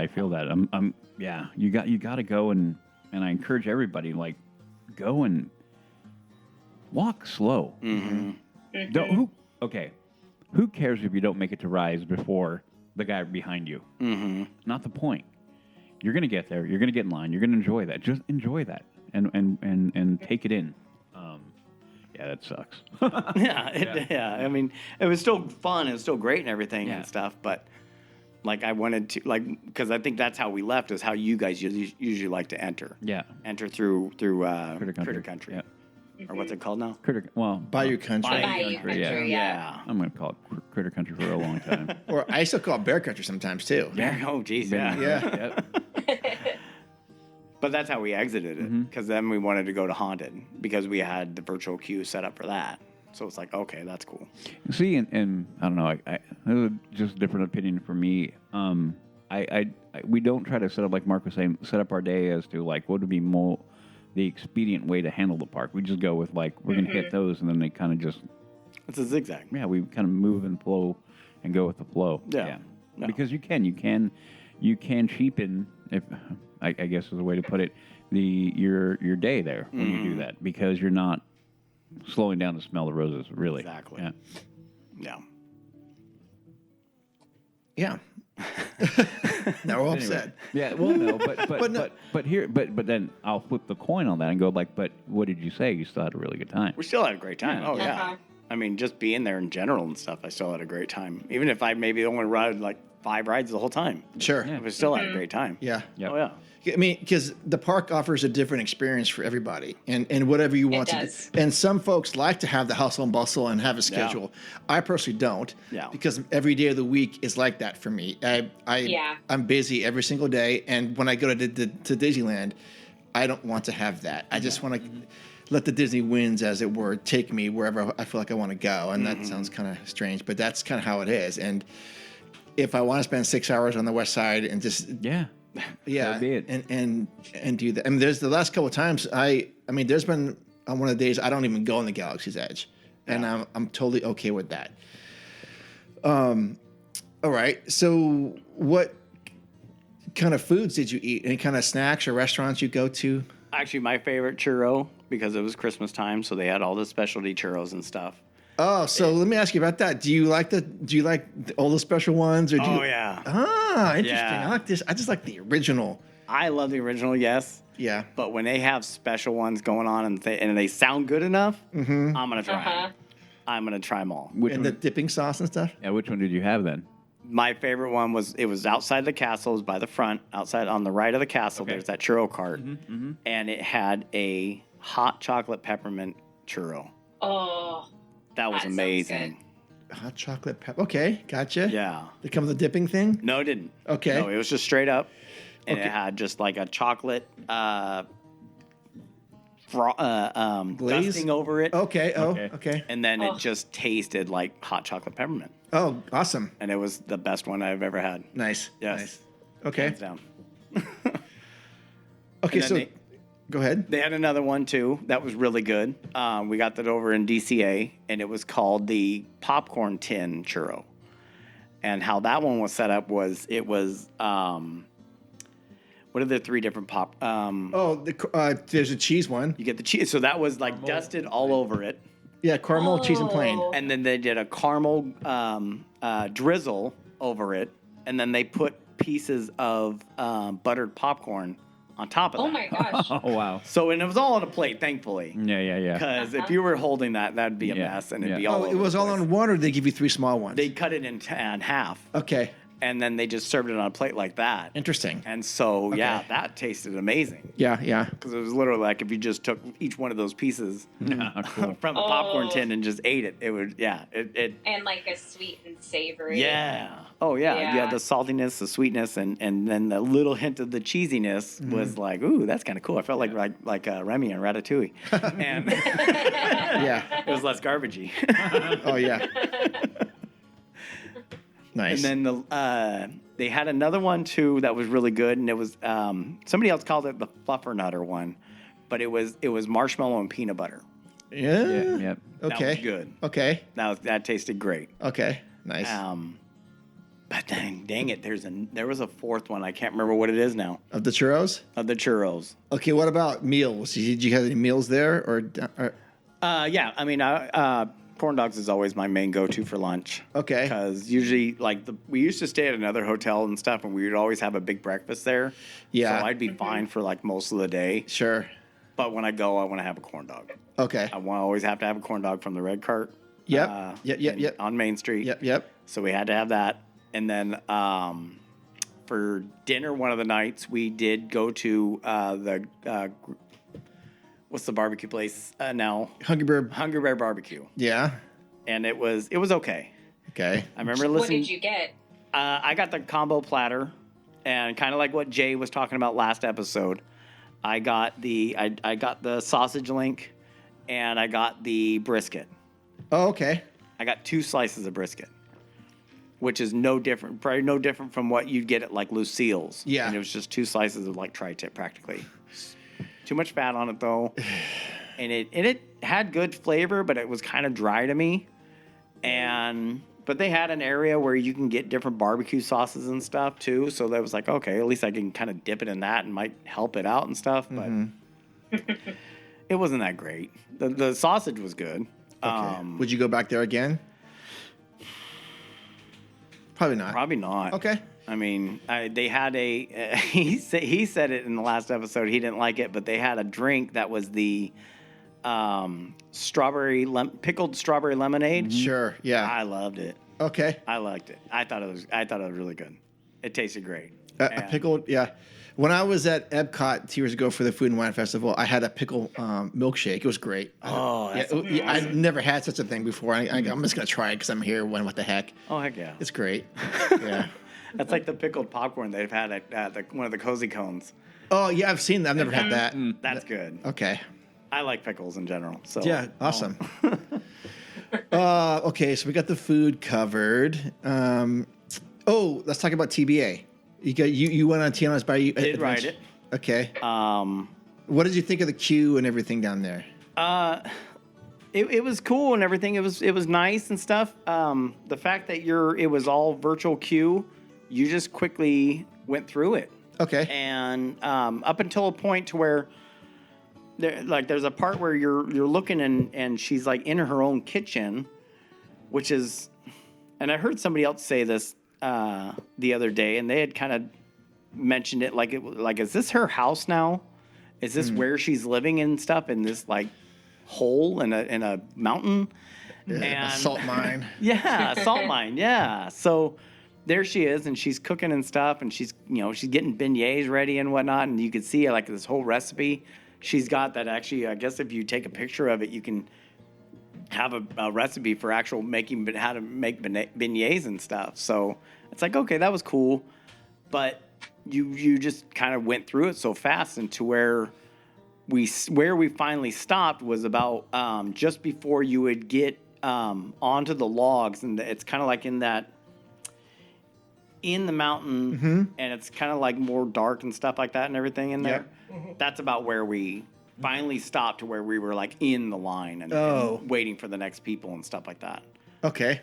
You got to go and I encourage everybody, like, go and walk slow. Who cares if you don't make it to Rise before the guy behind you? Not the point. You're going to get there. You're going to get in line. You're going to enjoy that. Just enjoy that and take it in. That sucks. I mean, it was still fun. It was still great and everything and stuff. But like, I wanted to because I think that's how we left. Is how you guys usually like to enter. Yeah. Enter through Critter Country. Yeah. Or what's it called now? Bayou Country. Bayou Country, yeah. I'm going to call it Critter Country for a long time. Or I still call it Bear Country sometimes too. Yeah. Oh, geez. Yeah. Yeah. But that's how we exited it, because then we wanted to go to Haunted because we had the virtual queue set up for that. So it's like, okay, that's cool. See, and I don't know, there's just a different opinion for me. We don't try to set up, like Mark was saying, set up our day as to like what would be more the expedient way to handle the park. We just go with like we're going to hit those, and then they kind of just it's a zigzag. Yeah, we kind of move and flow and go with the flow. Yeah. No. Because you can cheapen, if I guess is the way to put it, your day there when you do that, because you're not slowing down to smell the roses, really. Exactly. Yeah. Yeah. Now we're upset. Yeah. Well, no, but then I'll flip the coin on that and go like, but what did you say? You still had a really good time. We still had a great time. Oh yeah. I mean, just being there in general and stuff, I still had a great time. Even if I maybe only ride like 5 rides the whole time. Sure. Yeah. I still had a great time. Yeah. Yep. Oh yeah. I mean, because the park offers a different experience for everybody, and whatever you want to do. And some folks like to have the hustle and bustle and have a schedule. Yeah. I personally don't. Yeah. Because every day of the week is like that for me. I'm busy every single day, and when I go to Disneyland, I don't want to have that. I just want to let the Disney winds, as it were, take me wherever I feel like I want to go. And that sounds kind of strange, but that's kind of how it is. And if I want to spend 6 hours on the west side and just so be it. and do that. I mean, there's the last couple of times I mean, there's been on one of the days I don't even go on the Galaxy's Edge, and I'm totally okay with that. All right. So, what kind of foods did you eat? Any kind of snacks or restaurants you go to? Actually, my favorite churro, because it was Christmas time, so they had all the specialty churros and stuff. Oh, so let me ask you about that. Do you like all the special ones, or do you? Yeah. Ah, interesting. Yeah. I like this. I just like the original. I love the original, yes. Yeah. But when they have special ones going on and they sound good enough, I'm gonna try them. I'm gonna try them all. And the dipping sauce and stuff. Yeah. Which one did you have then? My favorite one was outside the castle, it was by the front, outside on the right of the castle. Okay. There's that churro cart, and it had a hot chocolate peppermint churro. Oh. That was amazing. Hot chocolate pepper. Okay, gotcha. Yeah. Did it come with a dipping thing? No, it didn't. Okay. No, it was just straight up. And it had just like a chocolate dusting over it. Okay. Oh, okay. And then it just tasted like hot chocolate peppermint. Oh, awesome. And it was the best one I've ever had. Nice. Yes. Nice. Okay. Hands down. Okay, so go ahead. They had another one too that was really good. We got that over in DCA, and it was called the popcorn tin churro. And how that one was set up was what are the 3 different pop? There's a cheese one. You get the cheese, so that was like dusted all over it. Yeah, caramel, cheese, and plain. And then they did a caramel drizzle over it, and then they put pieces of buttered popcorn on top of that. Oh my gosh. Oh wow. So, and it was all on a plate, thankfully. Yeah. Because if you were holding that, that'd be a Yeah, mess, and it'd yeah. be all Oh, over it was the all place. on one, or did they give you 3 small ones? They cut it in half, Okay. and then they just served it on a plate like that. Interesting. And so, yeah, Okay. that tasted amazing. Yeah. Because it was literally like if you just took each one of those pieces Cool. from the popcorn Oh. tin and just ate it, it would, And like a sweet and savory. yeah. Oh, yeah. You Yeah. had the saltiness, the sweetness, and then the little hint of the cheesiness was like, ooh, that's kind of cool. I felt like Remy and Ratatouille. And Yeah. it was less garbagey. Oh, yeah. Nice. And then they had another one too that was really good, and it was somebody else called it the fluffernutter one, but it was marshmallow and peanut butter. yeah. Yep. Okay. That was good. Okay. That tasted great. Okay. Nice. But dang it, there was a fourth one. I can't remember what it is now. Of the churros? Of the churros. Okay, what about meals? Did you have any meals there? Or Yeah, I mean, corn dogs is always my main go-to for lunch. Okay. Because usually, we used to stay at another hotel and stuff, and we would always have a big breakfast there. Yeah. So I'd be fine for like most of the day. Sure. But when I go, I want to have a corn dog. Okay. I always have to have a corn dog from the Red Cart. Yep. Yep. On Main Street. Yep. So we had to have that. And then for dinner one of the nights, we did go to what's the barbecue place now? Hungry Bear. Hungry Bear Barbecue. Yeah. And it was okay. Okay. I remember What listening. did you get? I got the combo platter, and kind of like what Jay was talking about last episode. I got the sausage link, and I got the brisket. Oh, okay. I got 2 slices of brisket, which is probably no different from what you'd get at like Lucille's. Yeah. And it was just 2 slices of like tri-tip practically. Too much fat on it though. And it had good flavor, but it was kind of dry to me. But they had an area where you can get different barbecue sauces and stuff too. So that was like, okay, at least I can kind of dip it in that and might help it out and stuff. But it wasn't that great. The sausage was good. Okay. Would you go back there again? Probably not. Probably not. Okay. I mean, they had he said it in the last episode. He didn't like it, but they had a drink that was the pickled strawberry lemonade. Sure. Yeah. I loved it. Okay. I liked it. I thought it was really good. It tasted great. A pickled, yeah. When I was at Epcot 2 years ago for the Food and Wine Festival, I had a pickle milkshake. It was great. Oh, that's yeah, I've never had such a thing before. I'm just gonna try it because I'm here. What the heck? Oh heck yeah! It's great. Yeah. That's like the pickled popcorn they've had at one of the cozy cones. Oh yeah, I've seen that. I've never had that. That's good. Okay. I like pickles in general. So Yeah. Awesome. Okay, so we got the food covered. Let's talk about TBA. You went on Tiana's Bayou. I did ride it. Okay. What did you think of the queue and everything down there? It was cool and everything. It was nice and stuff. The fact that it was all virtual queue, you just quickly went through it. Okay. And up until a point to where there's a part where you're looking and she's like in her own kitchen, which is, and I heard somebody else say this the other day, and they had kind of mentioned it like is this her house now? Is this where she's living and stuff in this like hole in a mountain? And a salt mine. Yeah, a salt mine. Yeah. So there she is, and she's cooking and stuff, and she's getting beignets ready and whatnot, and you can see like this whole recipe she's got that actually, I guess if you take a picture of it, you can have a recipe for how to make beignets and stuff. So it's like, okay, that was cool, but you just kind of went through it so fast, and to where we finally stopped was about just before you would get onto the logs, and it's kind of like in the mountain, and it's kind of like more dark and stuff like that and everything in there. That's about where we finally stopped, to where we were like in the line and waiting for the next people and stuff like that. Okay.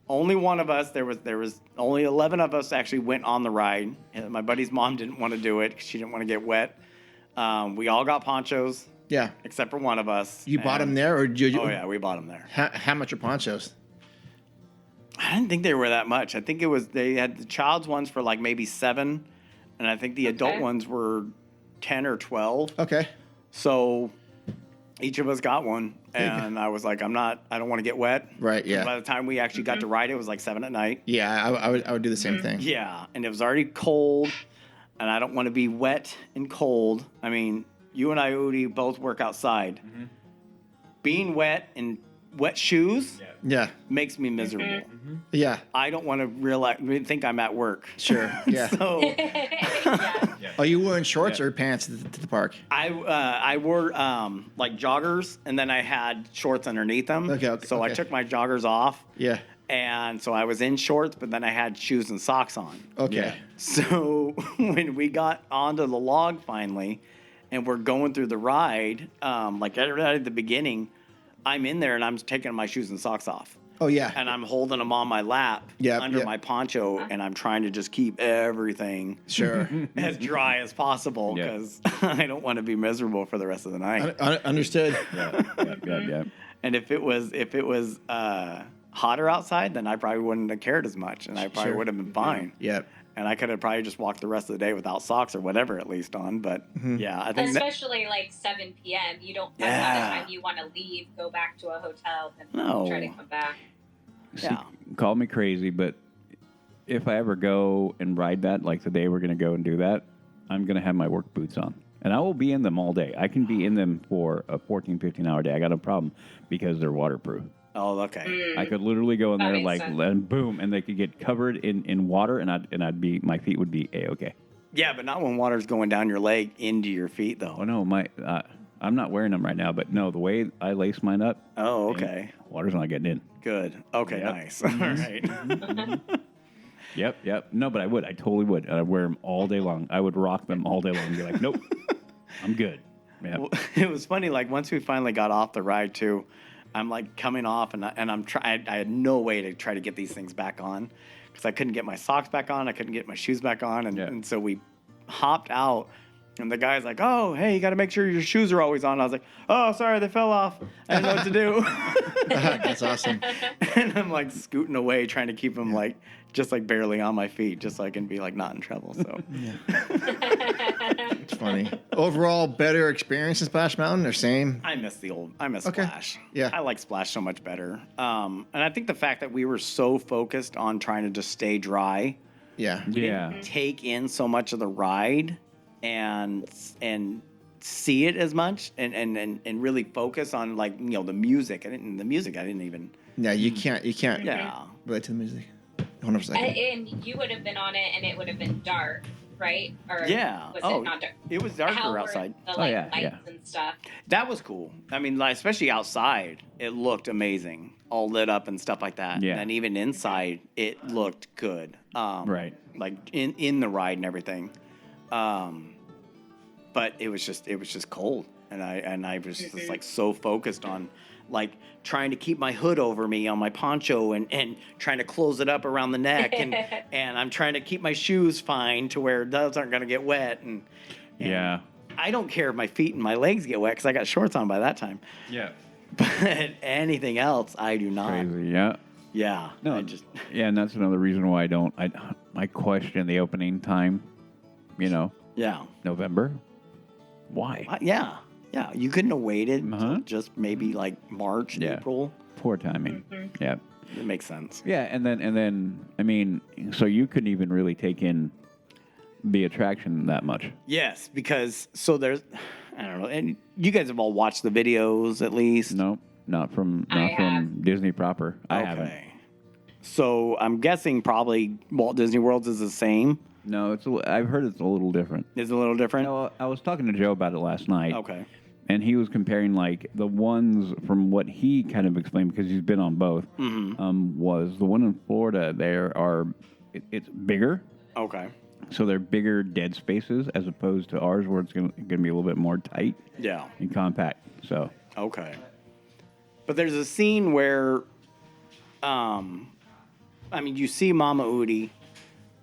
Only one of us, there was only 11 of us actually went on the ride. And my buddy's mom didn't want to do it because she didn't want to get wet. We all got ponchos. Yeah. Except for one of us. You bought them there, or did you? Oh yeah, we bought them there. How much are ponchos? I didn't think they were that much. I think they had the child's ones for like maybe $7. and I think the adult ones were 10 or 12. Okay. So each of us got one, and I was like, I don't want to get wet. Right. Yeah. By the time we actually got to ride it, it was like 7 at night. Yeah. I would do the same thing. Yeah, and it was already cold, and I don't want to be wet and cold. I mean, you and I, Udi, both work outside. Being wet in wet shoes Yeah. makes me miserable. Yeah. I don't want to think I'm at work. Sure. Yeah. So Are you wearing shorts or pants to the park? I wore like joggers, and then I had shorts underneath them. Okay, So I took my joggers off. Yeah. And so I was in shorts, but then I had shoes and socks on. Okay. Yeah. So when we got onto the log finally, and we're going through the ride, like right at the beginning, I'm in there and I'm taking my shoes and socks off. Oh yeah. And I'm holding them on my lap under my poncho, and I'm trying to just keep everything Sure. as dry as possible because I don't want to be miserable for the rest of the night. Understood. Yeah. And if it was hotter outside, then I probably wouldn't have cared as much, and I probably would have been fine. Yep. And I could have probably just walked the rest of the day without socks or whatever at least on. But yeah, I think especially like 7 p.m. You don't. That's not the time you want to leave, go back to a hotel, and try to come back. Yeah. Call me crazy, but if I ever go and ride that, like the day we're going to go and do that, I'm going to have my work boots on. And I will be in them all day. I can be in them for a 14, 15-hour day. I got no problem because they're waterproof. Oh, okay. I could literally go in That there makes like, sense. and boom, and they could get covered in water, and I'd be, my feet would be A-okay. Yeah, but not when water's going down your leg into your feet, though. Oh no, I'm not wearing them right now, but no, the way I lace mine up. Oh, okay. Water's not getting in. Good. Okay, Yep. nice. All right. Yep. No, but I would. I totally would. I'd wear them all day long. I would rock them all day long and be like, nope, I'm good. Yeah. Well, it was funny. Like once we finally got off the ride too, I'm like coming off, and I'm trying. I had no way to try to get these things back on because I couldn't get my socks back on. I couldn't get my shoes back on, and so we hopped out. And the guy's like, "Oh, hey, you got to make sure your shoes are always on." I was like, "Oh, sorry, they fell off. I didn't know what to do." That's awesome. And I'm like scooting away, trying to keep them like just like barely on my feet, just so I can be like not in trouble. So It's funny. Overall, better experience in Splash Mountain or same? I miss Splash. Yeah. I like Splash so much better. And I think the fact that we were so focused on trying to just stay dry, Yeah. Yeah. take in so much of the ride, and see it as much, and really focus on like the music. I didn't even. Yeah, you can't. Yeah. Relate to the music. Hold on for a second. And you would have been on it, and it would have been dark, right? Or Yeah. was Oh, it not dark? it was darker How were outside. The yeah, lights and stuff. That was cool. I mean, like, especially outside, it looked amazing, all lit up and stuff like that. Yeah. And even inside, it looked good. Right. Like in the ride and everything. But it was just cold, and I was just like so focused on like trying to keep my hood over me on my poncho and trying to close it up around the neck and I'm trying to keep my shoes fine to where those aren't going to get wet and Yeah. I don't care if my feet and my legs get wet because I got shorts on by that time. Yeah. But anything else, I do not. Crazy. Yeah. Yeah. No. I just Yeah, and that's another reason why I question the opening time. yeah. November. Why? Yeah. Yeah. You couldn't have waited until Uh-huh. just maybe like March, Yeah. April. Poor timing. Yeah. It makes sense. Yeah, and then I mean, so you couldn't even really take in the attraction that much. Yes, because so there's, I don't know, and you guys have all watched the videos at least. No, not from Disney proper. I haven't. So I'm guessing probably Walt Disney World's is the same. No, I've heard it's a little different. Is it a little different? No, I was talking to Joe about it last night. Okay. And he was comparing like the ones from what he kind of explained because he's been on both. Was the one in Florida? It's bigger. Okay. So they're bigger dead spaces as opposed to ours where it's going to be a little bit more tight. Yeah. And compact. So. Okay. But there's a scene where, you see Mama Udi,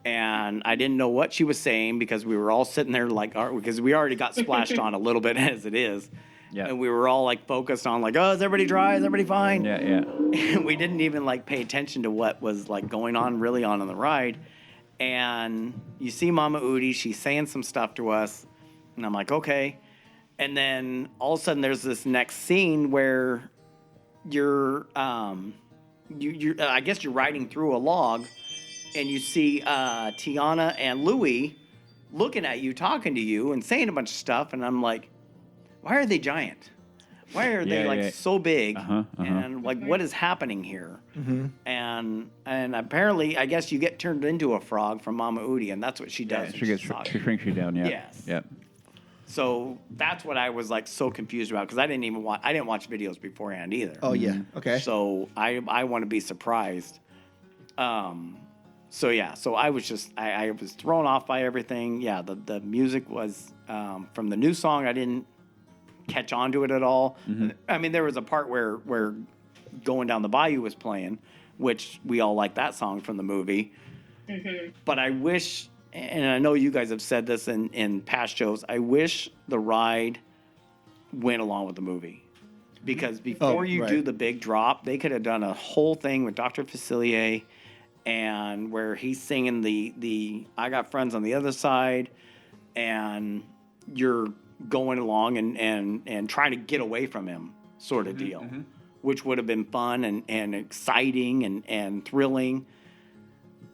and I didn't know what she was saying because we were all sitting there because we already got splashed on a little bit as it is. Yeah. And we were all like focused on like, oh, is everybody dry? Is everybody fine? Yeah. And we didn't even like pay attention to what was like going on really on the ride. and you see Mama Udi. She's saying some stuff to us, and I'm like, okay. And then all of a sudden, there's this next scene where you're I guess you're riding through a log, and you see Tiana and Louie looking at you, talking to you, and saying a bunch of stuff. And I'm like, why are they giant? Why are they so big? And like, what is happening here? And apparently, I guess you get turned into a frog from Mama Udi, and that's what she does. She shrinks you down. Yeah. Yes. Yep. So that's what I was like so confused about, because I didn't watch videos beforehand either. Oh yeah. Okay. So I want to be surprised. So I was just I was thrown off by everything. Yeah, the music was from the new song. I didn't catch on to it at all. I mean, there was a part where Going Down the Bayou was playing, which we all like that song from the movie. But I wish, and I know you guys have said this in past shows, I wish the ride went along with the movie. Because before you do the big drop, they could have done a whole thing with Dr. Facilier, and where he's singing the I Got Friends on the Other Side, and you're going along and trying to get away from him sort of deal, which would have been fun and exciting and thrilling.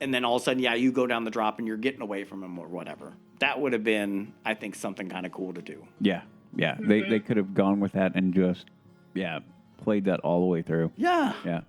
And then all of a sudden, you go down the drop and you're getting away from him or whatever. That would have been, I think, something kind of cool to do. Yeah. They could have gone with that and just played that all the way through. Yeah. Yeah.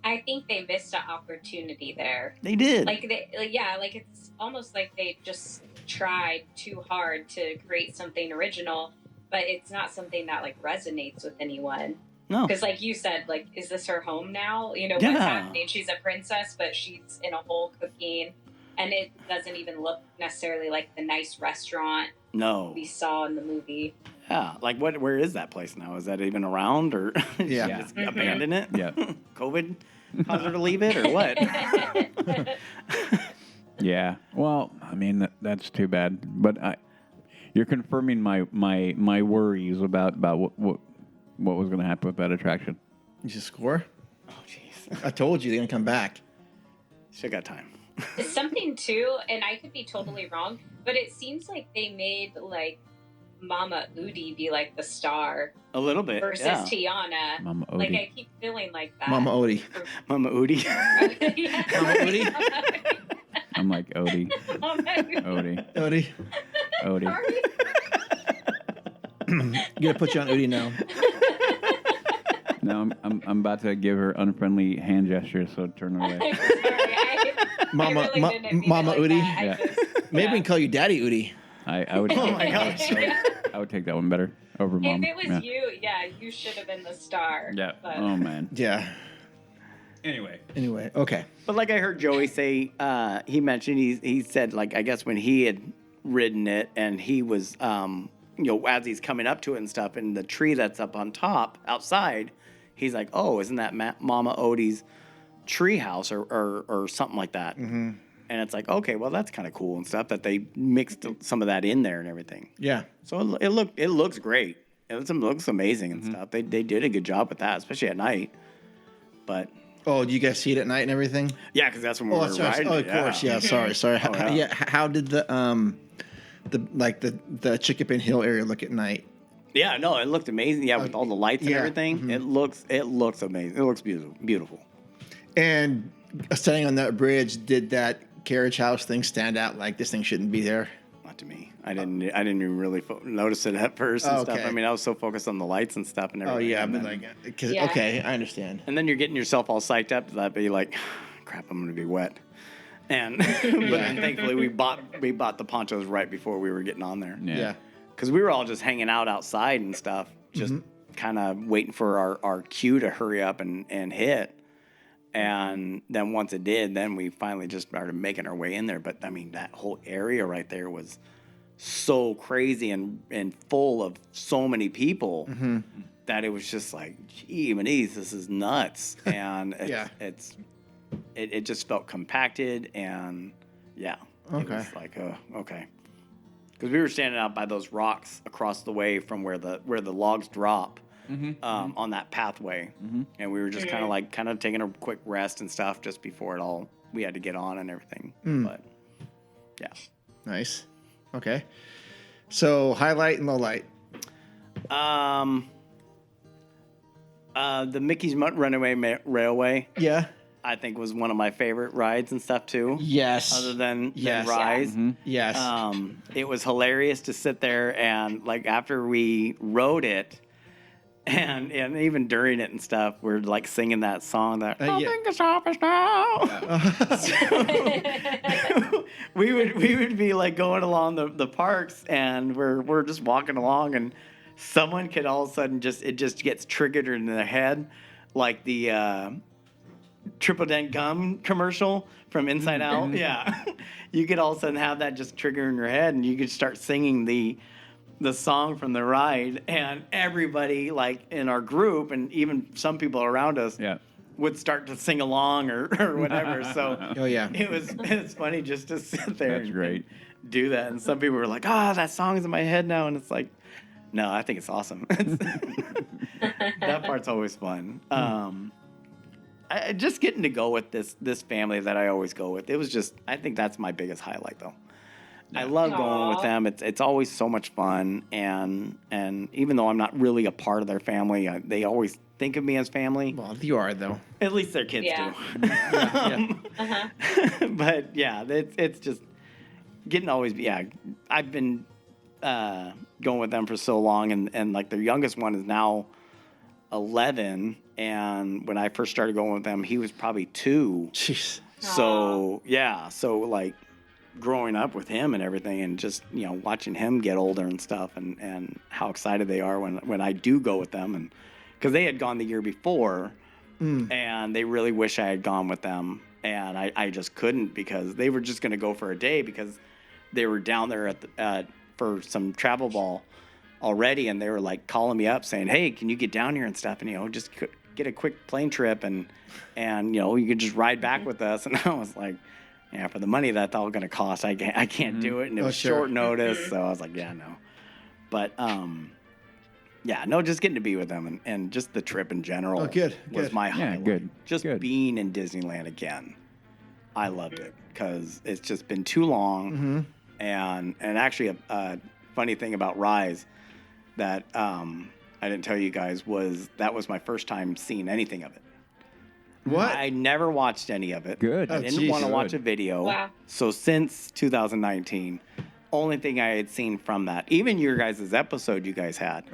I think they missed an opportunity there. They did. It's almost like they just tried too hard to create something original, but it's not something that like resonates with anyone. No. Because like you said, like, is this her home now? What's happening? She's a princess, but she's in a hole cooking, and it doesn't even look necessarily like the nice restaurant we saw in the movie. Yeah, like where is that place now? Is that even around, or just abandon it? Yeah. COVID caused her to leave it, or what? Yeah. Well, I mean that's too bad. But you're confirming my worries about what was going to happen with that attraction. You should score. Oh, jeez. I told you they're gonna come back. Still got time. It's something too, and I could be totally wrong, but it seems like they made like Mama Udi be like the star A little bit. versus Tiana. Mama Udi. Like I keep feeling like that. Mama Odie. Mama Udi. Mama Udi. I'm like Odie. Odie. Odie. Odie. I'm gonna put you on Udi now. No, I'm about to give her unfriendly hand gestures, so turn her away. Mama Udi. Maybe we can call you Daddy Udi. I would. Oh my gosh. I would take that one better over Mom. If it was you, you should have been the star. Yeah. But. Oh man. Yeah. Anyway, okay. But like I heard Joey say, he mentioned, he said, like, I guess when he had ridden it and he was, as he's coming up to it and stuff, and the tree that's up on top outside, he's like, oh, isn't that Mama Odie's tree house or something like that? Mm-hmm. And it's like, okay, well, that's kind of cool and stuff that they mixed some of that in there and everything. Yeah. So it looks great. It looks amazing and stuff. They did a good job with that, especially at night. But oh, do you guys see it at night and everything? yeah, because that's when we were riding. Oh, of course. Yeah. Sorry. Oh, yeah. How did the Chickapin Hill area look at night? Yeah, no, it looked amazing. Yeah, with all the lights and everything, it looks amazing. It looks beautiful. And standing on that bridge, did that carriage house thing stand out? Like this thing shouldn't be there? Not to me. I didn't even really notice it at first and stuff. I mean, I was so focused on the lights and stuff and everything. Oh yeah, but like, okay, I understand. And then you're getting yourself all psyched up to that, but you're like, crap, I'm gonna be wet. And but then thankfully we bought the ponchos right before we were getting on there. Yeah. Because we were all just hanging out outside and stuff, just kind of waiting for our cue to hurry up and hit. And then once it did, then we finally just started making our way in there. But I mean, that whole area right there was so crazy and full of so many people that it was just like, gee, Manise, this is nuts. And it just felt compacted and it was like, okay. Because we were standing out by those rocks across the way from where the logs drop, on that pathway, and we were just kind of taking a quick rest and stuff just before we had to get on and everything. But yeah, Nice. Okay. So highlight and low light. The Mickey's Runaway Railway, Yeah. I think, was one of my favorite rides and stuff too. Yes. Other than Yes. Rise. Yes. It was hilarious to sit there and like after we rode it and even during it and stuff, we're like singing that song that I think it's harvest now. So, we would be like going along the parks and we're just walking along and someone could all of a sudden it just gets triggered in their head like the Triple Dent Gum commercial from Inside Out. Yeah. You could all of a sudden have that just trigger in your head and you could start singing the song from the ride and everybody like in our group and even some people around us would start to sing along or whatever. So it's funny just to sit there and do that. And some people were like, that song is in my head now. And it's like, no, I think it's awesome. That part's always fun. Just getting to go with this family that I always go with. It was just, I think that's my biggest highlight, though. I love going with them. It's always so much fun, and even though I'm not really a part of their family, they always think of me as family. Well, you are though. At least their kids do. But yeah, it's just getting always. Yeah, I've been going with them for so long, and like their youngest one is now 11. And when I first started going with them, he was probably 2. Jeez. So, so like growing up with him and everything and just, watching him get older and stuff and how excited they are when I do go with them. And because they had gone the year before and they really wish I had gone with them. And I just couldn't because they were just going to go for a day because they were down there for some travel ball already. And they were like calling me up saying, hey, can you get down here and stuff? And, just get a quick plane trip and you could just ride back with us. And I was like, yeah, for the money that's all going to cost, I can't do it. And it was short notice. So I was like, yeah, no. But, just getting to be with them and just the trip in general was my highlight. Good. Just being in Disneyland again. I loved it because it's just been too long. And actually a funny thing about Rise that I didn't tell you guys was that was my first time seeing anything of it. What? I never watched any of it. Good. I didn't want to watch a video. Wow. So since 2019, only thing I had seen from that, even your guys' episode you guys had,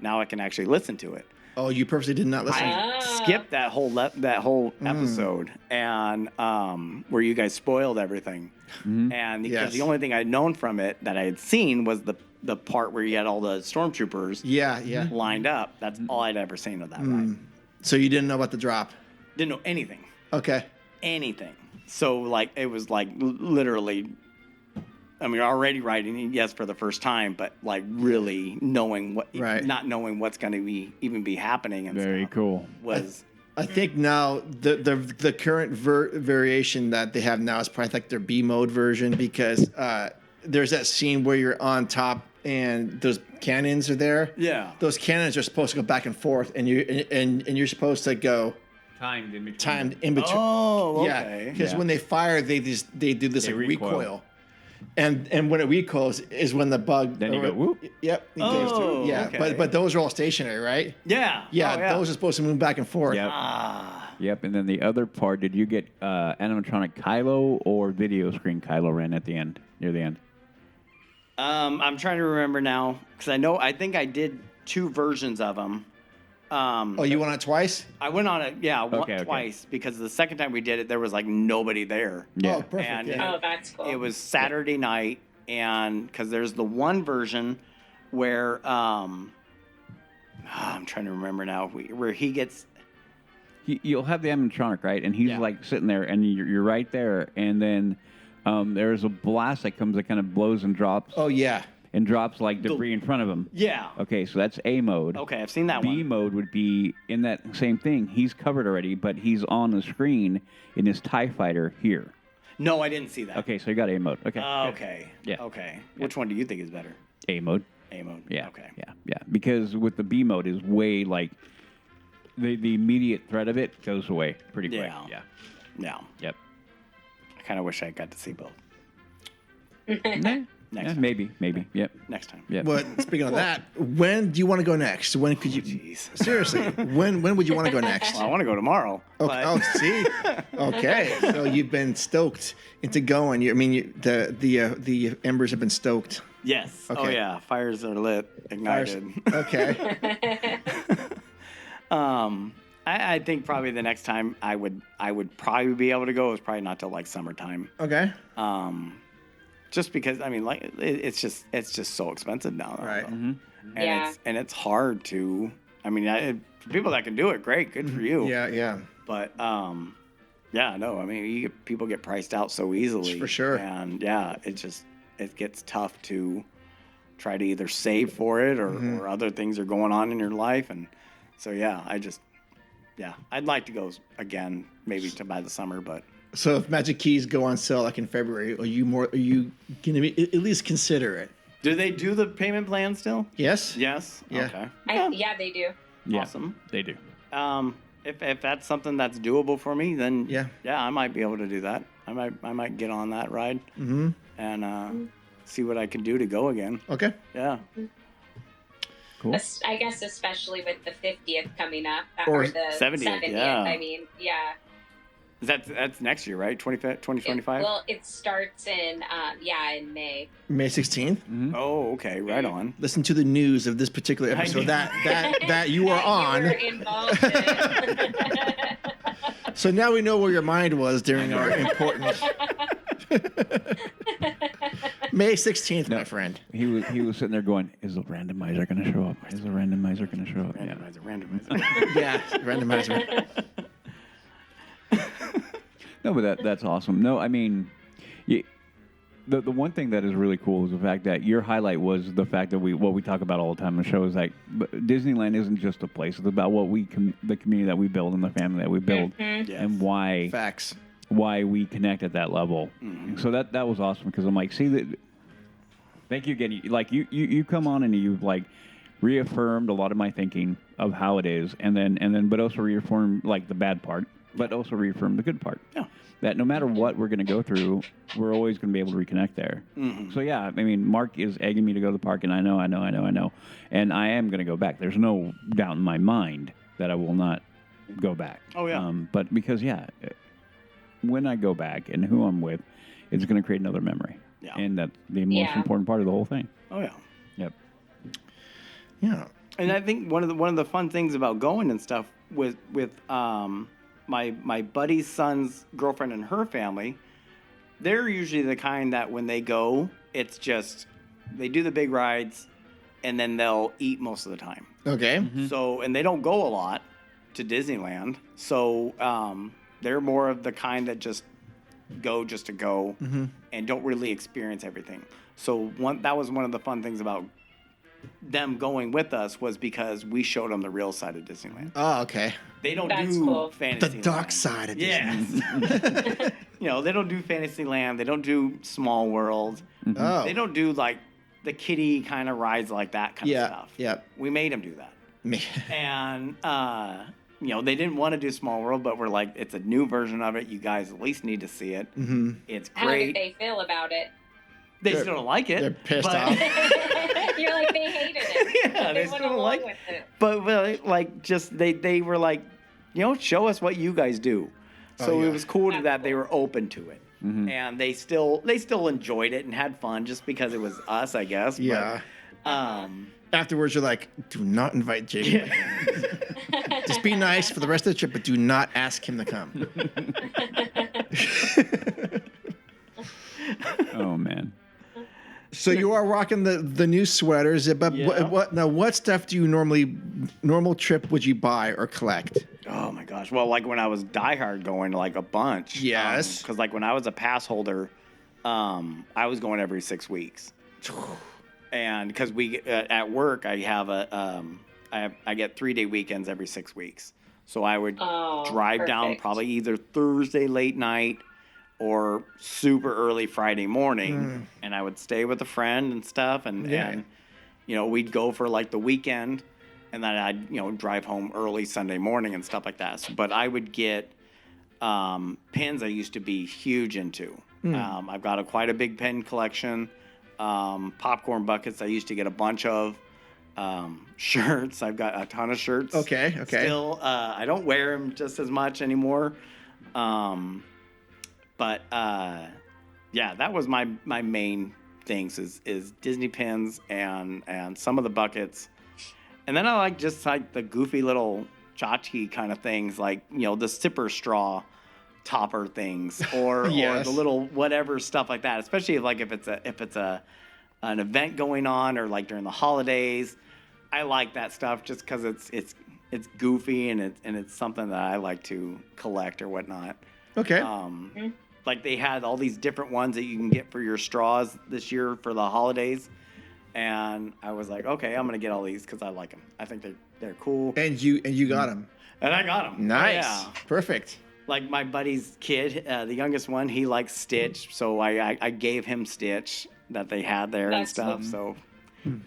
now I can actually listen to it. Oh, you purposely did not listen? I skipped that whole episode and where you guys spoiled everything. And because the only thing I'd known from it that I had seen was the part where you had all the stormtroopers lined up. That's all I'd ever seen of that ride. So you didn't know about the drop? Didn't know anything. Okay. Anything. So like it was like literally, I mean, already riding yes for the first time, but like really knowing not knowing what's going to even be happening. And very cool. Was I think now the current variation that they have now is probably like their B mode version because there's that scene where you're on top and those cannons are there. Yeah. Those cannons are supposed to go back and forth, and you're supposed to go timed in between. Oh, okay. Yeah, because when they fire, they do this recoil. And when it recoils is when the bug. Then you go whoop. Yep. Goes through. Yeah, okay. but those are all stationary, right? Yeah. Yeah, those are supposed to move back and forth. Yep. Yep. And then the other part, did you get animatronic Kylo or video screen Kylo Ren at the end, near the end? I'm trying to remember now because I think I did 2 versions of them. You went on it twice? I went on it, twice because the second time we did it, there was like nobody there. Yeah. Oh, perfect. And that's cool. it was Saturday night, and because there's the one version where I'm trying to remember now where he gets. You'll have the animatronic, right? And he's like sitting there, and you're right there, and then there's a blast that comes that kind of blows and drops. Oh yeah. And drops like debris in front of him. Yeah. Okay, so that's A mode. Okay, I've seen that one. B mode would be in that same thing. He's covered already, but he's on the screen in his TIE fighter here. No, I didn't see that. Okay, so you got A mode. Okay. Okay. Yeah. Okay. Which one do you think is better? A mode. A mode. Yeah. Okay. Yeah. Because with the B mode is way like the immediate threat of it goes away pretty quick. Yeah. Yeah. Yeah. Yep. I kind of wish I got to see both. Next time. Maybe. Yep. Next time. Yep. But speaking of that, when do you want to go next? When could you? Jeez. Seriously, when would you want to go next? Well, I want to go tomorrow. Okay. but- Oh, see. Okay. So you've been stoked into going. The embers have been stoked. Yes. Oh Okay. yeah. Fires are lit, ignited. Okay. I think probably the next time I would probably be able to go is probably not till like summertime. Okay. Just because I mean like it's just so expensive now. Right. And Yeah. it's hard to. I mean, for people that can do it, great, good for you. Yeah. Yeah. But yeah, no. I mean, people get priced out so easily. For sure. And yeah, it gets tough to try to either save for it or other things are going on in your life, and so yeah, I'd like to go again, maybe by the summer, but. So if Magic Keys go on sale like in February, are you gonna at least consider it? Do they do the payment plan still? Yes. Yes. Yeah. Okay. Yeah, they do. Yeah, Awesome. They do. If that's something that's doable for me, then Yeah. I might be able to do that. I might get on that ride and see what I can do to go again. Okay. Yeah. Cool. I guess especially with the 50th coming up, Or or the 70th, yeah. I mean, yeah. That's next year, right? 2025? Well, it starts in May. May 16th. Oh, okay. Right on. Listen to the news of this particular episode that you are on. You were involved in. So now we know where your mind was during our important May 16th, my friend. He was sitting there going, "Is the randomizer going to show up? Is the randomizer going to show up?" Randomizer. Yeah, randomizer. No, but that's awesome. No, I mean, the one thing that is really cool is the fact that your highlight was the fact that what we talk about all the time on the show is like Disneyland isn't just a place; it's about what the community that we build and the family that we build, and why Facts. why we connect at that level. So that was awesome because I'm like, see that. Thank you again. Like you come on and you've like reaffirmed a lot of my thinking of how it is, and then but also reaffirmed like the bad part, but also reaffirmed the good part. Yeah. That no matter what we're going to go through, we're always going to be able to reconnect there. So yeah, I mean, Mark is egging me to go to the park, and I know, and I am going to go back. There's no doubt in my mind that I will not go back. Oh yeah. But because when I go back and who I'm with, it's going to create another memory. Yeah. And that's the most important part of the whole thing. Oh yeah. Yep. Yeah. And I think one of the fun things about going and stuff with my buddy's son's girlfriend and her family, they're usually the kind that when they go, it's just they do the big rides and then they'll eat most of the time. Okay. So and they don't go a lot to Disneyland. So they're more of the kind that just go just to go and don't really experience everything. So that was one of the fun things about them going with us was because we showed them the real side of Disneyland. Oh, okay. They don't That's do cool. Fantasyland. The dark side of Disneyland. Yes. They don't do Fantasyland. They don't do Small World. Oh. They don't do like the kiddie kind of rides like that kind of stuff. Yeah. We made them do that. Me. And they didn't want to do Small World, but we're like, it's a new version of it. You guys at least need to see it. It's How great. did they feel about it? They still don't like it. They're pissed but- off. You're like, they hated it. Yeah, they went still don't along like with it. But like, just they were like, show us what you guys do. So yeah. it was cool That's that they cool. were open to it, and they still enjoyed it and had fun just because it was us, I guess. Yeah. But, Afterwards, you're like, do not invite Jacob. Just be nice for the rest of the trip, but do not ask him to come. Oh man. So you are rocking the new sweaters, but Yeah. what stuff do you normal trip would you buy or collect? oh my gosh! Well, like when I was diehard going, like a bunch. Yes. Because like when I was a pass holder, I was going every 6 weeks. And because we at work, I have I get 3-day weekends every 6 weeks. So I would drive down perfect. probably either Thursday late night or super early Friday morning, and I would stay with a friend and stuff, and we'd go for like the weekend, and then I'd drive home early Sunday morning and stuff like that. But I would get pins I used to be huge into. I've got quite a big pin collection. Popcorn buckets I used to get a bunch of. Shirts, I've got a ton of shirts. Okay. Still, I don't wear them just as much anymore. But that was my main things is Disney pins and some of the buckets. And then I like just like the goofy little tchotchke kind of things, like, the sipper straw topper things or or the little whatever stuff like that, especially if it's an event going on or like during the holidays. I like that stuff just because it's goofy and it's something that I like to collect or whatnot. Okay. Like they had all these different ones that you can get for your straws this year for the holidays, and I was like, okay, I'm gonna get all these because I like them. I think they're cool. And you got them. And I got them. Nice. Yeah. Perfect. Like my buddy's kid, the youngest one, he likes Stitch, so I gave him Stitch that they had there and stuff. So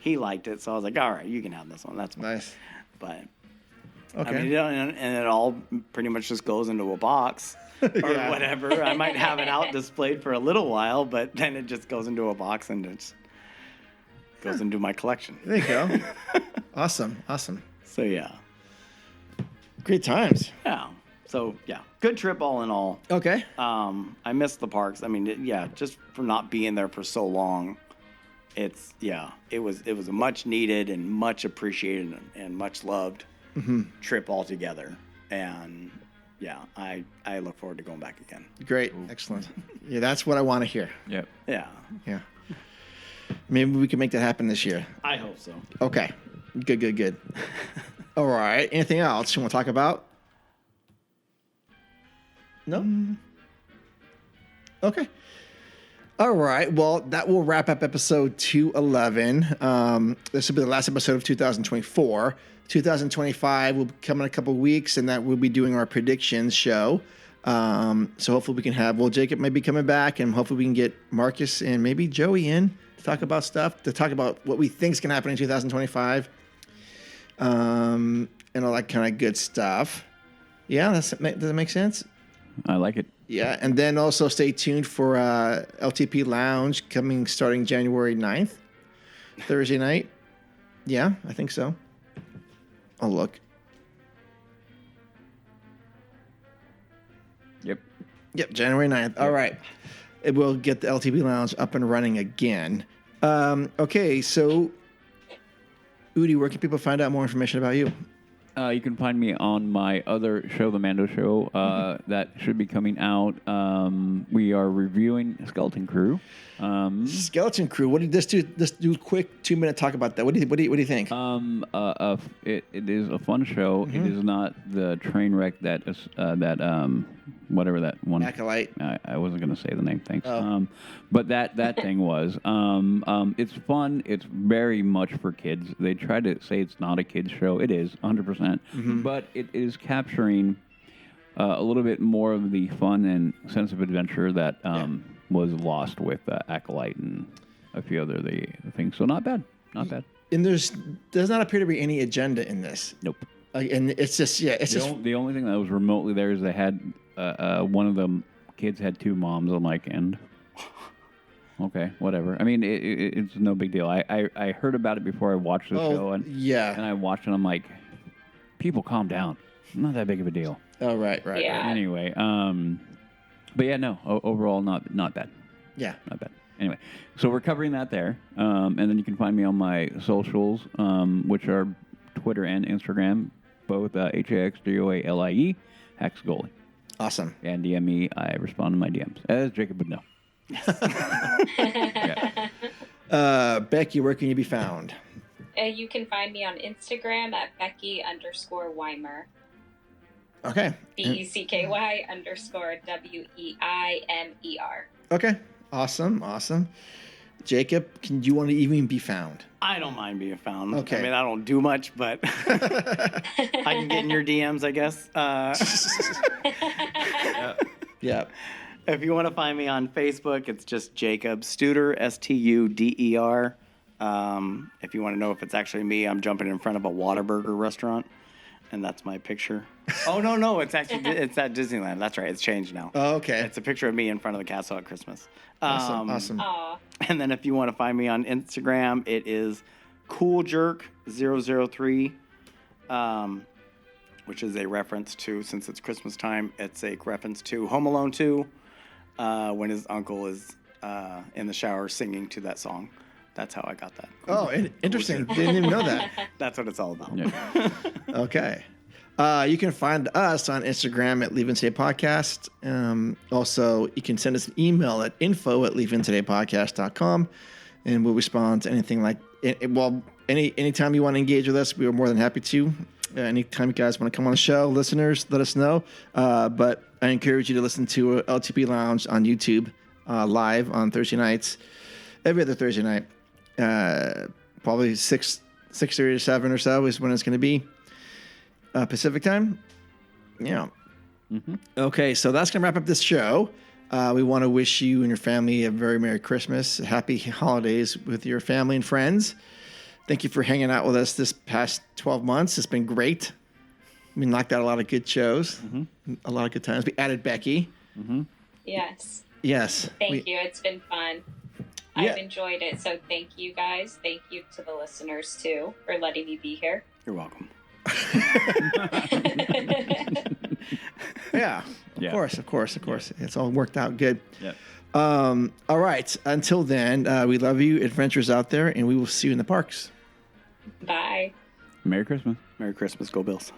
he liked it, so I was like, all right, you can have this one. That's fine. Nice. But okay. I mean, and it all pretty much just goes into a box or whatever. I might have it out displayed for a little while, but then it just goes into a box and it goes into my collection. There you go. Awesome. So yeah. Great times. Yeah. So yeah, good trip all in all. Okay. I missed the parks. I mean, just for not being there for so long, it was a much needed and much appreciated and much loved trip altogether. And yeah, I look forward to going back again. Great. Excellent. Yeah, that's what I want to hear. Yep. Yeah. Yeah. Maybe we can make that happen this year. I hope so. Okay. Good. All right. Anything else you want to talk about? No? Okay. All right. Well, that will wrap up episode 211. This will be the last episode of 2024. 2025 will come in a couple of weeks, and that we'll be doing our predictions show. So hopefully we can have, Jacob may be coming back, and hopefully we can get Marcus and maybe Joey in to talk about stuff, to talk about what we think is going to happen in 2025. And all that kind of good stuff. Yeah, does that make sense? I like it. Yeah, and then also stay tuned for LTP Lounge starting January 9th, Thursday night. Yeah, I think so. I'll look. Yep, January 9th. All right. It will get the LTP Lounge up and running again. Okay, so, Udi, where can people find out more information about you? You can find me on my other show, The Mando Show, that should be coming out. We are reviewing Skeleton Crew. Skeleton Crew. What did this do? Let's do a quick 2-minute talk about that. What do you think? It is a fun show. It is not the train wreck that is whatever that one. Acolyte. I wasn't going to say the name. Thanks. Oh. But that thing was. It's fun. It's very much for kids. They try to say it's not a kids show. It is 100%. But it is capturing a little bit more of the fun and sense of adventure that was lost with Acolyte and a few other the things. So not bad. Not bad. And does not appear to be any agenda in this. Nope. And it's just the only thing that was remotely there is they had one of the kids had two moms. I'm like, and okay, whatever. I mean, it's no big deal. I heard about it before I watched the show, and I watched it. I'm like, people, calm down. Not that big of a deal. Oh, right. Yeah. Anyway, but yeah, no. Overall, not bad. Yeah, not bad. Anyway, so we're covering that there, and then you can find me on my socials, which are Twitter and Instagram, both HAXGOALIE, Hax Goalie. Awesome. And DM me. I respond to my DMs, as Jacob would know. Becky, where can you be found? You can find me on Instagram at Becky_Weimer. Okay. BECKY_WEIMER. Okay. Awesome. Jacob, do you want to even be found? I don't mind being found. Okay. I mean, I don't do much, but I can get in your DMs, I guess. Yeah. If you want to find me on Facebook, it's just Jacob Studer, Studer. If you want to know if it's actually me, I'm jumping in front of a Whataburger restaurant, and that's my picture. Oh, no, it's actually it's at Disneyland. That's right. It's changed now. Oh, okay. It's a picture of me in front of the castle at Christmas. Awesome. Aw. And then if you want to find me on Instagram, it is CoolJerk003, which is a reference to, since it's Christmas time, it's a reference to Home Alone 2, when his uncle is in the shower singing to that song. That's how I got that. Oh, interesting. Didn't even know that. That's what it's all about. Yeah. Okay. You can find us on Instagram at Leave In Today Podcast. Also, you can send us an email at info@leaveintodaypodcast.com, and we'll respond to anything anytime you want to engage with us, we are more than happy to. Anytime you guys want to come on the show, listeners, let us know. But I encourage you to listen to LTP Lounge on YouTube live on Thursday nights, every other Thursday night. Probably 6:30 to 7 or so is when it's going to be. Pacific time? Yeah. Mm-hmm. Okay, so that's going to wrap up this show. We want to wish you and your family a very Merry Christmas, happy holidays with your family and friends. Thank you for hanging out with us this past 12 months. It's been great. We knocked out a lot of good shows, a lot of good times. We added Becky. Mm-hmm. Yes. Yes. Thank you. It's been fun. Yeah. I've enjoyed it. So thank you guys. Thank you to the listeners too for letting me be here. You're welcome. Yeah. Yeah. Of course. It's all worked out good. Yeah. All right. Until then, we love you, adventurers out there, and we will see you in the parks. Bye. Merry Christmas. Merry Christmas. Go Bills.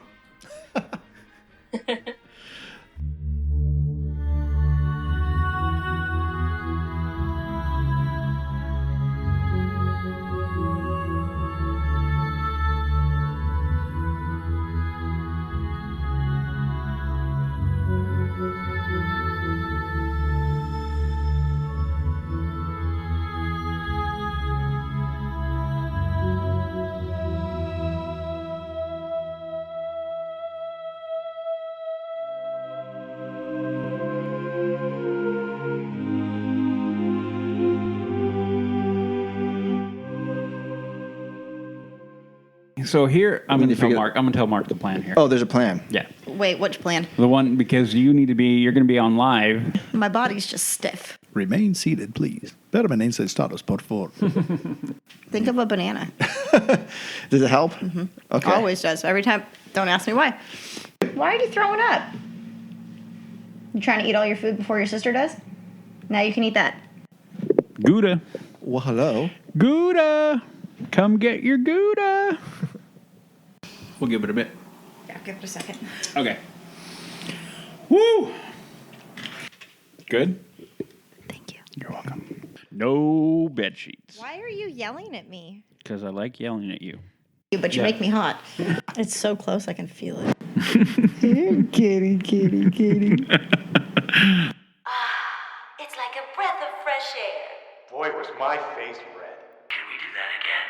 So here, I'm going to tell figure- Mark. I'm going to tell Mark the plan here. Oh, there's a plan. Yeah, Wait, which plan? the one because you're going to be on live. My body's just stiff. Remain seated, please. Permanenza è stato por favor. Think of a banana. Does it help? Okay. Always does. Every time. Don't ask me why. Why are you throwing up? You trying to eat all your food before your sister does? Now you can eat that. Gouda, Well, hello. Gouda, come get your Gouda. We'll give it a bit. Yeah, give it a second. Okay. Woo. Good. Thank you. You're welcome. No bed sheets. Why are you yelling at me? Because I like yelling at you. But you Yeah. make me hot. It's so close, I can feel it. Kitty. It's like a breath of fresh air. Boy, was my face red. Can we do that again?